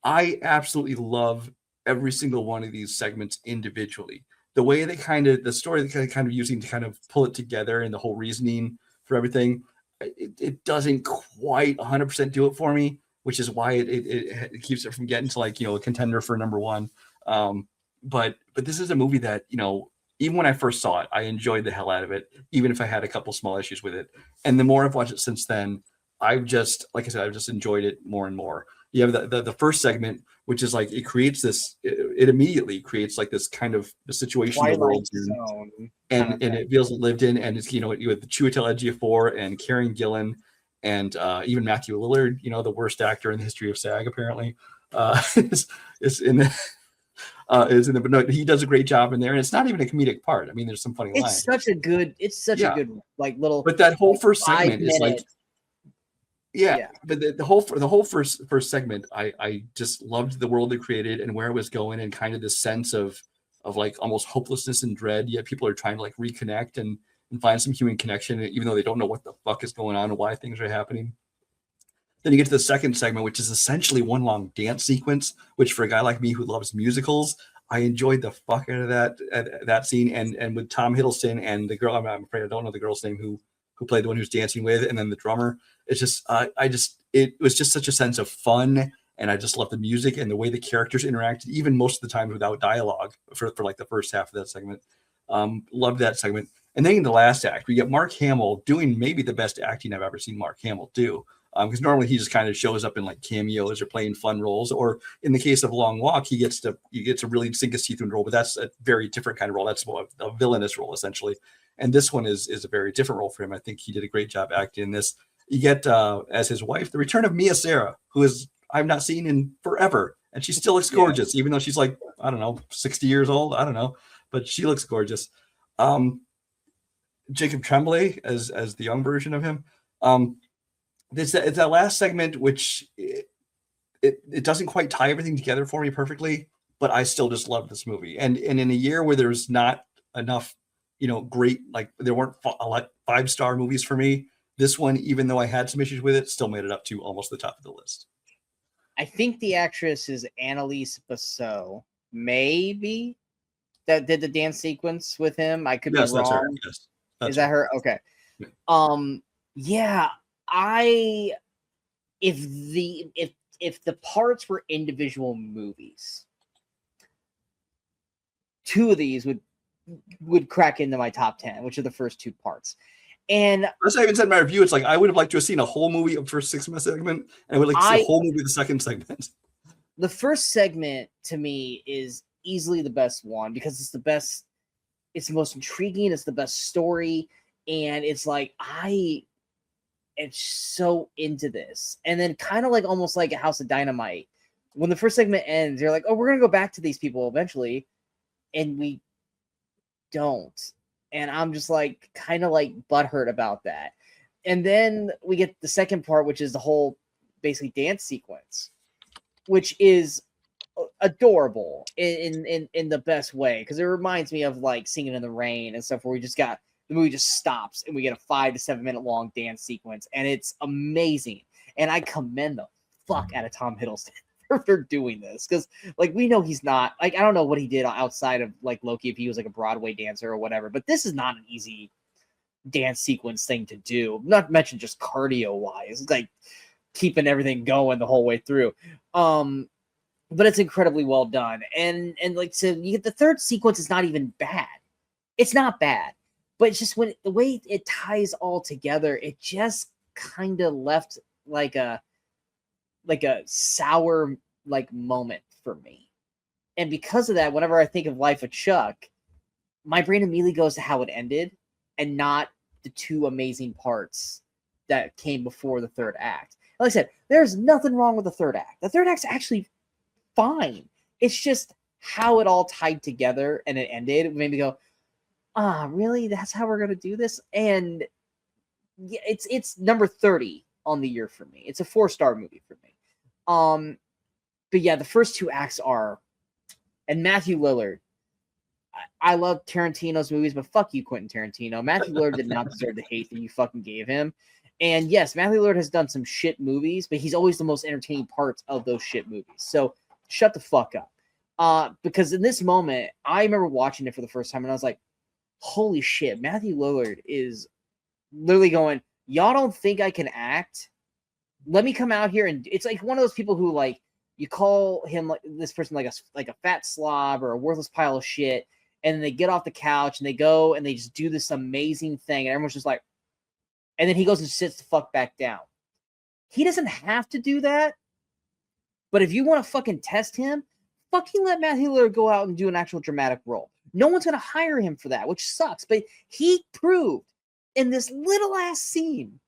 Speaker 2: I absolutely love every single one of these segments individually. The way the story they kind of using to kind of pull it together and the whole reasoning for everything. It doesn't quite 100% do it for me, which is why it keeps it from getting to a contender for number 1. But this is a movie that even when I first saw it, I enjoyed the hell out of it, even if I had a couple small issues with it. And the more I've watched it since then, I've just enjoyed it more and more. You have the first segment which is like it creates this. It immediately creates like this kind of a situation the
Speaker 1: Twilight
Speaker 2: world's in,
Speaker 1: Zone
Speaker 2: and it feels lived in, and it's you with the Chiwetel Ejiofor and Karen Gillan, and even Matthew Lillard, the worst actor in the history of SAG apparently, is in the. But no, he does a great job in there, and it's not even a comedic part. I mean, there's some funny lines.
Speaker 1: It's such a good like little.
Speaker 2: But that whole first segment is like,
Speaker 1: yeah.
Speaker 2: But the whole first segment, I just loved the world they created and where it was going, and kind of this sense of like almost hopelessness and dread. Yet people are trying to like reconnect and find some human connection, even though they don't know what the fuck is going on and why things are happening. Then you get to the second segment, which is essentially one long dance sequence, which for a guy like me who loves musicals, I enjoyed the fuck out of that scene. And with Tom Hiddleston and the girl, I'm afraid I don't know the girl's name who played the one who's dancing with, and then the drummer. It's just, it was just such a sense of fun. And I just love the music and the way the characters interacted, even most of the time without dialogue for like the first half of that segment. Loved that segment. And then in the last act, we get Mark Hamill doing maybe the best acting I've ever seen Mark Hamill do. Because normally he just kind of shows up in like cameos or playing fun roles, or in the case of Long Walk, he gets to really sink his teeth into a role, but that's a very different kind of role. That's a villainous role essentially, and this one is a very different role for him. I think he did a great job acting in this. You get as his wife the return of Mia Sara, who is I've not seen in forever, and she still looks gorgeous, even though she's like 60 years old. I don't know, but she looks gorgeous. Jacob Tremblay as the young version of him. It's that last segment, which it doesn't quite tie everything together for me perfectly, but I still just love this movie. And in a year where there's not enough, great, like there weren't a lot 5-star movies for me, this one, even though I had some issues with it, still made it up to almost the top of the list.
Speaker 1: I think the actress is Annalise Basso, maybe, that did the dance sequence with him. I could be wrong.
Speaker 2: That's her. Yes,
Speaker 1: is that her? Okay. Yeah. If the parts were individual movies, 2 of these would crack into my top 10, which are the first 2 parts. And
Speaker 2: as I even said in my review, it's like I would have liked to have seen a whole movie of the first 6 segment, and I would like to see a whole movie of the second segment.
Speaker 1: The first segment to me is easily the best one because it's the best, it's the most intriguing, it's the best story, and it's like it's so into this. And then kind of like almost like a House of Dynamite, when the first segment ends, you're like, oh, we're gonna go back to these people eventually, and we don't. And I'm just like kind of like butthurt about that. And then we get the second part, which is the whole basically dance sequence, which is adorable in the best way, because it reminds me of like Singing in the Rain and stuff, where the movie just stops and we get a 5 to 7 minute long dance sequence, and it's amazing. And I commend the fuck out of Tom Hiddleston for doing this, because like we know he's not like, I don't know what he did outside of like Loki, if he was like a Broadway dancer or whatever, but this is not an easy dance sequence thing to do, not to mention just cardio wise. It's like keeping everything going the whole way through. But it's incredibly well done. And like, so you get the third sequence is not even bad. It's not bad. But it's just the way it ties all together, it just kind of left like a sour like moment for me. And because of that, whenever I think of Life of Chuck, my brain immediately goes to how it ended and not the 2 amazing parts that came before the third act. Like I said, there's nothing wrong with the third act. The third act's actually fine. It's just how it all tied together and it ended. It made me go, really? That's how we're gonna do this? And yeah, it's number 30 on the year for me. It's a 4-star movie for me. But yeah, the first 2 acts are, and Matthew Lillard. I love Tarantino's movies, but fuck you, Quentin Tarantino. Matthew Lillard did not deserve the hate that you fucking gave him. And yes, Matthew Lillard has done some shit movies, but he's always the most entertaining parts of those shit movies. So shut the fuck up. Because in this moment, I remember watching it for the first time, and I was like, holy shit, Matthew Lillard is literally going, y'all don't think I can act? Let me come out here. And it's like one of those people who, like, you call him like this person like a fat slob or a worthless pile of shit, and then they get off the couch and they go and they just do this amazing thing, and everyone's just like, and then he goes and sits the fuck back down. He doesn't have to do that, But if you want to fucking test him, fucking let Matthew Lillard go out and do an actual dramatic role. No one's going to hire him for that, which sucks. But he proved in this little ass scene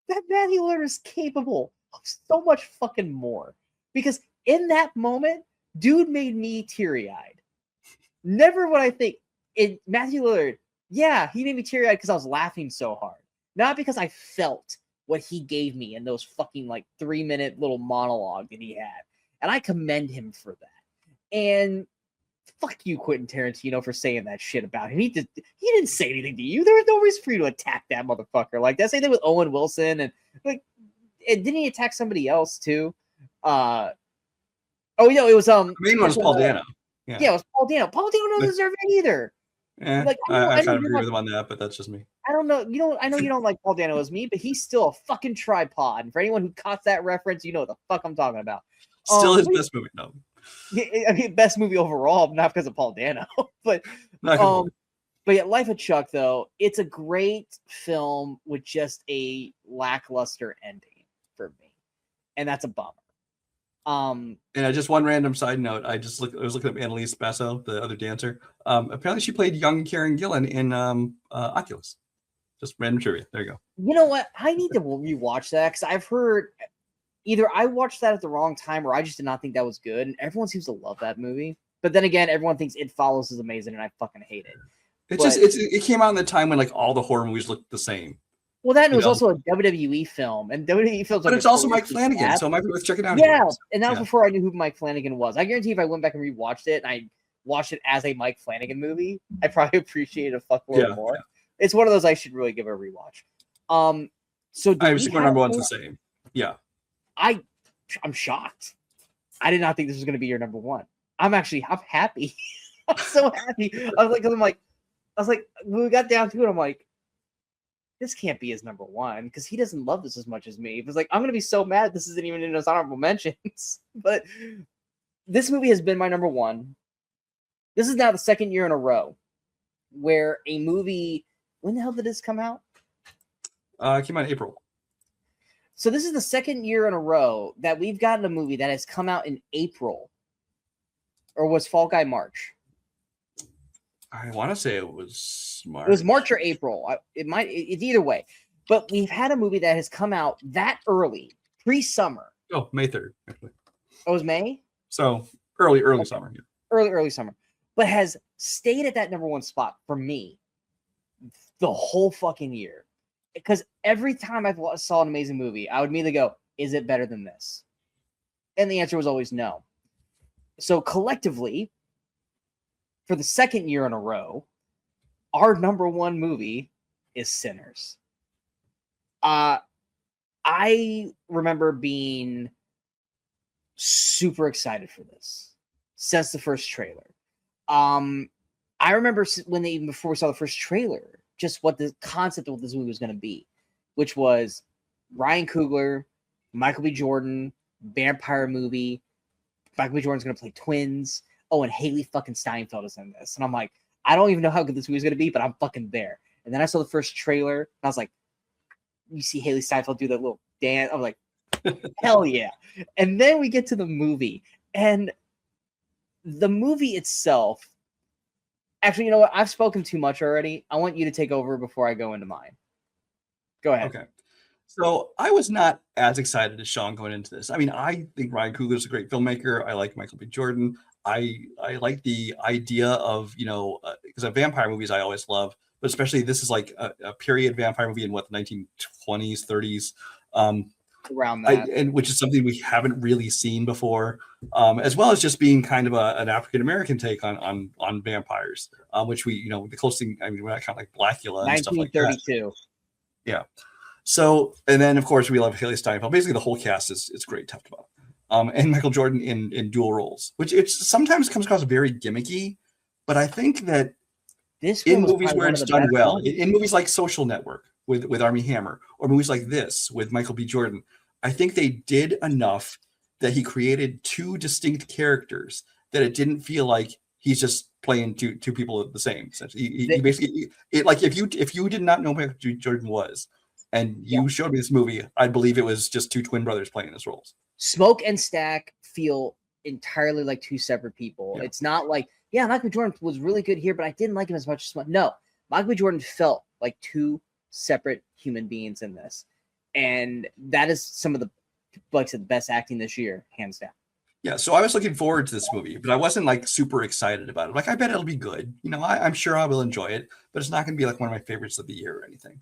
Speaker 1: that Matthew Lillard is capable of so much fucking more. Because in that moment, dude made me teary-eyed. Never would I think Matthew Lillard, yeah, he made me teary-eyed because I was laughing so hard. Not because I felt what he gave me in those fucking 3-minute little monologue that he had. And I commend him for that. And fuck you, Quentin Tarantino, for saying that shit about him. He didn't say anything to you. There was no reason for you to attack that motherfucker. That same thing with Owen Wilson, and didn't he attack somebody else too? It was
Speaker 2: the main one was Paul Dano.
Speaker 1: Yeah, it was Paul Dano. Paul Dano doesn't deserve it either.
Speaker 2: Yeah, I kind of agree with him on that, but that's just me.
Speaker 1: I don't know. I know you don't like Paul Dano as me, but he's still a fucking tripod. And for anyone who caught that reference, you know what the fuck I'm talking about.
Speaker 2: Still his best movie, no.
Speaker 1: I mean, best movie overall, not because of Paul Dano, but yeah, Life of Chuck though, it's a great film with just a lackluster ending for me, and that's a bummer.
Speaker 2: And just one random side note, I was looking up Annalise Basso, the other dancer. Apparently, she played young Karen Gillan in Oculus. Just random trivia. There you go.
Speaker 1: You know what? I need to rewatch that because I've heard either I watched that at the wrong time or I just did not think that was good. And everyone seems to love that movie. But then again, everyone thinks It Follows is amazing, and I fucking hate it.
Speaker 2: It came out in the time when all the horror movies looked the same.
Speaker 1: Well, that was also a WWE film, and WWE films.
Speaker 2: But it's also Mike Flanagan, so it might be worth checking out.
Speaker 1: Yeah, and that was before I knew who Mike Flanagan was. I guarantee if I went back and rewatched it, and I watched it as a Mike Flanagan movie, I probably appreciate it a fuckload more. Yeah. It's one of those I should really give a rewatch. So
Speaker 2: I was number one's the same. Yeah,
Speaker 1: I'm shocked. I did not think this was going to be your number one. I'm happy. I'm so happy. I was like, when we got down to it, I'm like, this can't be his number one because he doesn't love this as much as me. It was like, I'm going to be so mad this isn't even in his honorable mentions. But this movie has been my number one. This is now the second year in a row where a movie, when the hell did this come out?
Speaker 2: It came out in April.
Speaker 1: So this is the second year in a row that we've gotten a movie that has come out in April. Or was Fall Guy March?
Speaker 2: I want to say it was March.
Speaker 1: It was March or April. It's either way. But we've had a movie that has come out that early, pre-summer.
Speaker 2: Oh, May 3rd, actually.
Speaker 1: Oh, it was May?
Speaker 2: So early summer. Yeah.
Speaker 1: Early summer. But has stayed at that number one spot for me the whole fucking year. Because every time I saw an amazing movie, I would immediately go, is it better than this? And the answer was always no. So collectively, for the second year in a row, our number one movie is Sinners. I remember being super excited for this since the first trailer. I remember even before we saw the first trailer, just what the concept of what this movie was going to be, which was Ryan Coogler, Michael B. Jordan, vampire movie. Michael B. Jordan's going to play twins. Oh, and Haley fucking Steinfeld is in this. And I'm like, I don't even know how good this movie is going to be, but I'm fucking there. And then I saw the first trailer, and I was like, you see Haley Steinfeld do that little dance. I'm like, hell yeah. And then we get to the movie. And the movie itself, actually, you know what? I've spoken too much already. I want you to take over before I go into mine. Go ahead.
Speaker 2: Okay. So I was not as excited as Sean going into this. I mean, I think Ryan Coogler is a great filmmaker. I like Michael B. Jordan. I like the idea of, because vampire movies I always love, but especially this is like a period vampire movie in the 1920s, 30s.
Speaker 1: Around that.
Speaker 2: And which is something we haven't really seen before, as well as just being kind of an African-American take on vampires, which we, the closest thing, I mean, we're not kind of like Blackula and stuff like that.
Speaker 1: 1932.
Speaker 2: Yeah. So, and then of course we love Haley Steinfeld. Basically the whole cast is great, top to bottom. And Michael Jordan in dual roles, which it sometimes comes across very gimmicky, but I think that
Speaker 1: this
Speaker 2: in movies where it's done well, in movies like Social Network with Armie Hammer, or movies like this with Michael B. Jordan, I think they did enough that he created two distinct characters that it didn't feel like he's just playing two people the same. He basically, if you did not know who Michael B. Jordan was, and you showed me this movie, I believe it was just two twin brothers playing those roles.
Speaker 1: Smoke and Stack feel entirely like two separate people.
Speaker 2: Yeah.
Speaker 1: It's not like, yeah, Michael B. Jordan was really good here, but I didn't like him as much as no. Michael B. Jordan felt like two separate human beings in this, and that is some of the, like I said, the best acting this year, hands down.
Speaker 2: Yeah, so I was looking forward to this movie, but I wasn't like super excited about it. Like, I bet it'll be good. You know, I'm sure I will enjoy it, but it's not going to be like one of my favorites of the year or anything.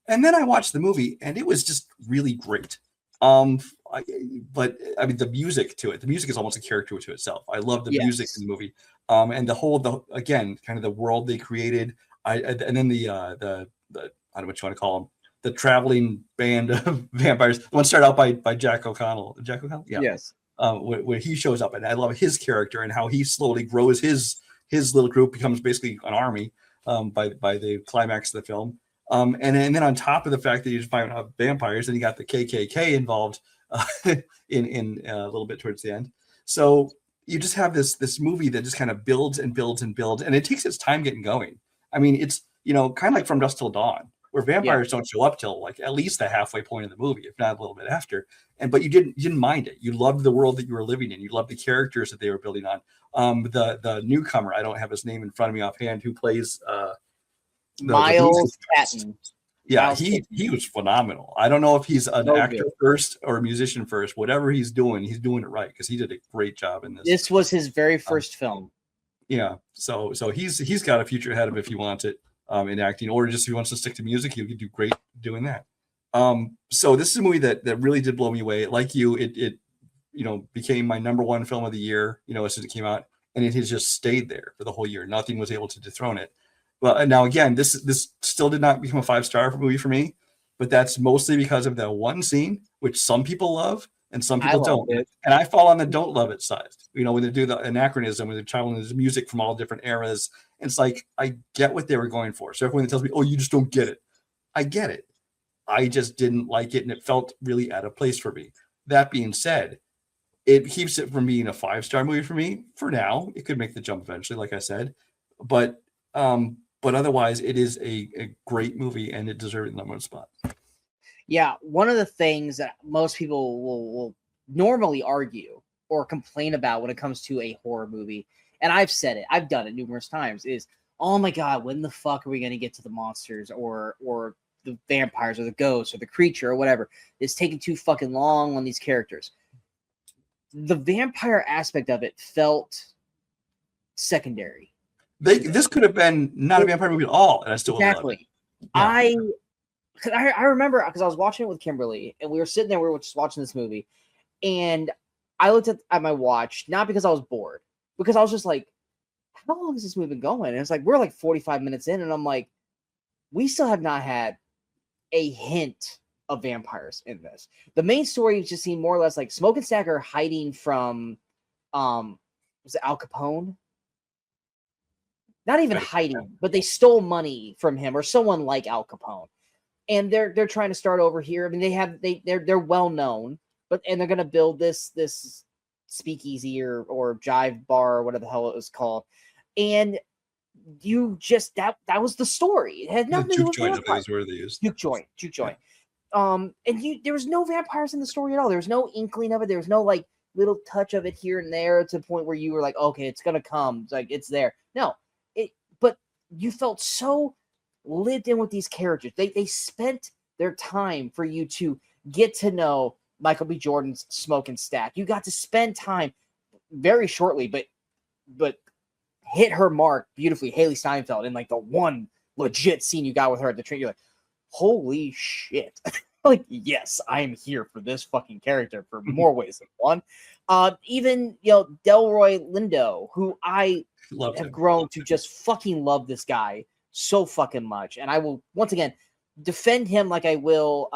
Speaker 2: And then I watched the movie, and it was just really great. But I mean, the music to it, the music is almost a character to itself. I love the music in the movie, and the again, kind of the world they created. And then the I don't know what you want to call them, the traveling band of vampires. The one started out by Jack O'Connell. Jack O'Connell, yeah.
Speaker 1: Yes.
Speaker 2: Where he shows up, and I love his character and how he slowly grows his little group, becomes basically an army by the climax of the film. And then on top of the fact that he's fighting vampires, and he got the KKK involved in a little bit towards the end. So you just have this movie that just kind of builds and builds and builds, and it takes its time getting going. I mean, it's, you know, kind of like From Dusk Till Dawn, where vampires don't show up till like at least the halfway point of the movie, if not a little bit after. But you didn't mind it. You loved the world that you were living in. You loved the characters that they were building on. The newcomer, I don't have his name in front of me offhand, who plays
Speaker 1: Miles Catton.
Speaker 2: Yeah, he was phenomenal. I don't know if he's an actor first or a musician first. Whatever he's doing it right, because he did a great job in this.
Speaker 1: This was his very first film.
Speaker 2: Yeah, so he's got a future ahead of him if he wants it in acting, or just if he wants to stick to music, he could do great doing that. So this is a movie that really did blow me away. Like you, it you know, became my number one film of the year, you know, as soon as it came out, and it has just stayed there for the whole year. Nothing was able to dethrone it. Well, now again, this still did not become a 5-star movie for me, but that's mostly because of that one scene, which some people love and some people don't. And I fall on the don't love it side. You know, when they do the anachronism, when they're traveling, there's music from all different eras. It's like, I get what they were going for. So everyone that tells me, oh, you just don't get it. I get it. I just didn't like it, and it felt really out of place for me. That being said, it keeps it from being a 5-star movie for me for now. It could make the jump eventually, like I said, but otherwise it is a great movie, and it deserves the number one spot.
Speaker 1: Yeah, one of the things that most people will normally argue or complain about when it comes to a horror movie, and I've said it, I've done it numerous times, is, oh my God, when the fuck are we going to get to the monsters or the vampires or the ghosts or the creature or whatever? It's taking too fucking long on these characters. The vampire aspect of it felt secondary.
Speaker 2: This could have been not a vampire movie at all, and I still would love it.
Speaker 1: I remember, because I was watching it with Kimberly, and we were sitting there, we were just watching this movie, and I looked at my watch, not because I was bored, because I was just like, how long has this movie been going? And it's like, we're like 45 minutes in, and I'm like, we still have not had a hint of vampires in this. The main story just seemed more or less like Smoke and Stack are hiding from, was it Al Capone? Not even hiding, but they stole money from him or someone like Al Capone, and they're trying to start over here. I mean, they're well known, and they're gonna build this speakeasy or jive bar or whatever the hell it was called, and you just that was the story. It had nothing to do with vampires. Juke joint. And there was no vampires in the story at all. There was no inkling of it. There was no like little touch of it here and there to the point where you were like, okay, it's gonna come. It's like it's there. No. But you felt so lived in with these characters. They spent their time for you to get to know Michael B. Jordan's Smoke and Stack. You got to spend time very shortly, but hit her mark beautifully, Haley Steinfeld, in like the one legit scene you got with her at the train. You're like, holy shit. Like, yes, I am here for this fucking character for more ways than one. Even, you know, Delroy Lindo, who I have grown to just fucking love this guy so fucking much. And I will, once again, defend him like I will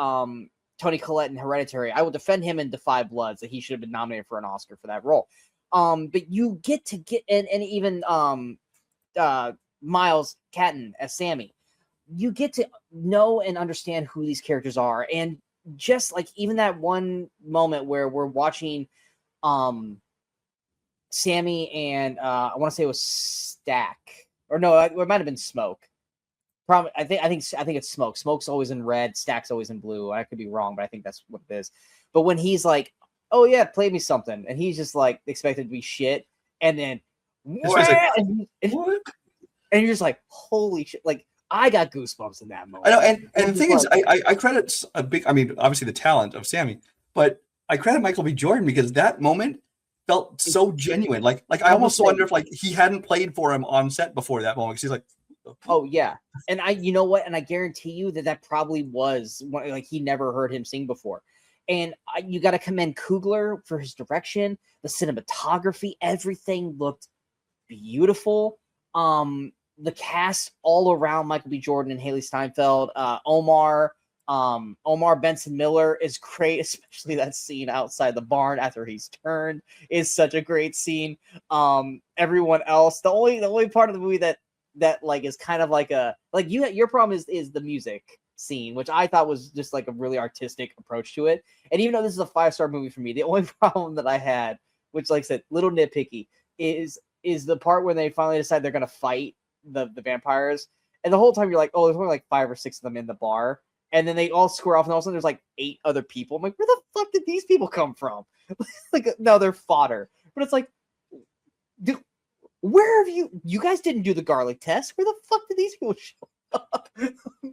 Speaker 1: Toni Collette in Hereditary. I will defend him in Defy Bloods, that he should have been nominated for an Oscar for that role. But you get and even Miles Catton as Sammy, you get to know and understand who these characters are. And just like even that one moment where we're watching Sammy and I want to say it was Stack, or no, it might have been Smoke. Probably, I think it's Smoke. Smoke's always in red, Stack's always in blue. I could be wrong, but I think that's what it is. But when he's like, oh yeah, play me something. And he's just like expected to be shit. And then,
Speaker 2: Like,
Speaker 1: and
Speaker 2: what?
Speaker 1: you're just like, holy shit. Like, I got goosebumps in that moment.
Speaker 2: I know, and the thing is,
Speaker 1: like,
Speaker 2: I credit a big, I mean, obviously the talent of Sammy, but I credit Michael B. Jordan because that moment felt so genuine. Like I almost wonder if like he hadn't played for him on set before that moment, because he's like,
Speaker 1: oh yeah. And you know what? And I guarantee you that probably was like he never heard him sing before. And you got to commend Coogler for his direction, the cinematography, everything looked beautiful. The cast all around Michael B. Jordan and Haley Steinfeld, Omar Benson Miller is great, especially that scene outside the barn after he's turned is such a great scene. Everyone else, the only part of the movie that like is kind of like a like your problem is the music scene, which I thought was just like a really artistic approach to it. And even though this is a 5-star movie for me, the only problem that I had, which like I said, little nitpicky, is the part where they finally decide they're gonna fight the vampires, and the whole time you're like, oh, there's only like 5 or 6 of them in the bar, and then they all square off, and all of a sudden there's like 8 other people. I'm like, where the fuck did these people come from? Like, no, they're fodder. But it's like, dude, where have you guys didn't do the garlic test? Where the fuck did these people show up?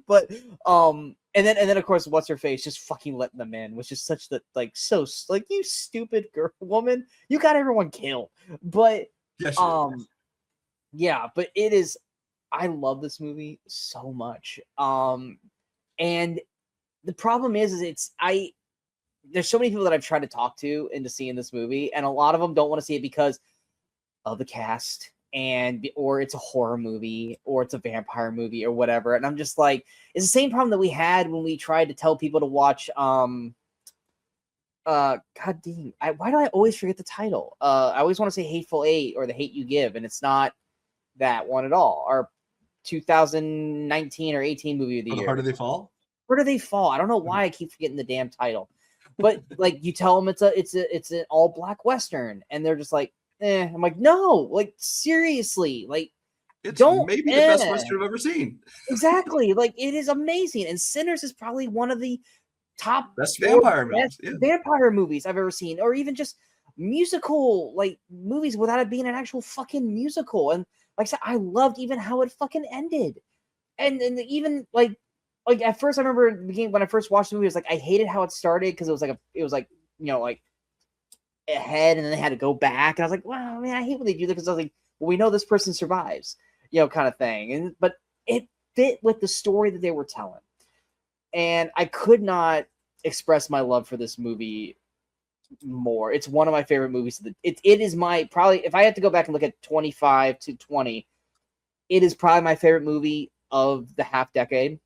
Speaker 1: But and then of course, what's her face just fucking letting them in, which is such that like so like, you stupid woman, you got everyone killed. But
Speaker 2: yes,
Speaker 1: yeah, but it is, I love this movie so much. And the problem is there's so many people that I've tried to talk to into seeing this movie, and a lot of them don't want to see it because of the cast, or it's a horror movie, or it's a vampire movie, or whatever. And I'm just like, it's the same problem that we had when we tried to tell people to watch god dang, why do I always forget the title? I always want to say Hateful Eight or The Hate You Give, and it's not that one at all. Our 2019 or 18 movie of the year.
Speaker 2: Where Do They Fall?
Speaker 1: Where Do They Fall? I don't know why I keep forgetting the damn title. But like, you tell them it's an all black Western, and they're just like, eh. I'm like, no, like seriously, like
Speaker 2: it's maybe the best Western I've ever seen.
Speaker 1: Exactly. Like, it is amazing. And Sinners is probably one of the top
Speaker 2: best vampire
Speaker 1: movies I've ever seen, or even just musical like movies without it being an actual fucking musical. And like I said, I loved even how it fucking ended. And even like at first, I remember at the beginning when I first watched the movie, it was like I hated how it started, because it was like you know, like ahead, and then they had to go back, and I was like, wow, man, I hate when they do that, because I was like, well, we know this person survives, you know, kind of thing. But it fit with the story that they were telling, and I could not express my love for this movie more. It's one of my favorite movies. It is my, probably, if I had to go back and look at 25 to 20, it is probably my favorite movie of the half decade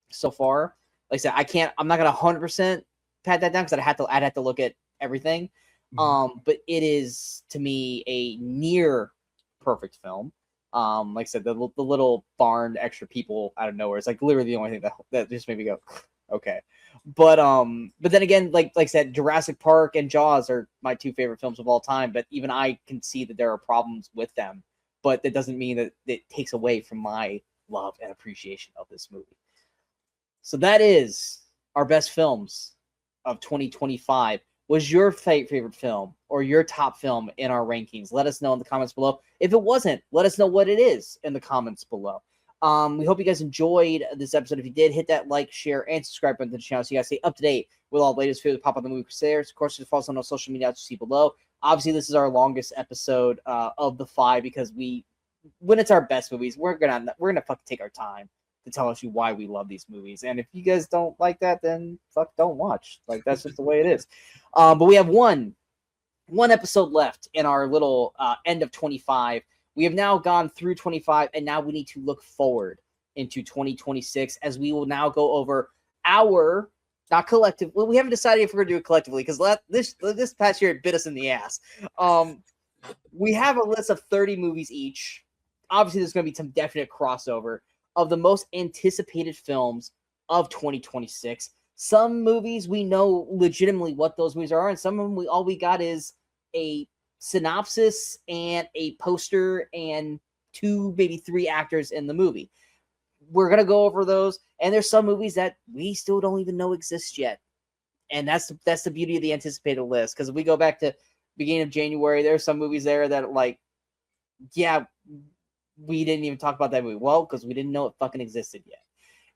Speaker 1: so far. Like I said, I'm not gonna 100% pat that down, because I'd have to look at everything. But it is, to me, a near perfect film. Like I said, the little barn extra people out of nowhere is like literally the only thing that just made me go, okay. But then again, like I said, Jurassic Park and Jaws are my 2 favorite films of all time. But even I can see that there are problems with them. But that doesn't mean that it takes away from my love and appreciation of this movie. So that is our best films of 2025. Was your favorite film or your top film in our rankings? Let us know in the comments below. If it wasn't, let us know what it is in the comments below. We hope you guys enjoyed this episode. If you did, hit that like, share, and subscribe button to the channel so you guys stay up to date with all the latest videos that pop up on the movie Crusaders. Of course, just follow us on our social media as you see below. Obviously, this is our longest episode of the 5, because when it's our best movies, we're gonna fucking take our time to tell you why we love these movies. And if you guys don't like that, then fuck, don't watch. Like, that's just the way it is. But we have one episode left in our little end of 25. We have now gone through 25, and now we need to look forward into 2026, as we will now go over our, not collective. Well, we haven't decided if we're going to do it collectively, because this past year it bit us in the ass. We have a list of 30 movies each. Obviously, there's going to be some definite crossover of the most anticipated films of 2026. Some movies we know legitimately what those movies are, and some of them all we got is a synopsis and a poster and 2, maybe 3 actors in the movie. We're going to go over those, and there's some movies that we still don't even know exist yet. And that's the beauty of the anticipated list. Because if we go back to beginning of January, there are some movies there that like, yeah, we didn't even talk about that movie. Well, because we didn't know it fucking existed yet.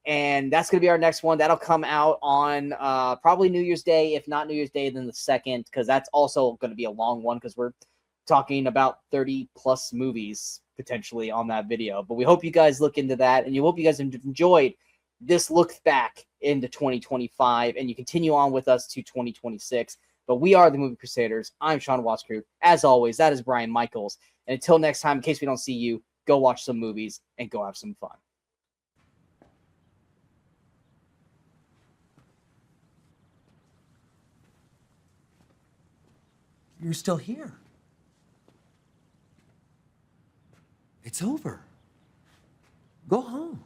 Speaker 1: And that's going to be our next one. That'll come out on probably New Year's Day. If not New Year's Day, then the 2nd, because that's also going to be a long one because we're talking about 30 plus movies potentially on that video. But we hope you guys look into that, and you hope you guys enjoyed this look back into 2025, and you continue on with us to 2026. But we are the Movie Crusaders. I'm Sean Waskrew. As always, that is Brian Michaels. And until next time, in case we don't see you, go watch some movies and go have some fun.
Speaker 3: You're still here. It's over. Go home.